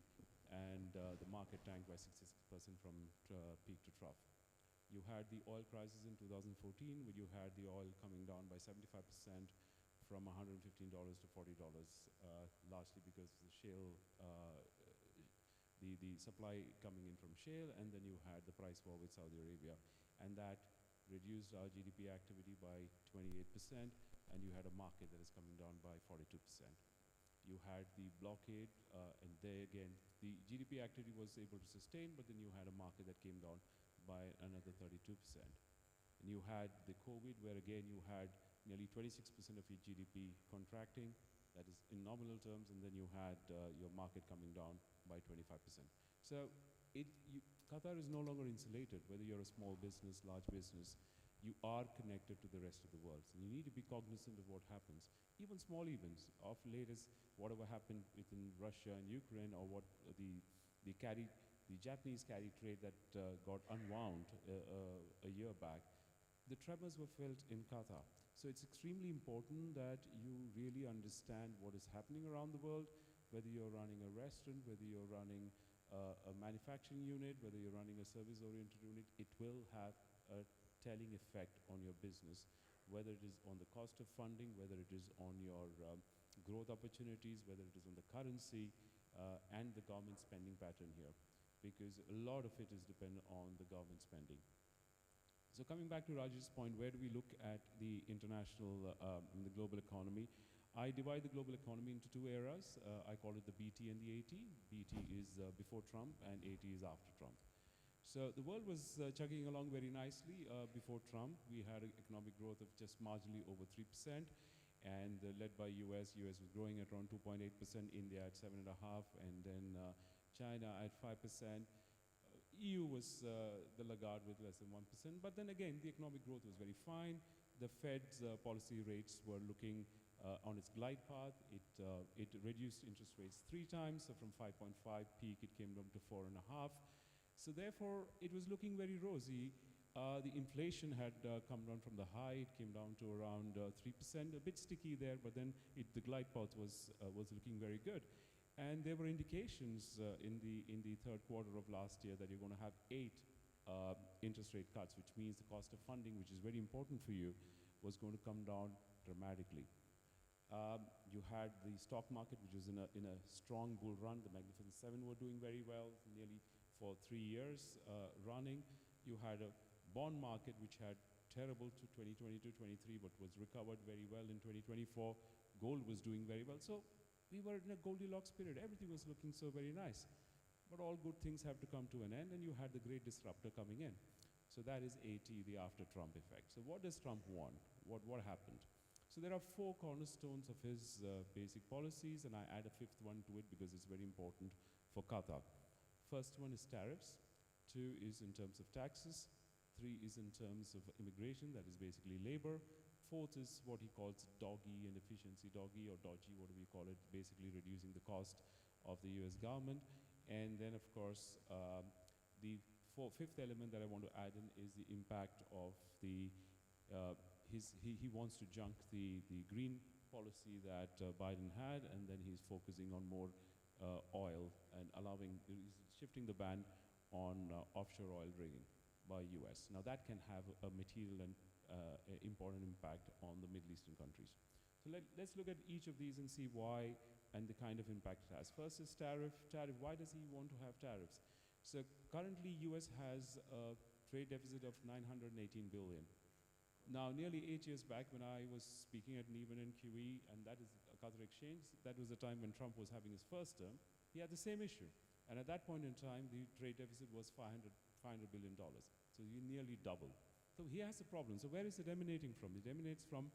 and the market tanked by 66% from peak to trough. You had the oil crisis in 2014, where you had the oil coming down by 75% from $115 to $40, largely because the shale, the supply coming in from shale, and then you had the price war with Saudi Arabia, and that reduced our GDP activity by 28%, and you had a market that is coming down by 42%. You had the blockade, and there again, the GDP activity was able to sustain, but then you had a market that came down by another 32%. And you had the COVID, where again you had nearly 26% of your GDP contracting, that is in nominal terms, and then you had your market coming down by 25%. So Qatar is no longer insulated, whether you're a small business, large business, you are connected to the rest of the world. So you need to be cognizant of what happens. Even small events, of latest, whatever happened within Russia and Ukraine, or what the Japanese carry trade that got unwound a year back, the tremors were felt in Qatar. So it's extremely important that you really understand what is happening around the world, whether you're running a restaurant, whether you're running a manufacturing unit, whether you're running a service-oriented unit, it will have a telling effect on your business, whether it is on the cost of funding, whether it is on your growth opportunities, whether it is on the currency, and the government spending pattern here, because a lot of it is dependent on the government spending. So coming back to Raj's point, where do we look at the international, the global economy? I divide the global economy into two eras. I call it the BT and the AT. BT is before Trump, and AT is after Trump. So the world was chugging along very nicely before Trump. We had an economic growth of just marginally over 3%, and led by US. US was growing at around 2.8%, India at 7.5%, and then China at 5%. EU was the laggard with less than 1%, but then again, the economic growth was very fine. The Fed's policy rates were looking on its glide path. It reduced interest rates 3 times, so from 5.5 peak, it came down to 4.5. So therefore, it was looking very rosy. The inflation had come down from the high. It came down to around 3%, a bit sticky there, but then the glide path was looking very good. And there were indications in the third quarter of last year that you're going to have 8 interest rate cuts, which means the cost of funding, which is very important for you, was going to come down dramatically. You had the stock market, which was in a strong bull run. The Magnificent Seven were doing very well, nearly for 3 years running. You had a bond market, which had terrible to 2022-23, but was recovered very well in 2024. Gold was doing very well. So we were in a Goldilocks period. Everything was looking so very nice. But all good things have to come to an end, and you had the great disruptor coming in. So that is AT, the after Trump effect. So what does Trump want? What happened? So there are 4 cornerstones of his basic policies, and I add a 5th one to it because it's very important for Qatar. First one is tariffs. 2 is in terms of taxes. 3 is in terms of immigration, that is basically labor. fourth is what he calls doggy and efficiency doggy or dodgy, whatever you call it, basically reducing the cost of the US government. And then, of course, the fifth element that I want to add in is the impact of the, he wants to junk the green policy that Biden had, and then he's focusing on more oil and he's shifting the ban on offshore oil rigging by US. Now that can have a material and important impact on the Middle Eastern countries. So let's look at each of these and see why and the kind of impact it has. First is tariff. Why does he want to have tariffs? So currently US has a trade deficit of 918 billion. Now nearly 8 years back when I was speaking at Neiman and QE, and that is a Qatar exchange, that was the time when Trump was having his first term, he had the same issue. And at that point in time, the trade deficit was $500 billion. So you nearly double. So he has a problem. So where is it emanating from? It emanates from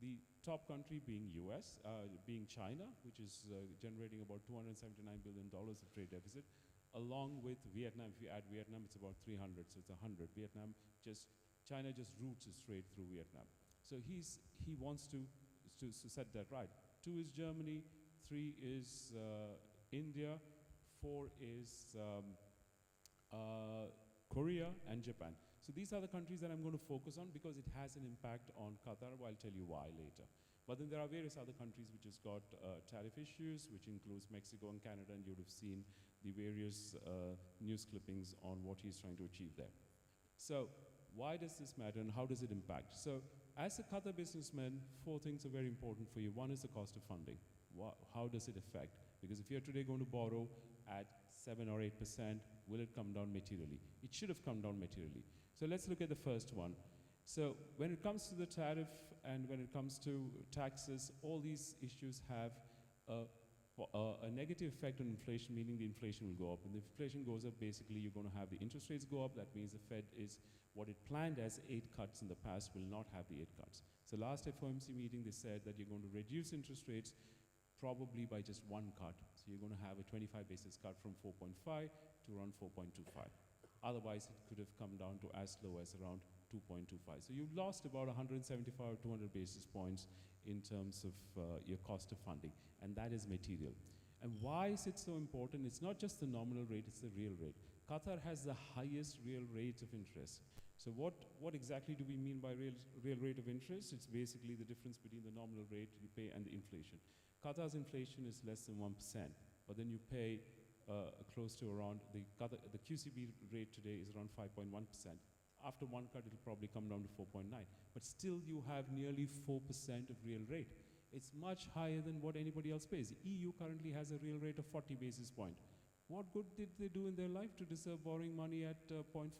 the top country being US, being China, which is generating about $279 billion of trade deficit, along with Vietnam. If you add Vietnam, it's about 300, so it's 100. China just routes its trade through Vietnam. So he wants to set that right. 2 is Germany, 3 is India, 4 is Korea and Japan. So these are the countries that I'm going to focus on because it has an impact on Qatar. I'll tell you why later. But then there are various other countries which has got tariff issues, which includes Mexico and Canada, and you would have seen the various news clippings on what he's trying to achieve there. So why does this matter and how does it impact? So as a Qatar businessman, 4 things are very important for you. One is the cost of funding. How does it affect? Because if you're today going to borrow at 7 or 8%, will it come down materially? It should have come down materially. So let's look at the first one. So when it comes to the tariff and when it comes to taxes, all these issues have a negative effect on inflation, meaning the inflation will go up. And if inflation goes up, basically you're going to have the interest rates go up. That means the Fed is, what it planned as 8 cuts in the past will not have the 8 cuts. So last FOMC meeting, they said that you're going to reduce interest rates probably by just 1 cut. So you're going to have a 25 basis cut from 4.5 to around 4.25. Otherwise, it could have come down to as low as around 2.25. So you've lost about 175 or 200 basis points in terms of your cost of funding, and that is material. And why is it so important? It's not just the nominal rate, it's the real rate. Qatar has the highest real rate of interest. So what exactly do we mean by real rate of interest? It's basically the difference between the nominal rate you pay and the inflation. Qatar's inflation is less than 1%, but then you pay close to around, the QCB rate today is around 5.1%. After 1 cut, it'll probably come down to 4.9. But still, you have nearly 4% of real rate. It's much higher than what anybody else pays. The EU currently has a real rate of 40 basis points. What good did they do in their life to deserve borrowing money at 0.4%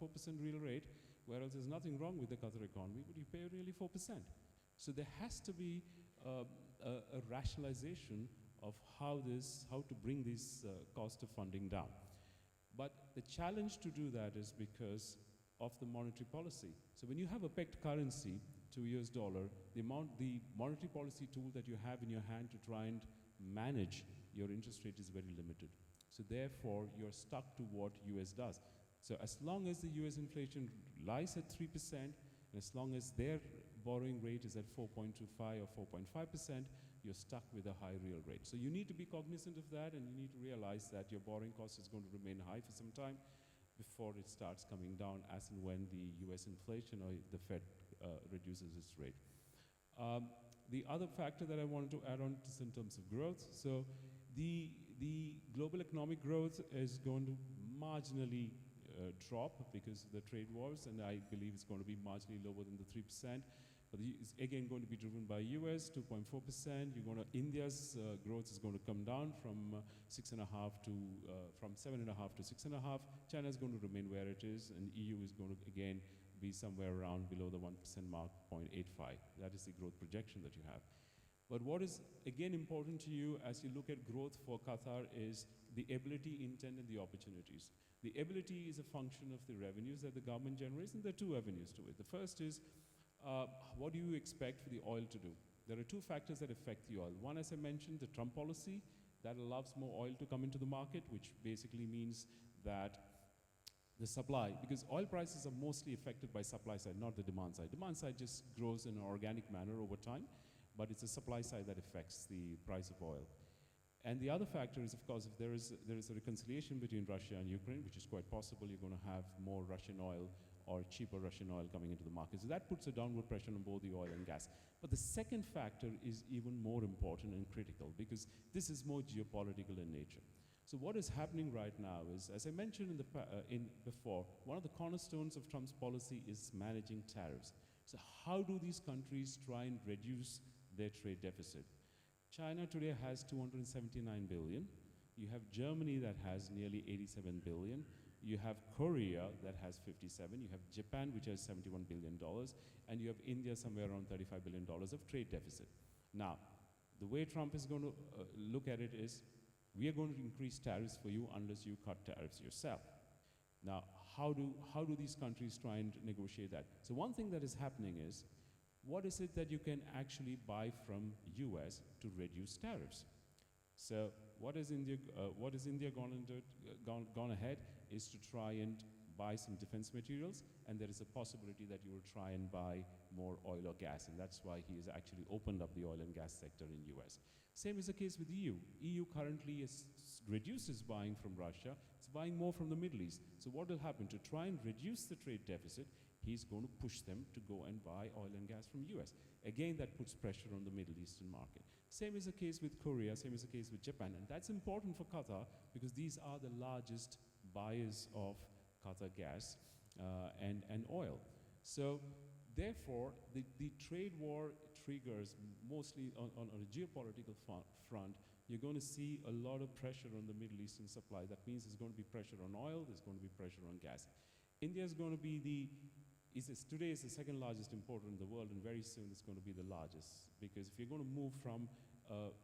real rate, whereas there's nothing wrong with the Qatar economy, but you pay really 4%. So there has to be a rationalization of how to bring this cost of funding down. But the challenge to do that is because of the monetary policy. So when you have a pegged currency to US dollar, the monetary policy tool that you have in your hand to try and manage your interest rate is very limited. So therefore, you're stuck to what US does. So as long as the US inflation lies at 3%, and as long as their borrowing rate is at 4.25 or 4.5%, you're stuck with a high real rate. So you need to be cognizant of that, and you need to realize that your borrowing cost is going to remain high for some time before it starts coming down as and when the US inflation or the Fed reduces its rate. The other factor that I wanted to add on is in terms of growth. So the global economic growth is going to marginally drop because of the trade wars, and I believe it's going to be marginally lower than the 3%. But it's again going to be driven by US, 2.4%. India's growth is going to come down from 6.5 to from 7.5 to 6.5. China is going to remain where it is, and EU is going to again be somewhere around below the 1% mark, 0.85. That is the growth projection that you have. But what is again important to you as you look at growth for Qatar is the ability, intent, and the opportunities. The ability is a function of the revenues that the government generates, and there are 2 avenues to it. The first is what do you expect for the oil to do? There are 2 factors that affect the oil. One, as I mentioned, the Trump policy that allows more oil to come into the market, which basically means that the supply, because oil prices are mostly affected by supply side, not the demand side. Demand side just grows in an organic manner over time, but it's the supply side that affects the price of oil. And the other factor is, of course, if there is a reconciliation between Russia and Ukraine, which is quite possible, you're going to have more Russian oil or cheaper Russian oil coming into the market. So that puts a downward pressure on both the oil and gas. But the second factor is even more important and critical, because this is more geopolitical in nature. So what is happening right now is, as I mentioned before, one of the cornerstones of Trump's policy is managing tariffs. So how do these countries try and reduce their trade deficit? China today has 279 billion. You have Germany that has nearly 87 billion. You have Korea that has 57. You have Japan, which has $71 billion. And you have India somewhere around $35 billion of trade deficit. Now, the way Trump is going to look at it is, we are going to increase tariffs for you unless you cut tariffs yourself. Now, how do these countries try and negotiate that? So one thing that is happening is, what is it that you can actually buy from US to reduce tariffs? So what is India gone ahead is to try and buy some defense materials, and there is a possibility that you will try and buy more oil or gas, and that's why he has actually opened up the oil and gas sector in US. Same is the case with EU. EU currently reduces buying from Russia, it's buying more from the Middle East. So what will happen? To try and reduce the trade deficit, he's going to push them to go and buy oil and gas from US. Again, that puts pressure on the Middle Eastern market. Same is the case with Korea, same is the case with Japan, and that's important for Qatar because these are the largest buyers of Qatar gas and oil. So therefore, the trade war triggers mostly on a geopolitical front. You're going to see a lot of pressure on the Middle Eastern supply. That means there's going to be pressure on oil, there's going to be pressure on gas. India is going to be today is the second largest importer in the world, and very soon it's going to be the largest. Because if you're going to move from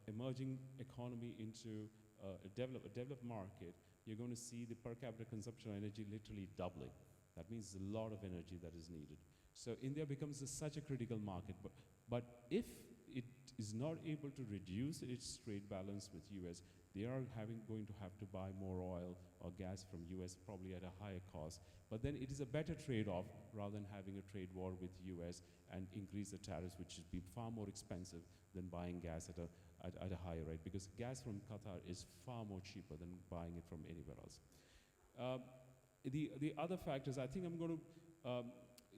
emerging economy into a developed market, you're going to see the per capita consumption of energy literally doubling. That means there's a lot of energy that is needed. So India becomes such a critical market. But if it is not able to reduce its trade balance with US, they are going to have to buy more oil or gas from US, probably at a higher cost. But then it is a better trade-off rather than having a trade war with US and increase the tariffs, which would be far more expensive than buying gas at a higher rate, because gas from Qatar is far more cheaper than buying it from anywhere else. The other factors, I think I'm going to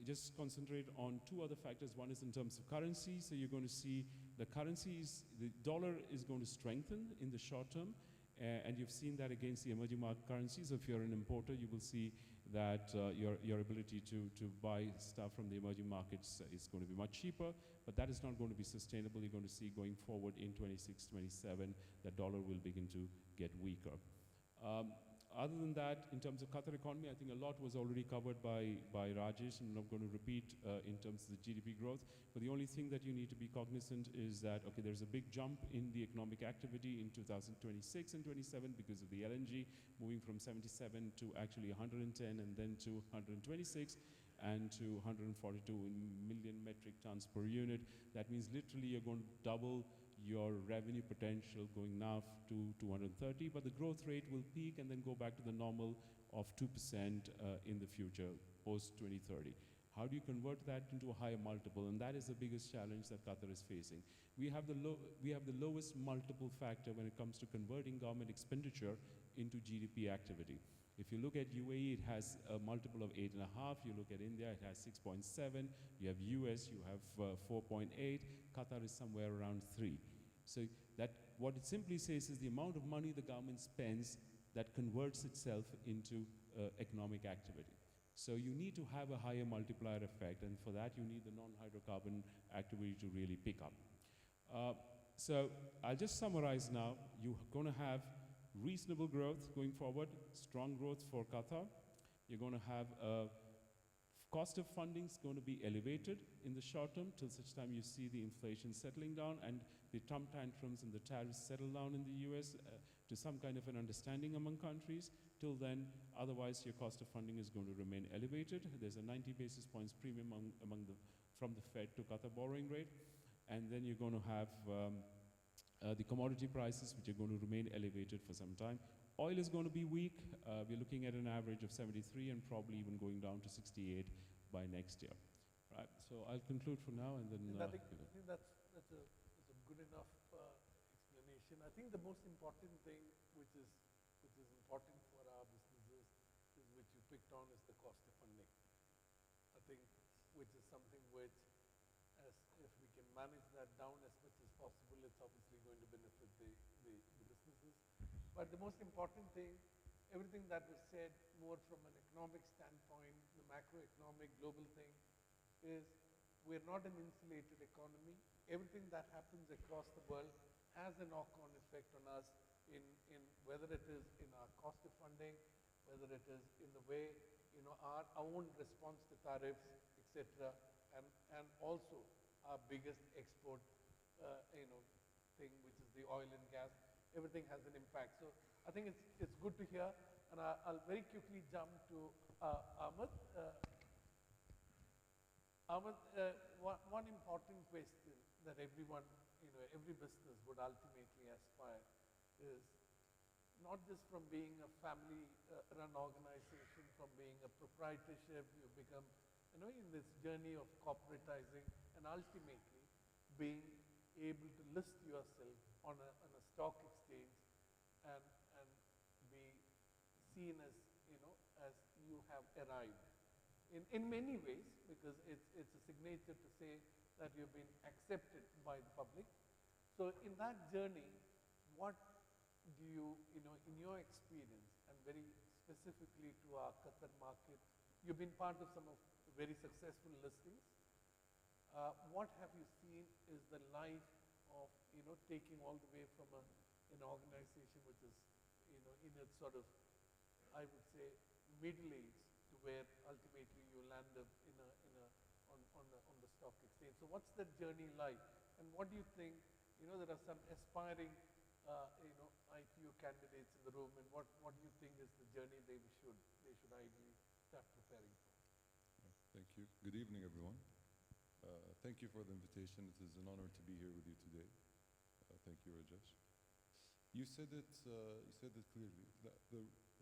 just concentrate on two other factors. One is in terms of currency. So you're going to see the dollar is going to strengthen in the short term, and you've seen that against the emerging market currencies. So if you're an importer, you will see that your ability to buy stuff from the emerging markets is going to be much cheaper, but that is not going to be sustainable. You're going to see going forward in 26, 27, the dollar will begin to get weaker. Other than that, in terms of Qatar economy, I think a lot was already covered by Rajesh, and I'm not going to repeat in terms of the GDP growth. But the only thing that you need to be cognizant is that, okay, there's a big jump in the economic activity in 2026 and 27 because of the LNG moving from 77 to actually 110 and then to 126 and to 142 million metric tons per unit. That means literally you're going to double your revenue potential going now to 230, but the growth rate will peak and then go back to the normal of 2% in the future, post-2030. How do you convert that into a higher multiple? And that is the biggest challenge that Qatar is facing. We have the lowest multiple factor when it comes to converting government expenditure into GDP activity. If you look at UAE, it has a multiple of 8.5. You look at India, it has 6.7. You have US, you have 4.8. Qatar is somewhere around 3. So that what it simply says is the amount of money the government spends that converts itself into economic activity. So you need to have a higher multiplier effect, and for that you need the non-hydrocarbon activity to really pick up. So I'll just summarize now. You're going to have reasonable growth going forward, strong growth for Qatar. You're going to have cost of funding is going to be elevated in the short term till such time you see the inflation settling down and the Trump tantrums and the tariffs settle down in the US to some kind of an understanding among countries. Till then, otherwise your cost of funding is going to remain elevated. There's a 90 basis points premium from the Fed to Qatar borrowing rate. And then you're going to have The commodity prices, which are going to remain elevated for some time. Oil is going to be weak. We're looking at an average of 73 and probably even going down to 68 by next year. Right, so I'll conclude for now and then. I think that's a good enough explanation. I think the most important thing, which is important for our businesses, is which you picked on, is the cost of funding. I think, which is something which, as if we can manage that down as much as possible, it's obviously going to benefit the businesses. But the most important thing, everything that was said more from an economic standpoint, the macroeconomic global thing, is we're not an insulated economy. Everything that happens across the world has a knock-on effect on us in whether it is in our cost of funding, whether it is in the way, our own response to tariffs, etc., and also our biggest export, thing, which is the oil and gas. Everything has an impact. So I think it's good to hear, and I'll very quickly jump to Ahmed. Ahmed, one important question that everyone, every business would ultimately aspire is not just from being a family-run organization, from being a proprietorship, you become, in this journey of corporatizing, and ultimately being able to list yourself on a stock exchange and be seen as, as you have arrived. In many ways, because it's a signature to say that you've been accepted by the public. So in that journey, what do you, in your experience, and very specifically to our Qatar market, you've been part of some of very successful listings. What have you seen is the life of, taking all the way from an organization which is, in its sort of, I would say, middle age, to where ultimately you land up on the stock exchange. So what's that journey like? And what do you think, there are some aspiring, IPO candidates in the room, and what do you think is the journey they should ideally start preparing for? Thank you. Good evening, everyone. Thank you for the invitation. It is an honor to be here with you today. Thank you, Rajesh. You said it clearly.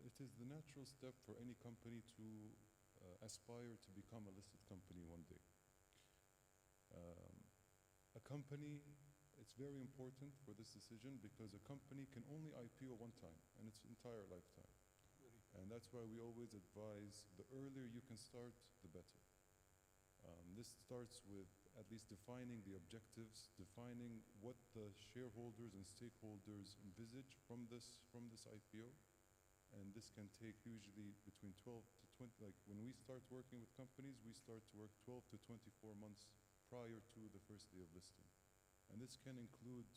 It is the natural step for any company to aspire to become a listed company one day. A company, it's very important for this decision because a company can only IPO one time in its entire lifetime. And that's why we always advise the earlier you can start, the better. This starts with at least defining the objectives, defining what the shareholders and stakeholders envisage from this IPO. And this can take usually between 12 to 20, like when we start working with companies, we start to work 12 to 24 months prior to the first day of listing. And this can include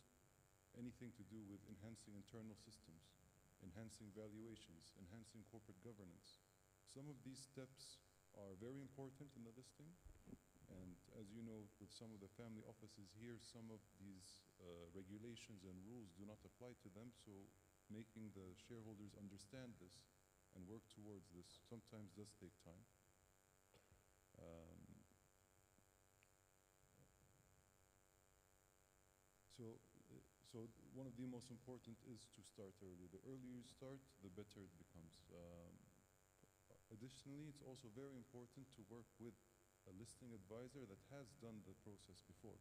anything to do with enhancing internal systems, enhancing valuations, enhancing corporate governance. Some of these steps are very important in the listing. And as you know, with some of the family offices here, some of these regulations and rules do not apply to them. So making the shareholders understand this and work towards this sometimes does take time. So one of the most important is to start early. The earlier you start, the better it becomes. Additionally, it's also very important to work with a listing advisor that has done the process before.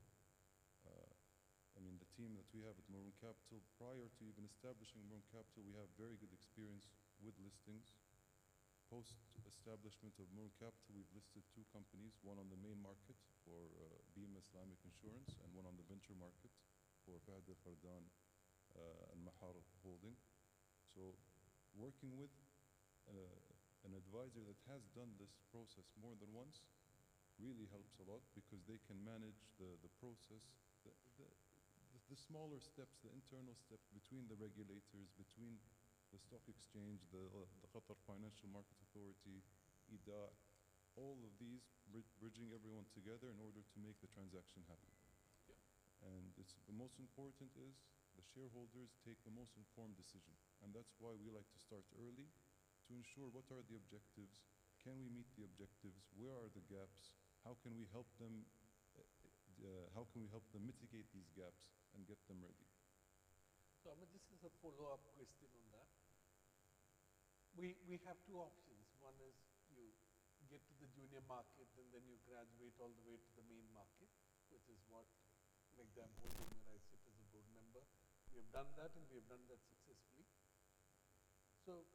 I mean, the team that we have at Maroon Capital, prior to even establishing Maroon Capital, we have very good experience with listings. Post-establishment of Maroon Capital, we've listed 2 companies, one on the main market for Beam Islamic Insurance and one on the venture market for Fahd al-Fardan and Mahar Holding. So working with an advisor that has done this process more than once really helps a lot because they can manage the process, the smaller steps, the internal steps between the regulators, between the stock exchange, the Qatar Financial Market Authority, IDA, all of these bridging everyone together in order to make the transaction happen. Yeah. And the most important is the shareholders take the most informed decision. And that's why we like to start early to ensure what are the objectives, can we meet the objectives, where are the gaps, how can we help them mitigate these gaps and get them ready. just as a follow-up question on that, we have two options. One is you get to the junior market and then you graduate all the way to the main market, which is what, like I'm holding where I sit as a board member. We have done that and we have done that successfully. So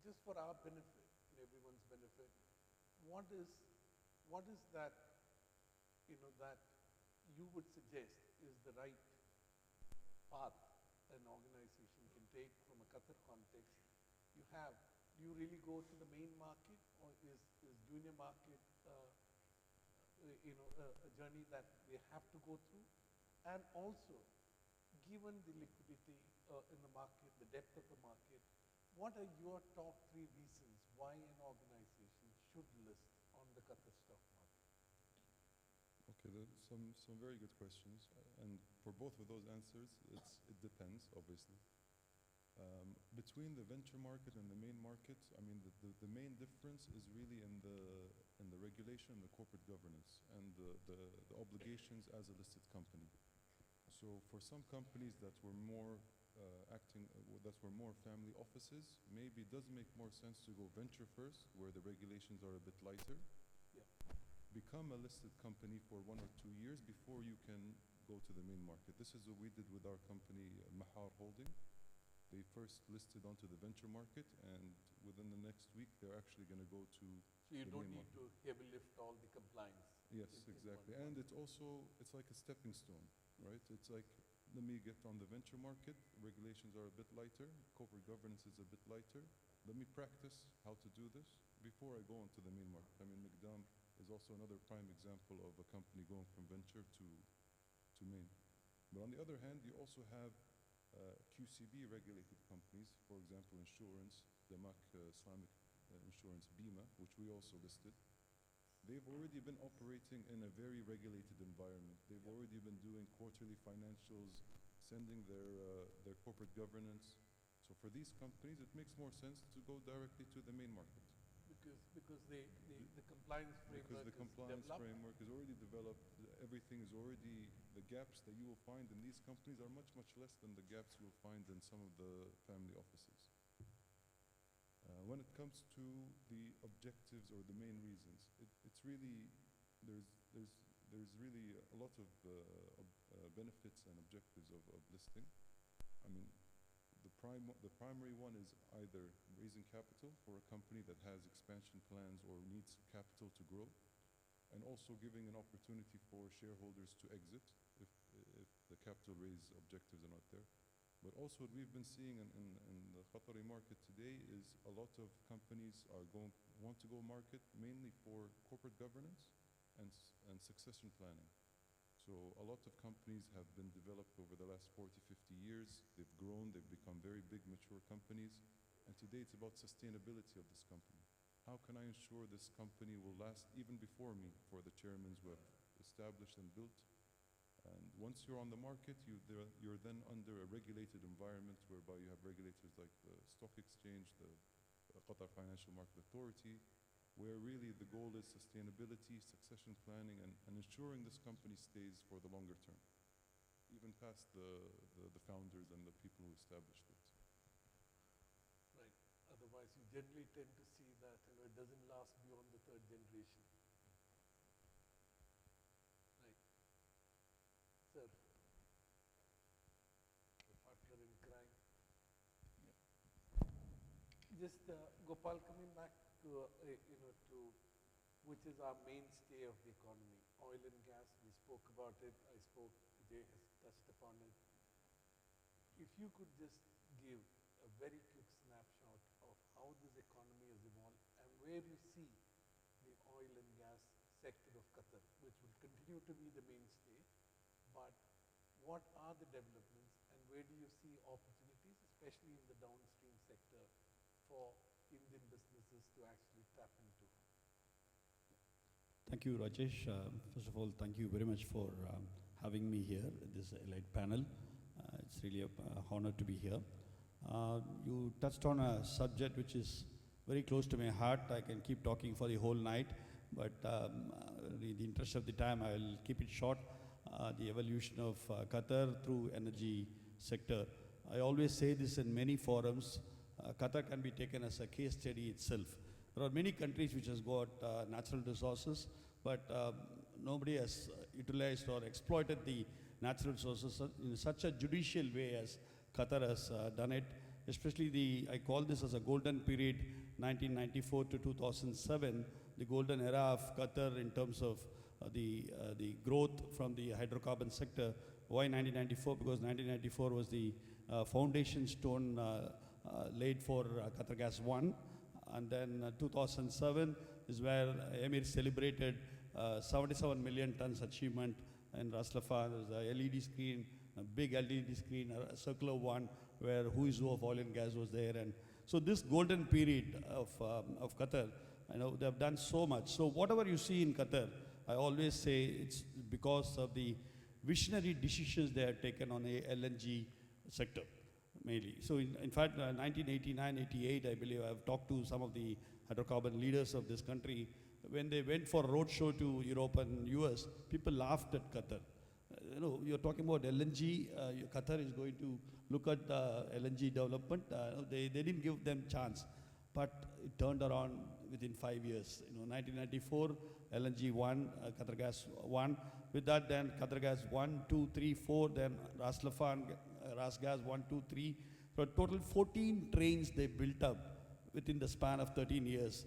just for our benefit and everyone's benefit, what is that, that you would suggest is the right path an organization can take from a Qatar context? Do you really go to the main market, or is junior market, a journey that they have to go through? And also, given the liquidity in the market, the depth of the market, what are your top 3 reasons why an organization should list on the Qatar stock market? Okay, there's some very good questions, and for both of those answers, it depends, obviously. Between the venture market and the main market, I mean, the main difference is really in the regulation and the corporate governance and the obligations as a listed company. So for some companies that were more that were more family offices, maybe it does make more sense to go venture first, where the regulations are a bit lighter. Yeah. Become a listed company for 1 or 2 years before you can go to the main market. This is what we did with our company, Mahar Holding. They first listed onto the venture market, and within the next week, they're actually going to go to So you the don't main need market. to heavy lift all the compliance. Yes, exactly. And it's also, it's like a stepping stone, right? It's like, let me get on the venture market, regulations are a bit lighter, corporate governance is a bit lighter. Let me practice how to do this before I go into the main market. I mean, Miqdam is also another prime example of a company going from venture to main. But on the other hand, you also have QCB regulated companies, for example, insurance, the Islamic Insurance Bima, which we also listed. They've already been operating in a very regulated environment. They've already been doing quarterly financials, sending their corporate governance. So for these companies, it makes more sense to go directly to the main market. Because the compliance framework is already developed. Everything is already, the gaps that you will find in these companies are much, much less than the gaps you'll find in some of the family offices. When it comes to the objectives or the main reasons, it's really, there's really a lot of benefits and objectives of listing. I mean, the primary one is either raising capital for a company that has expansion plans or needs capital to grow, and also giving an opportunity for shareholders to exit if the capital raise objectives are not there. But also what we've been seeing in the Qatari market today is a lot of companies want to go market mainly for corporate governance and succession planning. So a lot of companies have been developed over the last 40, 50 years. They've grown, they've become very big, mature companies. And today it's about sustainability of this company. How can I ensure this company will last even before me, for the chairmen who have established and built? And once you're on the market, you're then under a regulated environment whereby you have regulators like the Stock Exchange, the Qatar Financial Market Authority, where really the goal is sustainability, succession planning, and ensuring this company stays for the longer term, even past the founders and the people who established it. Right. Otherwise, you generally tend to see that it doesn't last beyond the 3rd generation. Right. Sir, the partner in crime. Yeah. Just Gopal, coming back to which is our mainstay of the economy, oil and gas. We spoke about it. Jay has touched upon it. If you could just give a very quick snapshot of how this economy has evolved and where you see the oil and gas sector of Qatar, which will continue to be the mainstay, but what are the developments and where do you see opportunities, especially in the downstream sector, for Indian businesses to actually tap into? Thank you, Rajesh. First of all, thank you very much for having me here at this elite panel. It's really an honor to be here. You touched on a subject which is very close to my heart. I can keep talking for the whole night, but in the interest of the time, I will keep it short. The evolution of Qatar through energy sector. I always say this in many forums, Qatar can be taken as a case study itself. There are many countries which has got natural resources, but nobody has utilized or exploited the natural resources in such a judicial way as Qatar has done it. Especially I call this as a golden period, 1994 to 2007, the golden era of Qatar in terms of the growth from the hydrocarbon sector. Why 1994? Because 1994 was the foundation stone laid for Qatar Gas 1. And then 2007 is where Emir celebrated 77 million tons achievement in Ras Laffan. There was a LED screen, a big LED screen, a circular one, where who is who of oil and gas was there. And so this golden period of Qatar, I know they have done so much. So whatever you see in Qatar, I always say it's because of the visionary decisions they have taken on the LNG sector, mainly. So in fact, 1989-88, I believe, I've talked to some of the hydrocarbon leaders of this country. When they went for a roadshow to Europe and US, people laughed at Qatar. You're talking about LNG, Qatar is going to look at LNG development. They didn't give them chance, but it turned around within 5 years. 1994, LNG 1, Qatar Gas 1. With that, then Qatar Gas 1, 2, 3, 4, then Ras Laffan, Ras Gas 1, 2, 3. So total 14 trains they built up within the span of 13 years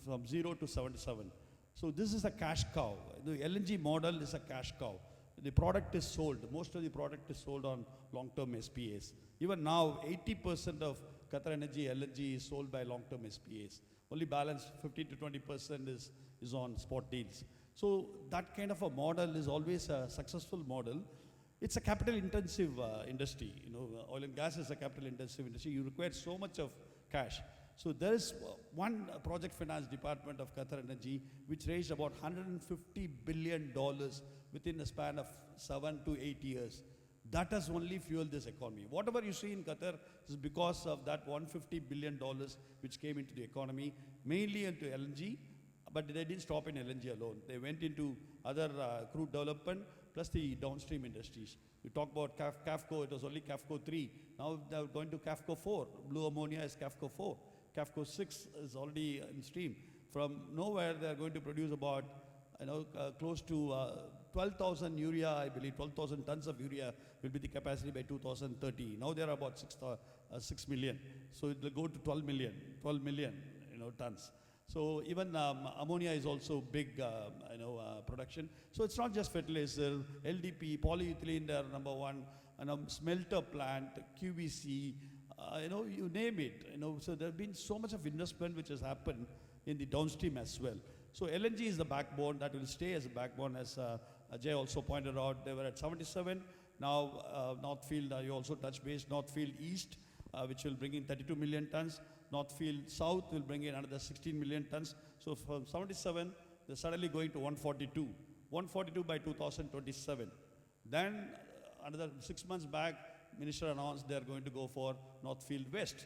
from 0 to 77. So this is a cash cow. The LNG model is a cash cow. The product is sold. Most of the product is sold on long-term SPAs. Even now, 80% of Qatar Energy LNG is sold by long-term SPAs. Only balance 15 to 20% is on spot deals. So that kind of a model is always a successful model. It's a capital-intensive industry. Oil and gas is a capital-intensive industry. You require so much of cash. So there is one project finance department of Qatar Energy which raised about $150 billion within a span of 7 to 8 years. That has only fueled this economy. Whatever you see in Qatar is because of that $150 billion which came into the economy, mainly into LNG, but they didn't stop in LNG alone. They went into other crude development plus the downstream industries. You talk about QAFCO, it was only QAFCO 3. Now they're going to QAFCO 4. Blue ammonia is QAFCO 4. QAFCO 6 is already in stream. From nowhere, they're going to produce about close to 12,000 urea, I believe, 12,000 tons of urea will be the capacity by 2030. Now they're about 6 million. So it will go to 12 million tons. So even ammonia is also big, production. So it's not just fertilizer, LDP, polyethylene, they're number one, smelter plant, QVC, you name it. So there's been so much of investment which has happened in the downstream as well. So LNG is the backbone that will stay as a backbone, as Ajay also pointed out. They were at 77. Now North Field, you also touch base, North Field East, which will bring in 32 million tons. North Field South will bring in another 16 million tons. So from 77, they're suddenly going to 142. 142 by 2027. Then another 6 months back, Minister announced they're going to go for North Field West,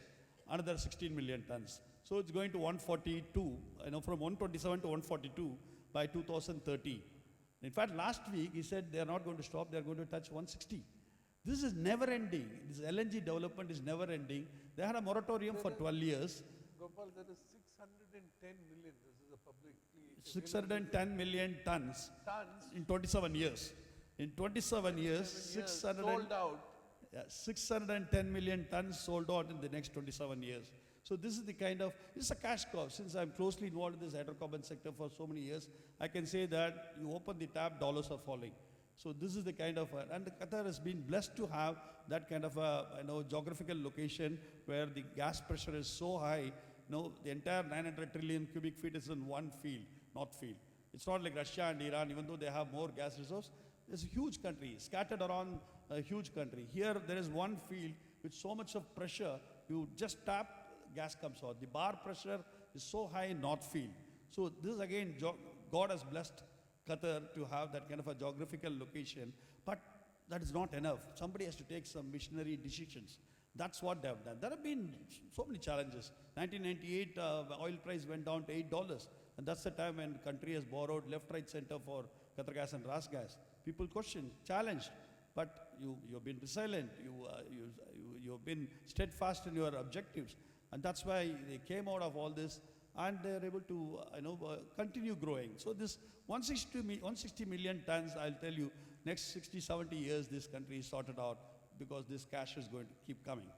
another 16 million tons. So it's going to 142, from 127 to 142 by 2030. In fact, last week he said they're not going to stop, they're going to touch 160. This is never ending. This LNG development is never ending. They had a moratorium for 12 years. Gopal, there is 610 million. This is a publicly 610 million tons in 27 years. In 27 years, sold out. 610 million tons sold out in the next 27 years. So this is the kind of, it's a cash cow. Since I'm closely involved in this hydrocarbon sector for so many years, I can say that you open the tap, dollars are falling. So this is the kind of, and Qatar has been blessed to have that kind of a geographical location where the gas pressure is so high. The entire 900 trillion cubic feet is in one field, North Field. It's not like Russia and Iran, even though they have more gas reserves. It's a huge country, scattered around a huge country. Here there is one field with so much of pressure, you just tap, gas comes out. The bar pressure is so high in North Field. So this again, God has blessed Qatar to have that kind of a geographical location, but that is not enough. Somebody has to take some missionary decisions. That's what they have done. There have been so many challenges. 1998, the oil price went down to $8, and that's the time when the country has borrowed left, right, center for Qatar Gas and Ras Gas. People question, challenged, but you've been resilient. you've been steadfast in your objectives. And that's why they came out of all this and they're able to continue growing. So this 160 million tons, I'll tell you, next 60, 70 years this country is sorted out because this cash is going to keep coming.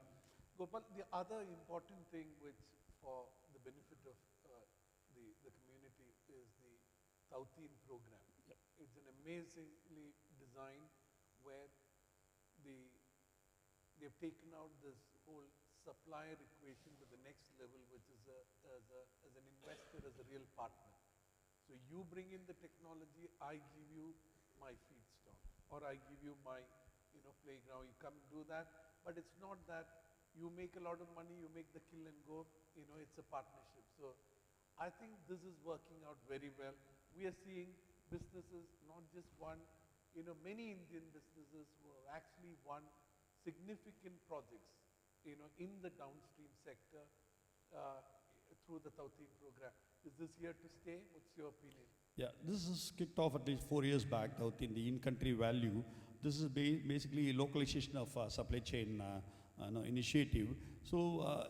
Gopal, the other important thing which for the benefit of the community is the Tauteen program. Yep. It's an amazingly designed where they've taken out this whole supplier equation to the next level, which is as an investor, as a real partner. So you bring in the technology, I give you my feedstock, or I give you my playground, you come and do that. But it's not that you make a lot of money, you make the kill and go, it's a partnership. So I think this is working out very well. We are seeing businesses, not just one, many Indian businesses who have actually won significant projects, in the downstream sector through the Tauteen program. Is this here to stay? What's your opinion? Yeah, this is kicked off at least 4 years back, Tauteen, the in-country value. This is basically localization of supply chain initiative. So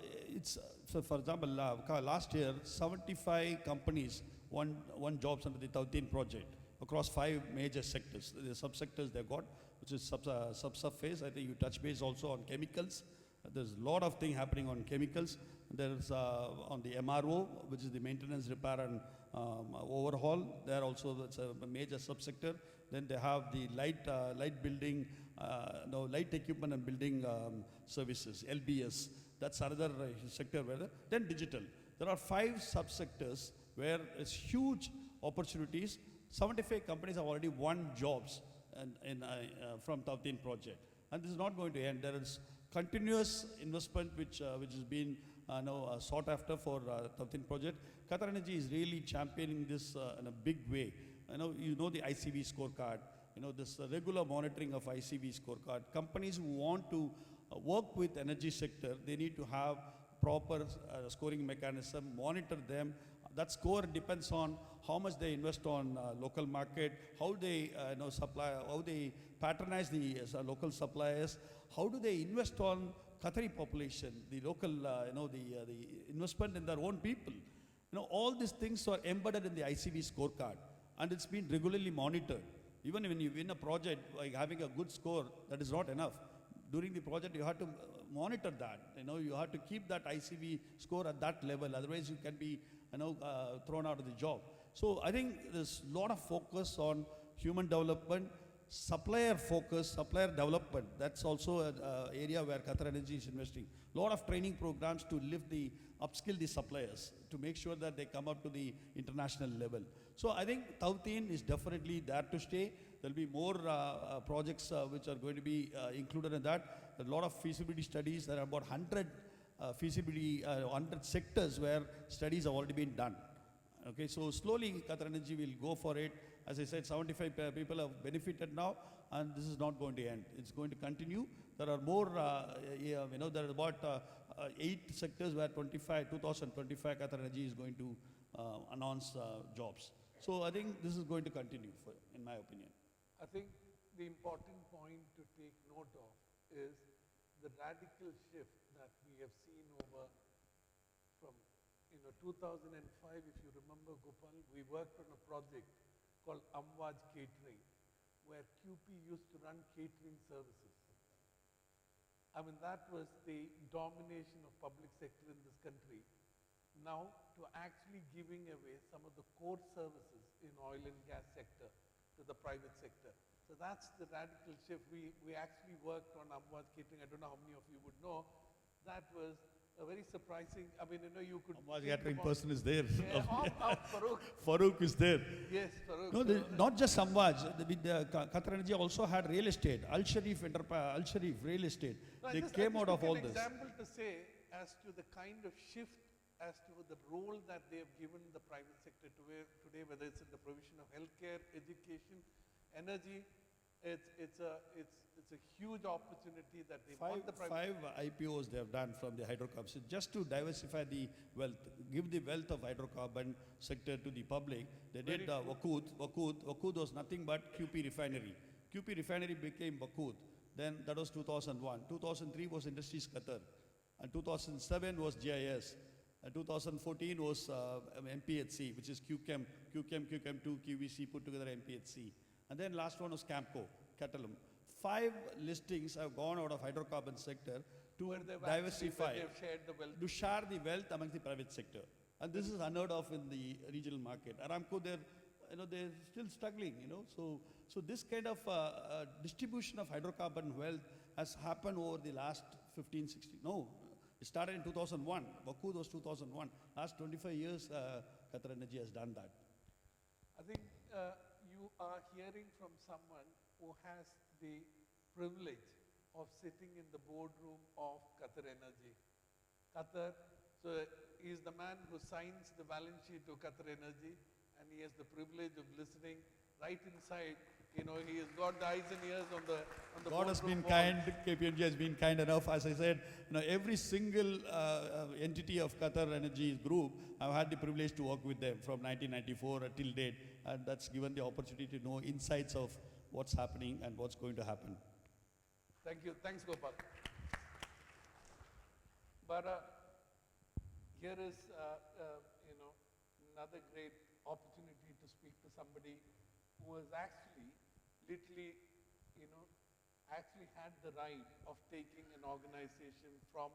so for example, last year, 75 companies won jobs under the Tauteen project across 5 major sectors. The subsectors they've got, which is subsurface. I think you touch base also on chemicals. There's a lot of things happening on chemicals. There's on the MRO, which is the maintenance, repair, and overhaul. There also that's a major subsector. Then they have the light building, light equipment and building services, LBS. That's another sector where. Then digital. There are 5 subsectors where it's huge opportunities. 75 companies have already won jobs from Tauteen project, and this is not going to end. There is continuous investment which has been sought after for Tauteen project. Qatar Energy is really championing this in a big way. The ICV scorecard, this regular monitoring of ICV scorecard. Companies who want to work with energy sector, they need to have proper scoring mechanism, monitor them. That score depends on how much they invest on local market, how they supply, how they patronize the local suppliers, how do they invest on Qatari population, the local, the investment in their own people. All these things are embedded in the ICV scorecard, and it's been regularly monitored. Even when you win a project, like having a good score, that is not enough. During the project, you have to monitor that. You have to keep that ICV score at that level. Otherwise, you can be thrown out of the job. So I think there's a lot of focus on human development, supplier focus, supplier development. That's also an area where Qatar Energy is investing. A lot of training programs to upskill the suppliers to make sure that they come up to the international level. So I think Tauteen is definitely there to stay. There'll be more projects which are going to be included in that. There are a lot of feasibility studies. There are about 100 100 sectors where studies have already been done. Okay, so slowly Qatar Energy will go for it. As I said, 75 people have benefited now, and this is not going to end. It's going to continue. There are more, there are about 8 sectors where 2025 Qatar Energy is going to announce jobs. So I think this is going to continue, in my opinion. I think the important point to take note of is the radical shift that we have seen over from 2005, if you remember, Gopal, we worked on a project called Amwaj Catering, where QP used to run catering services. I mean, that was the domination of public sector in this country. Now, to actually giving away some of the core services in oil and gas sector to the private sector. So that's the radical shift. We actually worked on Amwaj Catering. I don't know how many of you would know. That was a very surprising, I mean, you could... Amwaj Catering person is there. Yeah, Farooq. Farooq is there. Yes, Farooq. No, not just Amwaj. Qatar Energy also had real estate. Al Sharif real estate. No, they came out of all this. An example to say as to the kind of shift as to the role that they have given the private sector today, whether it's in the provision of healthcare, education, energy. It's a huge opportunity that they want the private. 5 IPOs they have done from the hydrocarbons just to diversify the wealth, give the wealth of hydrocarbon sector to the public. They did Wakood. Wakood was nothing but QP refinery. QP refinery became Wakood. Then that was 2001. 2003 was Industries Qatar. And 2007 was GIS. 2014 was MPHC, which is QChem, QChem2, QVC put together MPHC. And then last one was Camco, Catalum. 5 listings have gone out of hydrocarbon sector to diversify, to share the wealth amongst the private sector. And this is unheard of in the regional market. Aramco, they're still struggling, So this kind of distribution of hydrocarbon wealth has happened over the last 15, 16, no, it started in 2001. Baku was 2001. Last 25 years, Qatar Energy has done that. I think you are hearing from someone who has the privilege of sitting in the boardroom of Qatar Energy. Qatar, so he is the man who signs the balance sheet to Qatar Energy, and he has the privilege of listening right inside. He has got the eyes and ears on the God has been kind, KPMG has been kind enough. As I said, every single entity of Qatar Energy Group, I've had the privilege to work with them from 1994 till date, and that's given the opportunity to know insights of what's happening and what's going to happen. Thank you. Thanks, Gopal. But here is, another great opportunity to speak to somebody who has actually, literally, actually had the right of taking an organization from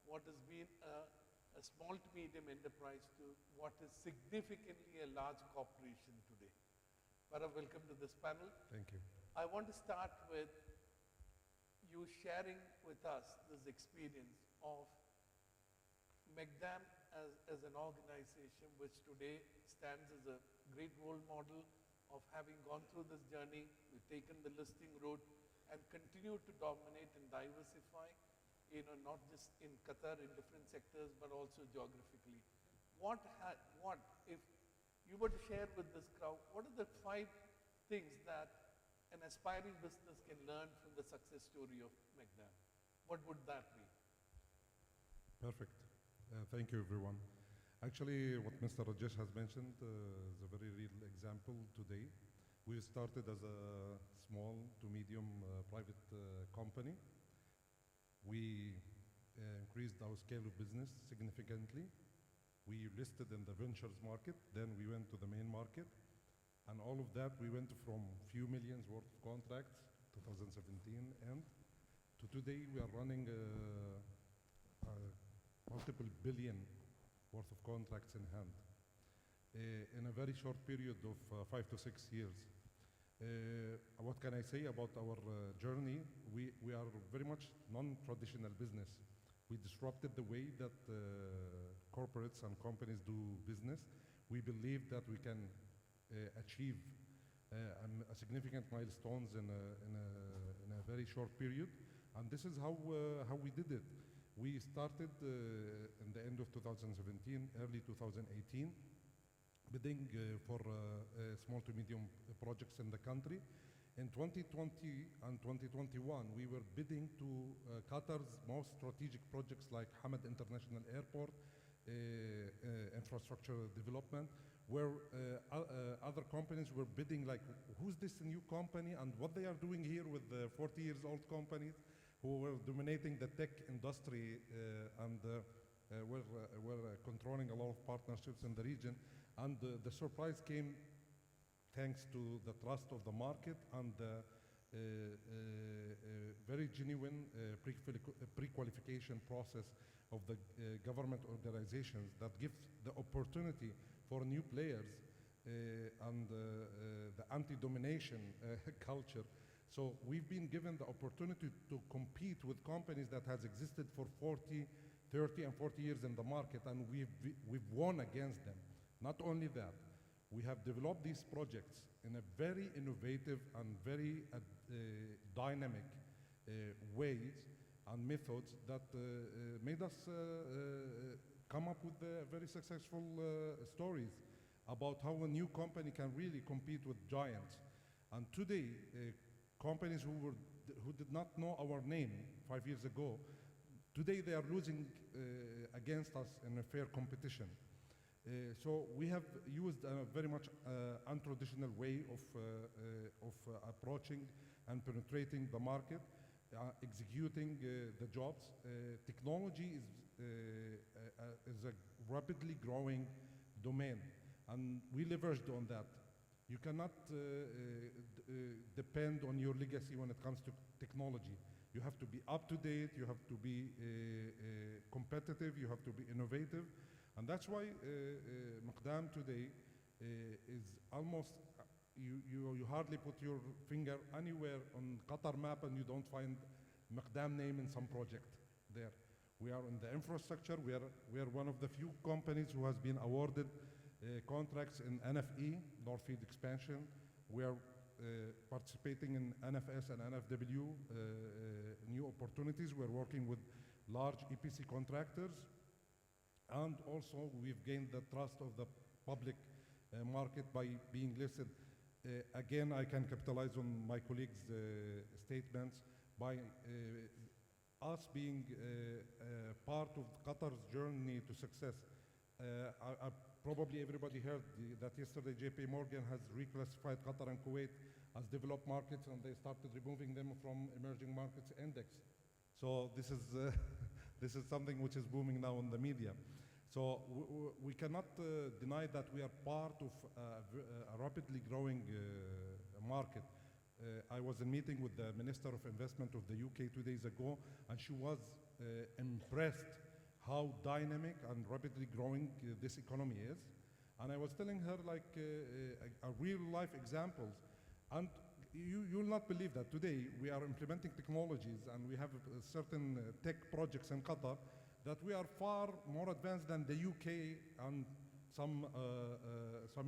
what has been a small to medium enterprise to what is significantly a large corporation today. Bara, welcome to this panel. Thank you. I want to start with you sharing with us this experience of MEGDAM as an organization which today stands as a great role model of having gone through this journey. We've taken the listing route and continue to dominate and diversify, not just in Qatar in different sectors, but also geographically. What if you were to share with this crowd, what are the 5 things that an aspiring business can learn from the success story of MEGDAM? What would that be? Perfect. Thank you, everyone. Actually, what Mr. Rajesh has mentioned is a very real example today. We started as a small to medium private company. We increased our scale of business significantly. We listed in the ventures market, then we went to the main market. And all of that, we went from few millions worth of contracts, 2017, and to today we are running multiple billion worth of contracts in hand in a very short period of 5 to 6 years. What can I say about our journey? We are very much non-traditional business. We disrupted the way that corporates and companies do business. We believe that we can achieve a significant milestones in a very short period, and this is how we did it. We started in the end of 2017, early 2018, bidding for small to medium projects in the country. In 2020 and 2021, we were bidding to Qatar's most strategic projects like Hamad International Airport, infrastructure development, where other companies were bidding like, who's this new company and what they are doing here with the 40 years old companies who were dominating the tech industry and were controlling a lot of partnerships in the region. And the surprise came thanks to the trust of the market and very genuine pre-qualification process of the government organizations that gives the opportunity for new players and the anti-domination culture. So we've been given the opportunity to compete with companies that has existed for 30 and 40 years in the market, and we've won against them. Not only that, we have developed these projects in a very innovative and very dynamic ways and methods that made us come up with very successful stories about how a new company can really compete with giants. And today, companies who did not know our name 5 years ago, today they are losing against us in a fair competition. So we have used a very much untraditional way of approaching and penetrating the market. executing the jobs. Technology is a rapidly growing domain, and we leveraged on that. You cannot depend on your legacy when it comes to technology. You have to be up to date, you have to be competitive, you have to be innovative. And that's why Maqdam today is almost, you hardly put your finger anywhere on Qatar map and you don't find Maqdam name in some project there. We are in the infrastructure. We are one of the few companies who has been awarded contracts in NFE, North Field Expansion. We are participating in NFS and NFW, new opportunities. We're working with large EPC contractors. And also we've gained the trust of the public market by being listed. Again, I can capitalize on my colleagues' statements by us being part of Qatar's journey to success. Probably everybody heard that yesterday JP Morgan has reclassified Qatar and Kuwait as developed markets, and they started removing them from emerging markets index. So this is this is something which is booming now in the media. So we cannot deny that we are part of a rapidly growing market. I was in a meeting with the Minister of Investment of the UK 2 days ago, and she was impressed how dynamic and rapidly growing this economy is. And I was telling her like a real life examples. And you'll not believe that today we are implementing technologies and we have certain tech projects in Qatar that we are far more advanced than the UK and some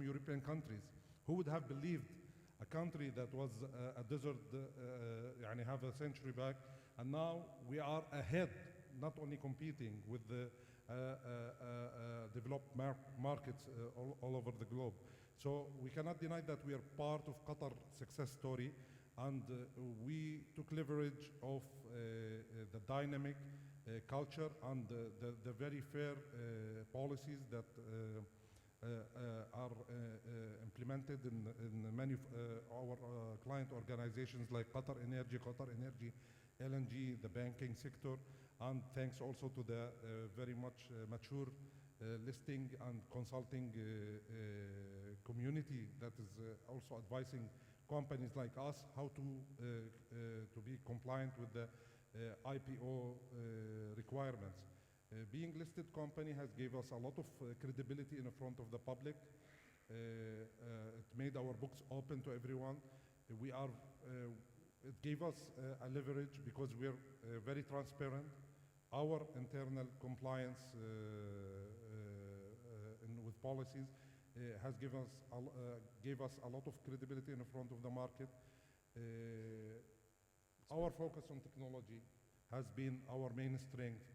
European countries. Who would have believed a country that was a desert, have a century back, and now we are ahead, not only competing with the developed markets all over the globe. So we cannot deny that we are part of Qatar's success story, and we took leverage of the dynamic culture and the very fair policies that are implemented in many of our client organizations like Qatar Energy LNG, the banking sector, and thanks also to the very much mature listing and consulting community that is also advising companies like us how to be compliant with the IPO requirements. Being listed company has gave us a lot of credibility in front of the public. It made our books open to everyone. It gave us a leverage because we're very transparent. Our internal compliance with policies has gave us a lot of credibility in front of the market. Our focus on technology has been our main strength.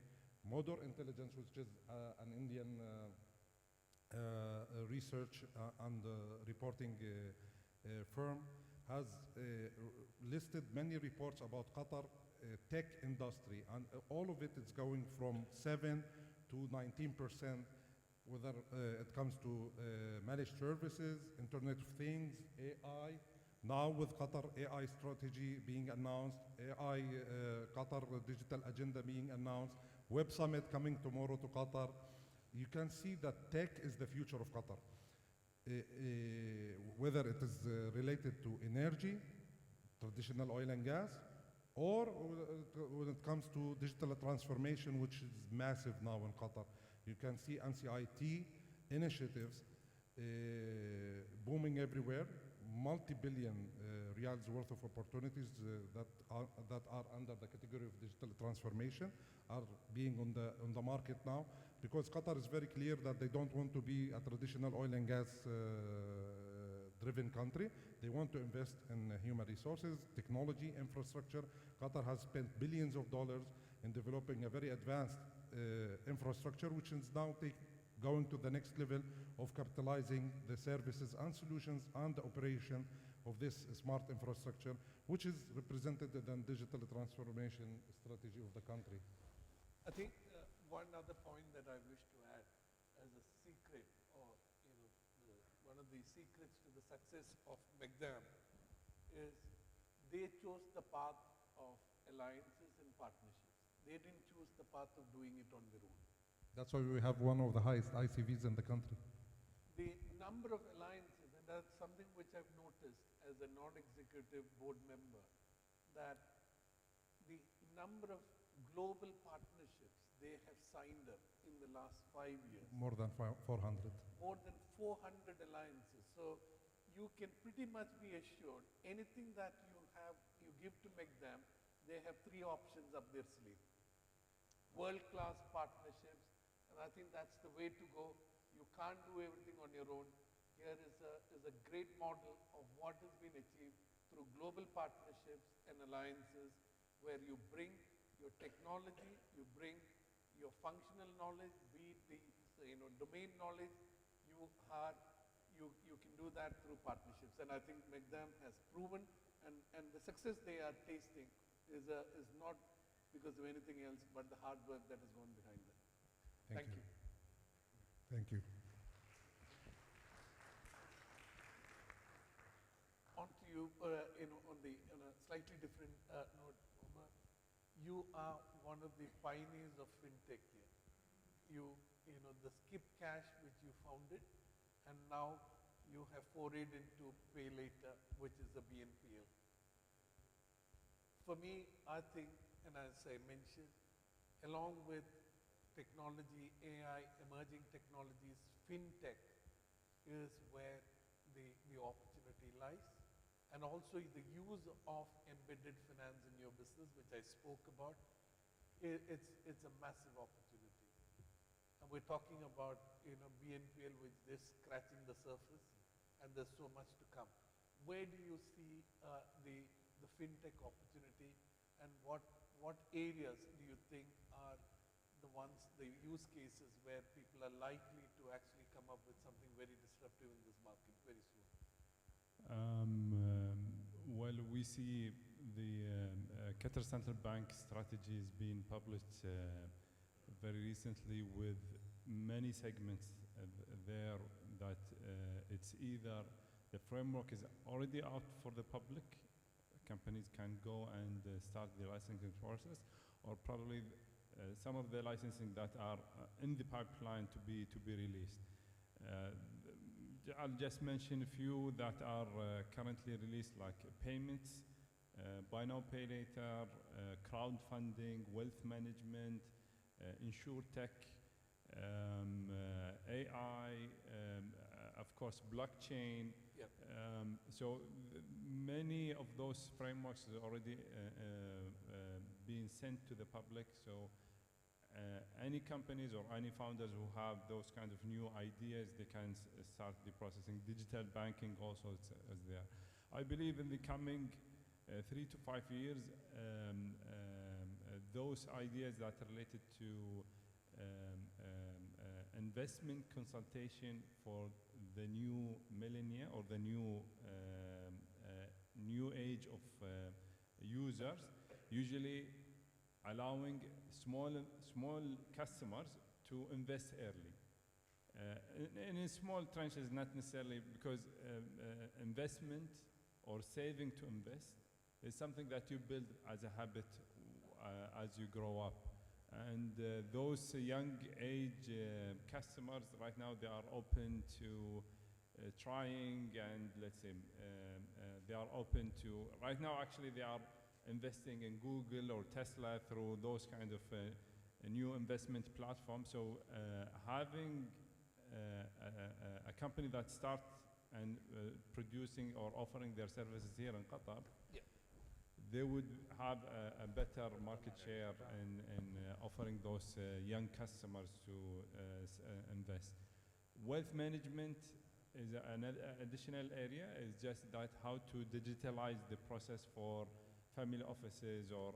Modern Intelligence, which is an Indian research and reporting firm, has listed many reports about Qatar tech industry, and all of it is going from 7 to 19%, whether it comes to managed services, Internet of Things, AI. Now with Qatar AI strategy being announced, AI Qatar digital agenda being announced, Web Summit coming tomorrow to Qatar, you can see that tech is the future of Qatar. Whether it is related to energy, traditional oil and gas, or when it comes to digital transformation, which is massive now in Qatar. You can see NCIT initiatives booming everywhere, multi-billion riyals worth of opportunities that are under the category of digital transformation are being on the market now, because Qatar is very clear that they don't want to be a traditional oil and gas driven country. They want to invest in human resources, technology, infrastructure. Qatar has spent billions of dollars in developing a very advanced infrastructure, which is now going to the next level of capitalizing the services and solutions and the operation of this smart infrastructure, which is represented in the digital transformation strategy of the country. I think one other point that I wish to add as a secret, or one of the secrets to the success of Maqdam is they chose the path of alliances and partnerships. They didn't choose the path of doing it on their own. That's why we have one of the highest ICVs in the country. The number of alliances, and that's something which I've noticed as a non-executive board member, that the number of global partnerships they have signed up in the last 5 years. More than 400. More than 400 alliances. So you can pretty much be assured anything that you give to them, they have 3 options up their sleeve. World-class partnerships, and I think that's the way to go. You can't do everything on your own. Here is a great model of what has been achieved through global partnerships and alliances, where you bring your technology, you bring your functional knowledge, be it the domain knowledge, you can do that through partnerships. And I think Megdam has proven, and the success they are tasting is not because of anything else but the hard work that has gone behind that. Thank you. Thank you. On to you, on a slightly different note, Omar. You are one of the pioneers of fintech here. The Skip Cash, which you founded, and now you have forayed into Pay Later, which is the BNPL. For me, I think, and as I mentioned, along with technology, AI, emerging technologies, fintech is where the opportunity lies. And also the use of embedded finance in your business, which I spoke about, it's a massive opportunity. And we're talking about BNPL, which is scratching the surface, and there's so much to come. Where do you see the fintech opportunity, and what areas do you think are the use cases where people are likely to actually come up with something very disruptive in this market very soon? Well, we see the Qatar Central Bank strategy is being published very recently with many segments there that it's either the framework is already out for the public, companies can go and start the licensing process, or probably some of the licensing that are in the pipeline to be released. I'll just mention a few that are currently released, like payments, buy now, pay later, crowdfunding, wealth management, insurtech, AI, of course, blockchain. Yep. So many of those frameworks are already being sent to the public. So any companies or any founders who have those kind of new ideas, they can start the processing. Digital banking also is there. I believe in the coming 3 to 5 years, those ideas that are related to investment consultation for the new millennia or the new age of users, usually allowing small customers to invest early. In small tranches, not necessarily, because investment or saving to invest is something that you build as a habit as you grow up. And those young age customers right now, they are open to trying, and let's say they are open to, right now actually they are investing in Google or Tesla through those kind of new investment platforms. So having a company that starts and producing or offering their services here in Qatar, yeah, they would have a better market share in offering those young customers to invest. Wealth management is an additional area. It's just that how to digitalize the process for family offices or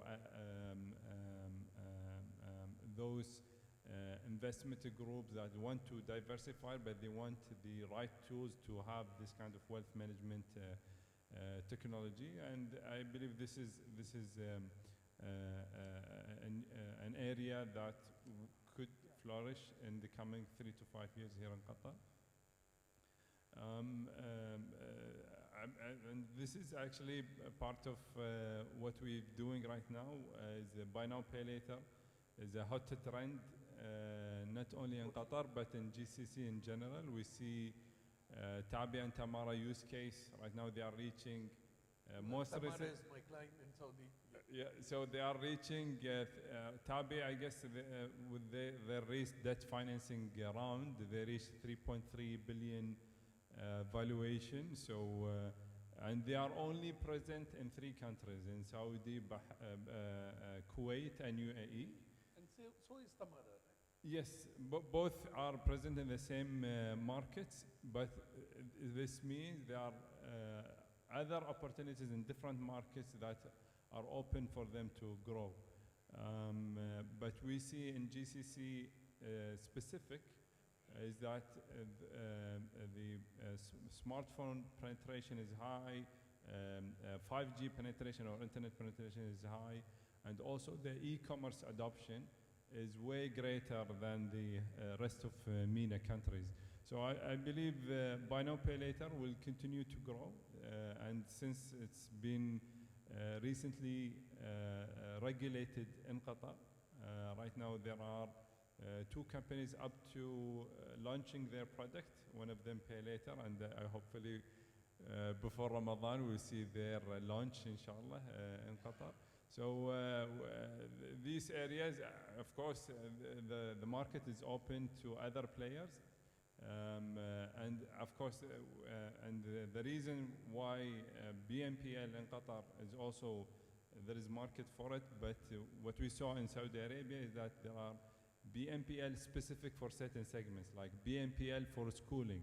those investment groups that want to diversify, but they want the right tools to have this kind of wealth management technology. And I believe this is an area that could flourish in the coming 3 to 5 years here in Qatar. And this is actually a part of what we're doing right now. Is the buy now pay later is a hot trend, not only in Qatar but in GCC in general. We see Tabi and Tamara use case right now. They are reaching most Tamara recent. is my client in Saudi. Yeah, so they are reaching Tabi. I guess with their raised debt financing round, they reached 3.3 billion valuation. So and they are only present in 3 countries: in Saudi, Kuwait, and UAE. And so is Tamara, right? Yes, both are present in the same markets, but this means there are other opportunities in different markets that are open for them to grow. But we see in GCC specific is that the smartphone penetration is high, 5G penetration or internet penetration is high, and also the e-commerce adoption is way greater than the rest of MENA countries. So I believe buy now pay later will continue to grow, and since it's been recently regulated in Qatar, right now there are 2 companies up to launching their product, one of them pay later, and hopefully before Ramadan we'll see their launch inshallah in Qatar. So these areas, of course, the market is open to other players, and of course, and the reason why BNPL in Qatar is also, there is market for it, but what we saw in Saudi Arabia is that there are BNPL specific for certain segments, like BNPL for schooling,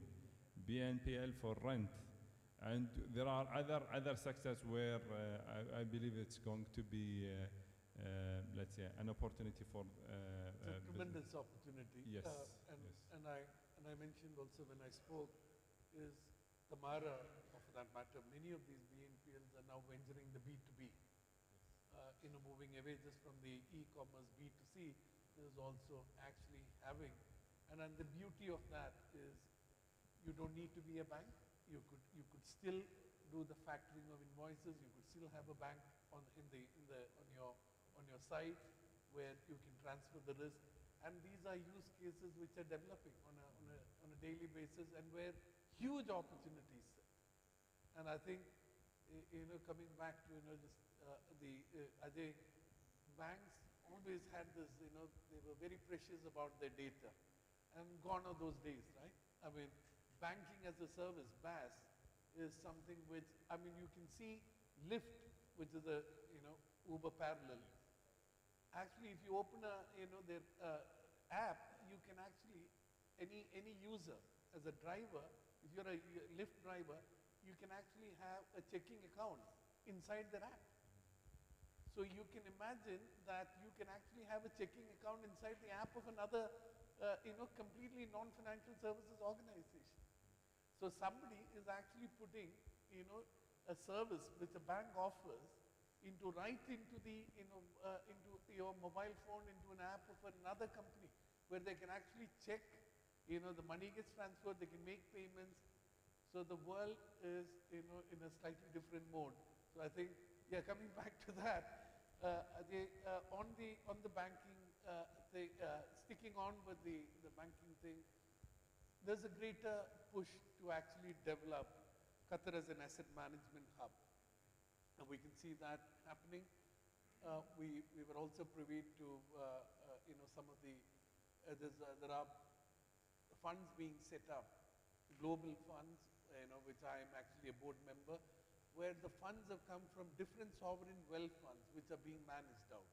BNPL for rent, and there are other sectors where I believe it's going to be, let's say, an opportunity for it's a tremendous opportunity. Yes, and I mentioned also when I spoke is Tamara, or for that matter, many of these BNPLs are now venturing the B2B. Moving away just from the e-commerce B2C, there's also actually having, and the beauty of that is you don't need to be a bank. You could still do the factoring of invoices. You could still have a bank on your site where you can transfer the risk. And these are use cases which are developing on a daily basis, and where huge opportunities sit. And I think coming back to just Ajay, banks always had this, they were very precious about their data, and gone are those days, right? I mean, banking as a service, BaaS, is something which, you can see Lyft, which is a, Uber parallel. Actually, if you open their app, you can actually, any user, as a driver, if you're a Lyft driver, you can actually have a checking account inside their app. So you can imagine that you can actually have a checking account inside the app of another, completely non-financial services organization. So somebody is actually putting, a service which a bank offers into the, into your mobile phone, into an app of another company, where they can actually check, the money gets transferred, they can make payments. So the world is, in a slightly different mode. So I think, coming back to that, on the banking thing, sticking on with the banking thing, there's a greater push to actually develop Qatar as an asset management hub. And we can see that happening. We were also privy to, some of the, there are funds being set up, global funds, which I am actually a board member, where the funds have come from different sovereign wealth funds which are being managed out.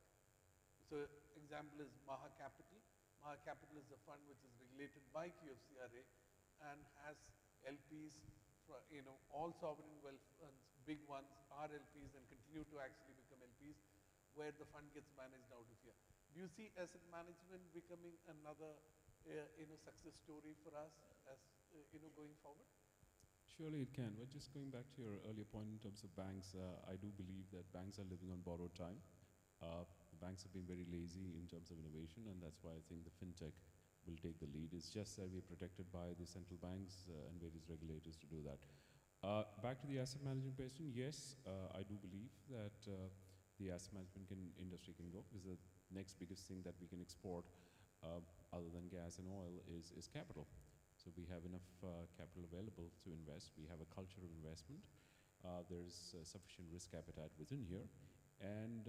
So example is Maha Capital. Maha Capital is a fund which is regulated by QFCRA and has LPs, for, all sovereign wealth funds, big ones are LPs and continue to actually become LPs, where the fund gets managed out of here. Do you see asset management becoming another success story for us as going forward? Surely it can, but just going back to your earlier point in terms of banks, I do believe that banks are living on borrowed time. The banks have been very lazy in terms of innovation, and that's why I think the fintech will take the lead. It's just that we're protected by the central banks and various regulators to do that. Back to the asset management question, yes, I do believe that the asset management industry can go, because the next biggest thing that we can export other than gas and oil is capital. So we have enough capital available to invest. We have a culture of investment. There's sufficient risk appetite within here. And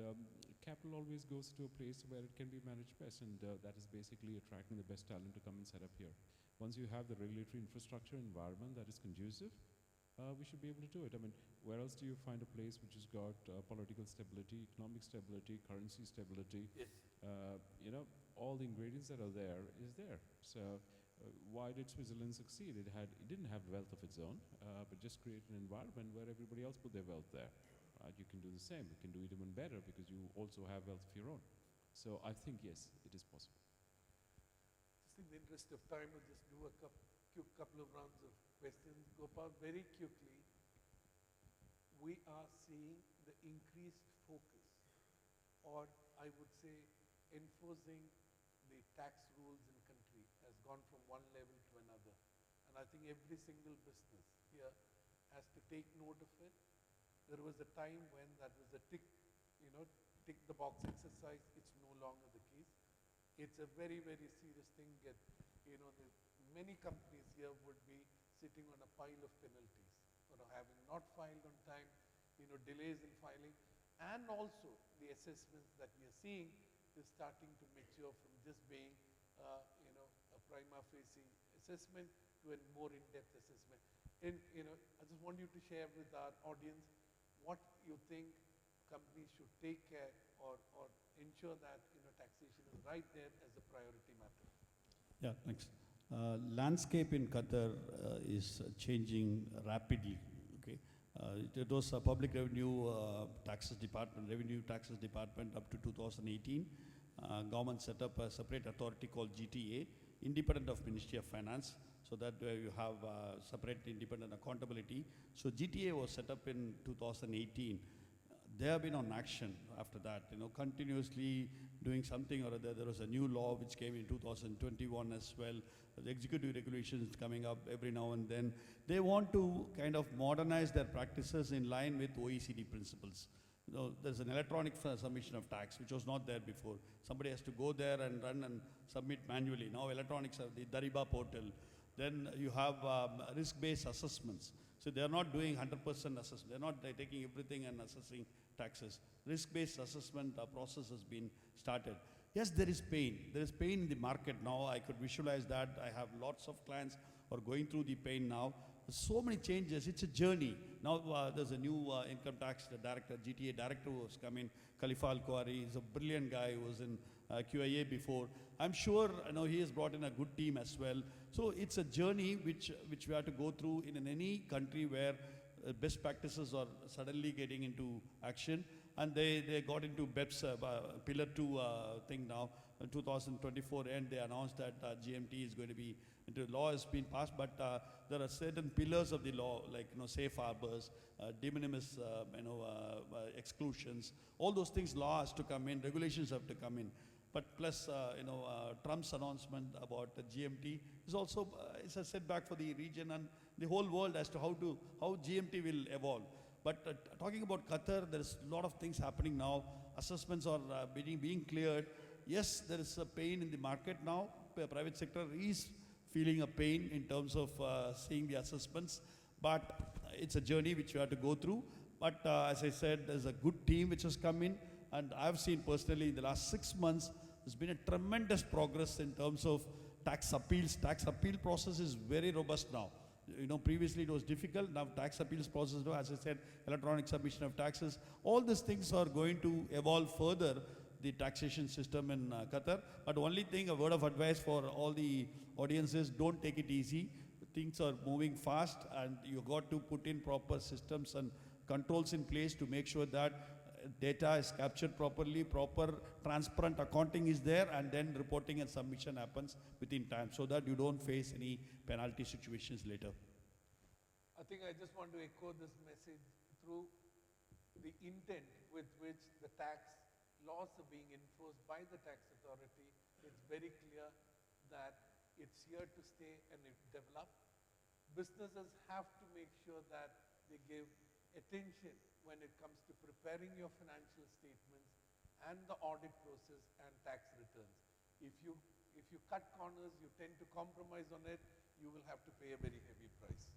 capital always goes to a place where it can be managed best, and that is basically attracting the best talent to come and set up here. Once you have the regulatory infrastructure environment that is conducive, we should be able to do it. I mean, where else do you find a place which has got political stability, economic stability, currency stability? Yes. You know, all the ingredients that are there is there. So why did Switzerland succeed? It didn't have wealth of its own, but just create an environment where everybody else put their wealth there. You can do the same. You can do it even better because you also have wealth of your own. So I think, yes, it is possible. Just in the interest of time, we'll just do a quick couple of rounds of questions. Gopal, very quickly, we are seeing the increased focus, or I would say enforcing the tax rules in country has gone from one level to another. And I think every single business here has to take note of it. There was a time when that was a tick the box exercise. It's no longer the case. It's a very, very serious thing. Many companies here would be sitting on a pile of penalties for having not filed on time, delays in filing, and also the assessments that we are seeing is starting to mature from just being, a prima facie assessment to a more in-depth assessment. And, I just want you to share with our audience what you think companies should take care or ensure that taxation is right there as a priority matter. Yeah, thanks. Landscape in Qatar is changing rapidly. Okay, it was a public revenue taxes department up to 2018. Government set up a separate authority called GTA, independent of Ministry of Finance, so that you have separate independent accountability. So GTA was set up in 2018. They have been on action after that, continuously doing something or other. There was a new law which came in 2021 as well. The executive regulations coming up every now and then. They want to kind of modernize their practices in line with OECD principles. There's an electronic submission of tax, which was not there before. Somebody has to go there and run and submit manually. Now electronics are the Dariba portal. Then you have risk-based assessments. So they're not doing 100% assessment. They're not taking everything and assessing taxes. Risk-based assessment process has been started. Yes, there is pain. There is pain in the market now. I could visualize that. I have lots of clients who are going through the pain now. So many changes. It's a journey. Now there's a new income tax director, GTA director who has come in, Khalifa Al-Khouari. He's a brilliant guy who was in QIA before. I'm sure he has brought in a good team as well. So it's a journey which we have to go through in any country where best practices are suddenly getting into action. And they got into BEPS Pillar 2 thing now. In 2024 end, they announced that GMT is going to be, the law has been passed, but there are certain pillars of the law, like safe harbors, de minimis exclusions. All those things, law has to come in, regulations have to come in. But plus, Trump's announcement about the GMT is also it's a setback for the region and the whole world as to how GMT will evolve. But talking about Qatar, there's a lot of things happening now. Assessments are being cleared. Yes, there is a pain in the market now. The private sector is feeling a pain in terms of seeing the assessments. But it's a journey which you have to go through. But as I said, there's a good team which has come in. And I've seen personally in the last 6 months, there's been a tremendous progress in terms of tax appeals. Tax appeal process is very robust now. Previously it was difficult. Now tax appeals process, as I said, electronic submission of taxes. All these things are going to evolve further the taxation system in Qatar. But only thing, a word of advice for all the audiences, don't take it easy. Things are moving fast and you got to put in proper systems and controls in place to make sure that data is captured properly, proper transparent accounting is there, and then reporting and submission happens within time so that you don't face any penalty situations later. I think I just want to echo this message through the intent with which the tax laws are being enforced by the tax authority. It's very clear that it's here to stay and develop. businesses have to make sure that they give attention when it comes to preparing your financial statements and the audit process and tax returns. If you cut corners, you tend to compromise on it, you will have to pay a very heavy price.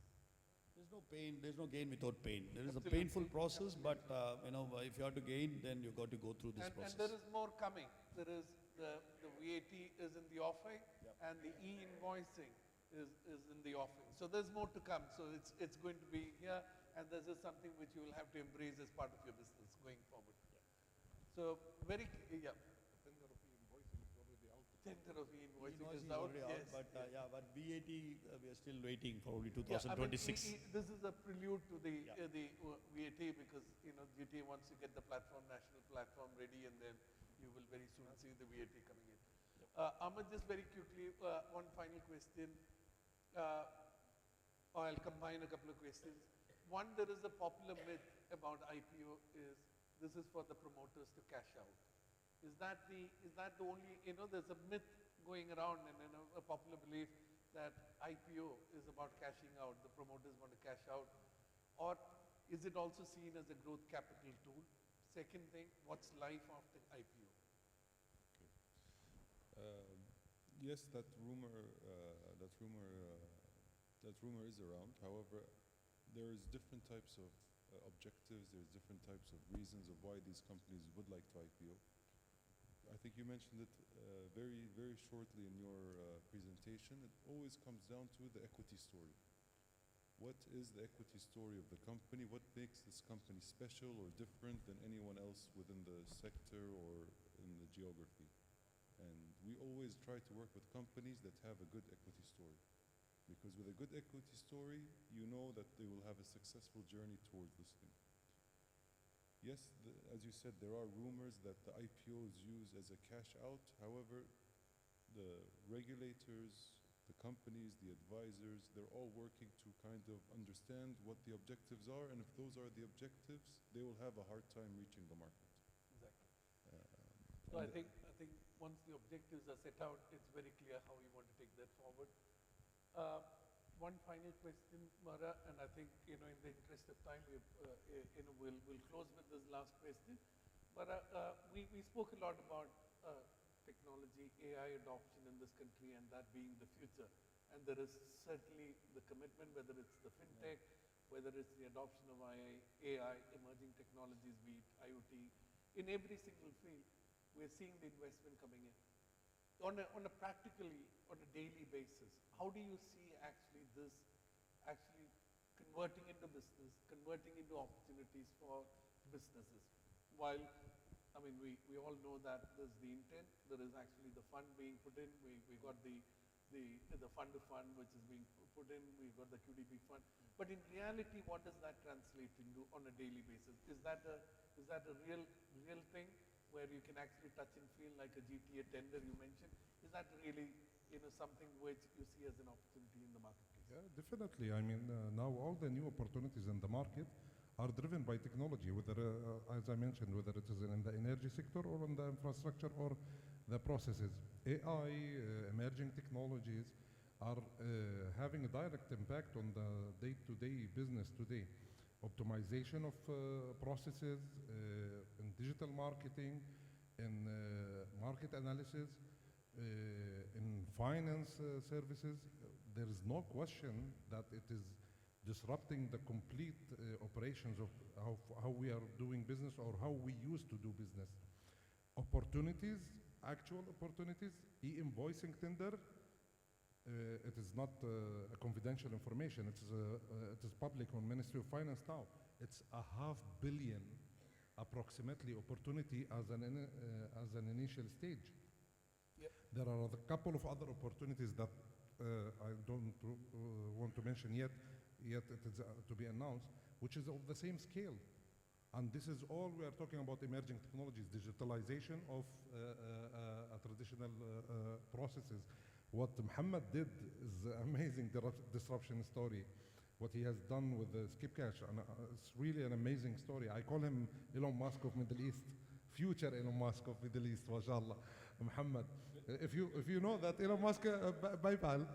There's no pain, there's no gain without pain. There is Absolutely. a painful process, but if you have to gain, then you've got to go through this process. And there is more coming. There is the VAT is in the offing, and the e-invoicing is in the offing. So there's more to come. So it's going to be here, and this is something which you will have to embrace as part of your business going forward. So tender of e-invoicing is out. Yes, but VAT we are still waiting for only Yeah, I mean, 2026. this is a prelude to the VAT, because GTA, once you get the platform, national platform ready, and then you will very soon see the VAT coming in. Ahmed, just very quickly, one final question. I'll combine a couple of questions. One, there is a popular myth about IPO is this is for the promoters to cash out. Is that the only, there's a myth going around, and a popular belief that IPO is about cashing out, the promoters want to cash out, or is it also seen as a growth capital tool? Second thing, what's life after IPO? Yes, that rumor is around. However, there's different types of objectives. There's different types of reasons of why these companies would like to IPO. I think you mentioned it very, very shortly in your presentation. It always comes down to the equity story. What is the equity story of the company? What makes this company special or different than anyone else within the sector or in the geography? And we always try to work with companies that have a good equity story. Because with a good equity story, you know that they will have a successful journey towards listing. Yes, as you said, there are rumors that the IPO is used as a cash out. However, the regulators, the companies, the advisors, they're all working to kind of understand what the objectives are, and if those are the objectives, they will have a hard time reaching the market. Exactly. So I think once the objectives are set out, it's very clear how you want to take that forward. One final question, Mara, and I think in the interest of time, we'll close with this last question. Mara, we spoke a lot about technology, AI adoption in this country, and that being the future. And there is certainly the commitment, whether it's the fintech, whether it's the adoption of AI, emerging technologies, be it IoT, in every single field, we're seeing the investment coming in. On a practically, on a daily basis, how do you see actually this actually converting into business, converting into opportunities for businesses? While, I mean, we all know that there's the intent, there is actually the fund being put in, we got the fund to fund which is being put in, we've got the QDP fund. But in reality, what does that translate into on a daily basis? Is that a real thing where you can actually touch and feel like a GTA tender you mentioned? Is that really something which you see as an opportunity in the marketplace? Yeah, definitely. I mean, now all the new opportunities in the market are driven by technology, whether, as I mentioned, whether it is in the energy sector or in the infrastructure or the processes. AI, emerging technologies are having a direct impact on the day-to-day business today. Optimization of processes in digital marketing, in market analysis, in finance services. There is no question that it is disrupting the complete operations of how we are doing business or how we used to do business. Opportunities, actual opportunities, e-invoicing tender, it is not a confidential information. It is public on Ministry of Finance now. It's a $500 million approximately opportunity as an initial stage. Yep. There are a couple of other opportunities that I don't want to mention yet it is to be announced, which is of the same scale. And this is all we are talking about: emerging technologies, digitalization of traditional processes. What Muhammad did is amazing disruption story. What he has done with the Skip Cash, and it's really an amazing story. I call him Elon Musk of Middle East, future Elon Musk of Middle East, mashallah. Muhammad, if you know that Elon Musk, PayPal,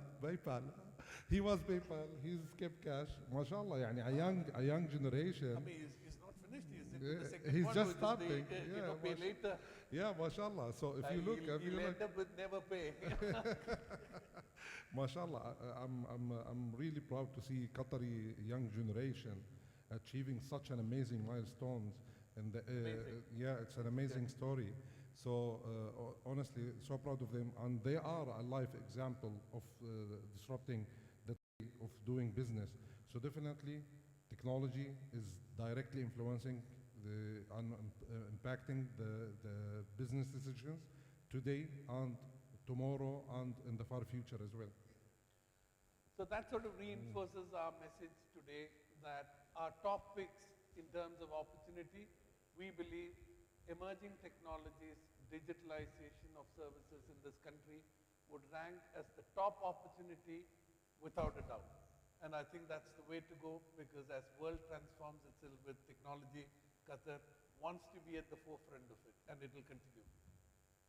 He was PayPal, he's kept cash. MashaAllah, yani a young generation. I mean, he's not finished. He's into the second He's one, just which starting. is the, pay later. Yeah, MashaAllah. So if you look, he'll end up with never pay. MashaAllah, I'm really proud to see Qatari young generation achieving such an amazing milestones. And yeah, it's an amazing story. So honestly, so proud of them, and they are a life example of disrupting the way of doing business. So definitely, technology is directly influencing and impacting the business decisions today and tomorrow and in the far future as well. So that sort of reinforces our message today that our top picks in terms of opportunity, we believe emerging technologies, digitalization of services in this country would rank as the top opportunity without a doubt. And I think that's the way to go, because as world transforms itself with technology, Qatar wants to be at the forefront of it, and it will continue.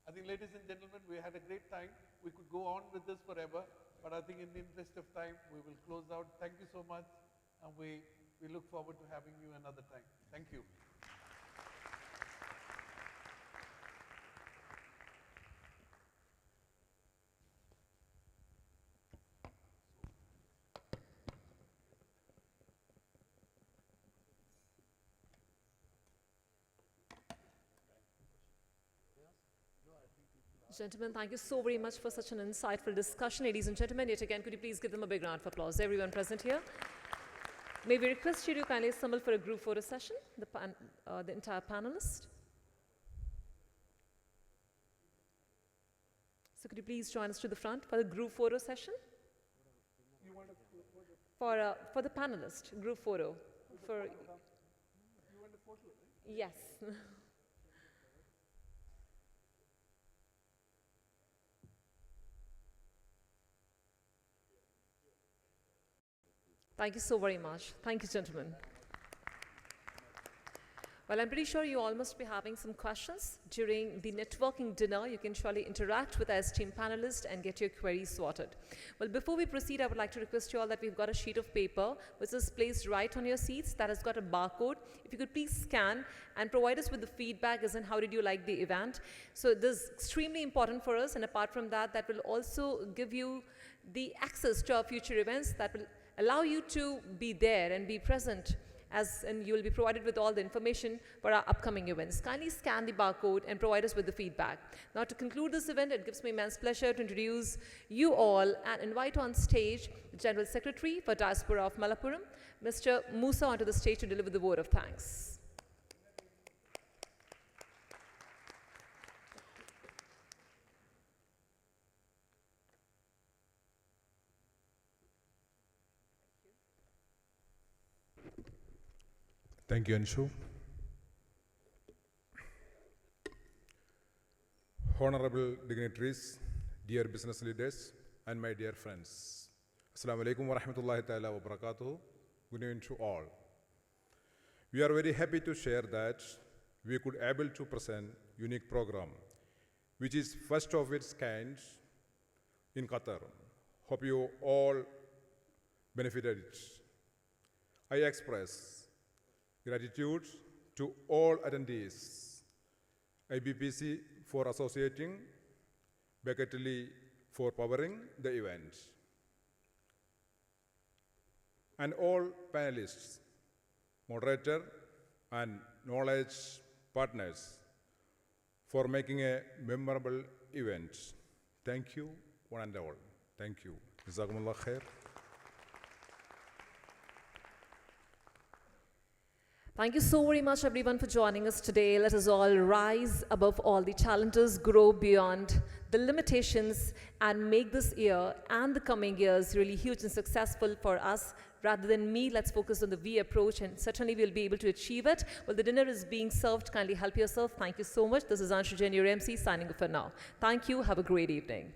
I think, ladies and gentlemen, we had a great time. We could go on with this forever, but I think in the interest of time, we will close out. Thank you so much, and we look forward to having you another time. Thank you. Gentlemen, thank you so very much for such an insightful discussion. Ladies and gentlemen, yet again, could you please give them a big round of applause, everyone present here. May we request you to kindly assemble for a group photo session, the entire panelists. So could you please join us to the front for the group photo session? For the panelist, group photo. For you want a photo, right? Yes. Thank you so very much. Thank you, gentlemen. Well, I'm pretty sure you all must be having some questions. During the networking dinner, you can surely interact with our esteemed panelists and get your queries sorted. Well, before we proceed, I would like to request you all that we've got a sheet of paper which is placed right on your seats that has got a barcode. If you could please scan and provide us with the feedback as in how did you like the event. So this is extremely important for us, and apart from that, that will also give you the access to our future events that will allow you to be there and be present, and you will be provided with all the information for our upcoming events. Kindly scan the barcode and provide us with the feedback. Now, to conclude this event, it gives me immense pleasure to introduce you all and invite on stage the General Secretary for Diaspora of Malappuram, Mr. Musa, onto the stage to deliver the vote of thanks. Thank you, Anshu. Honorable dignitaries, dear business leaders, and my dear friends. Assalamu alaikum wa rahmatullahi ta'ala wa barakatuhu. Good evening to all. We are very happy to share that we could able to present unique program, which is first of its kind in Qatar. Hope you all benefited it. I express gratitude to all attendees, IBPC for associating, Bakertilly for powering the event, and all panelists, moderator, and knowledge partners for making a memorable event. Thank you, one and all. Thank you. Jazakumullah khair. Thank you so very much, everyone, for joining us today. Let us all rise above all the challenges, grow beyond the limitations, and make this year and the coming years really huge and successful for us. Rather than me, let's focus on the we approach, and certainly we'll be able to achieve it. Well, the dinner is being served. Kindly help yourself. Thank you so much. This is Anshu Jain, your MC, signing off for now. Thank you. Have a great evening.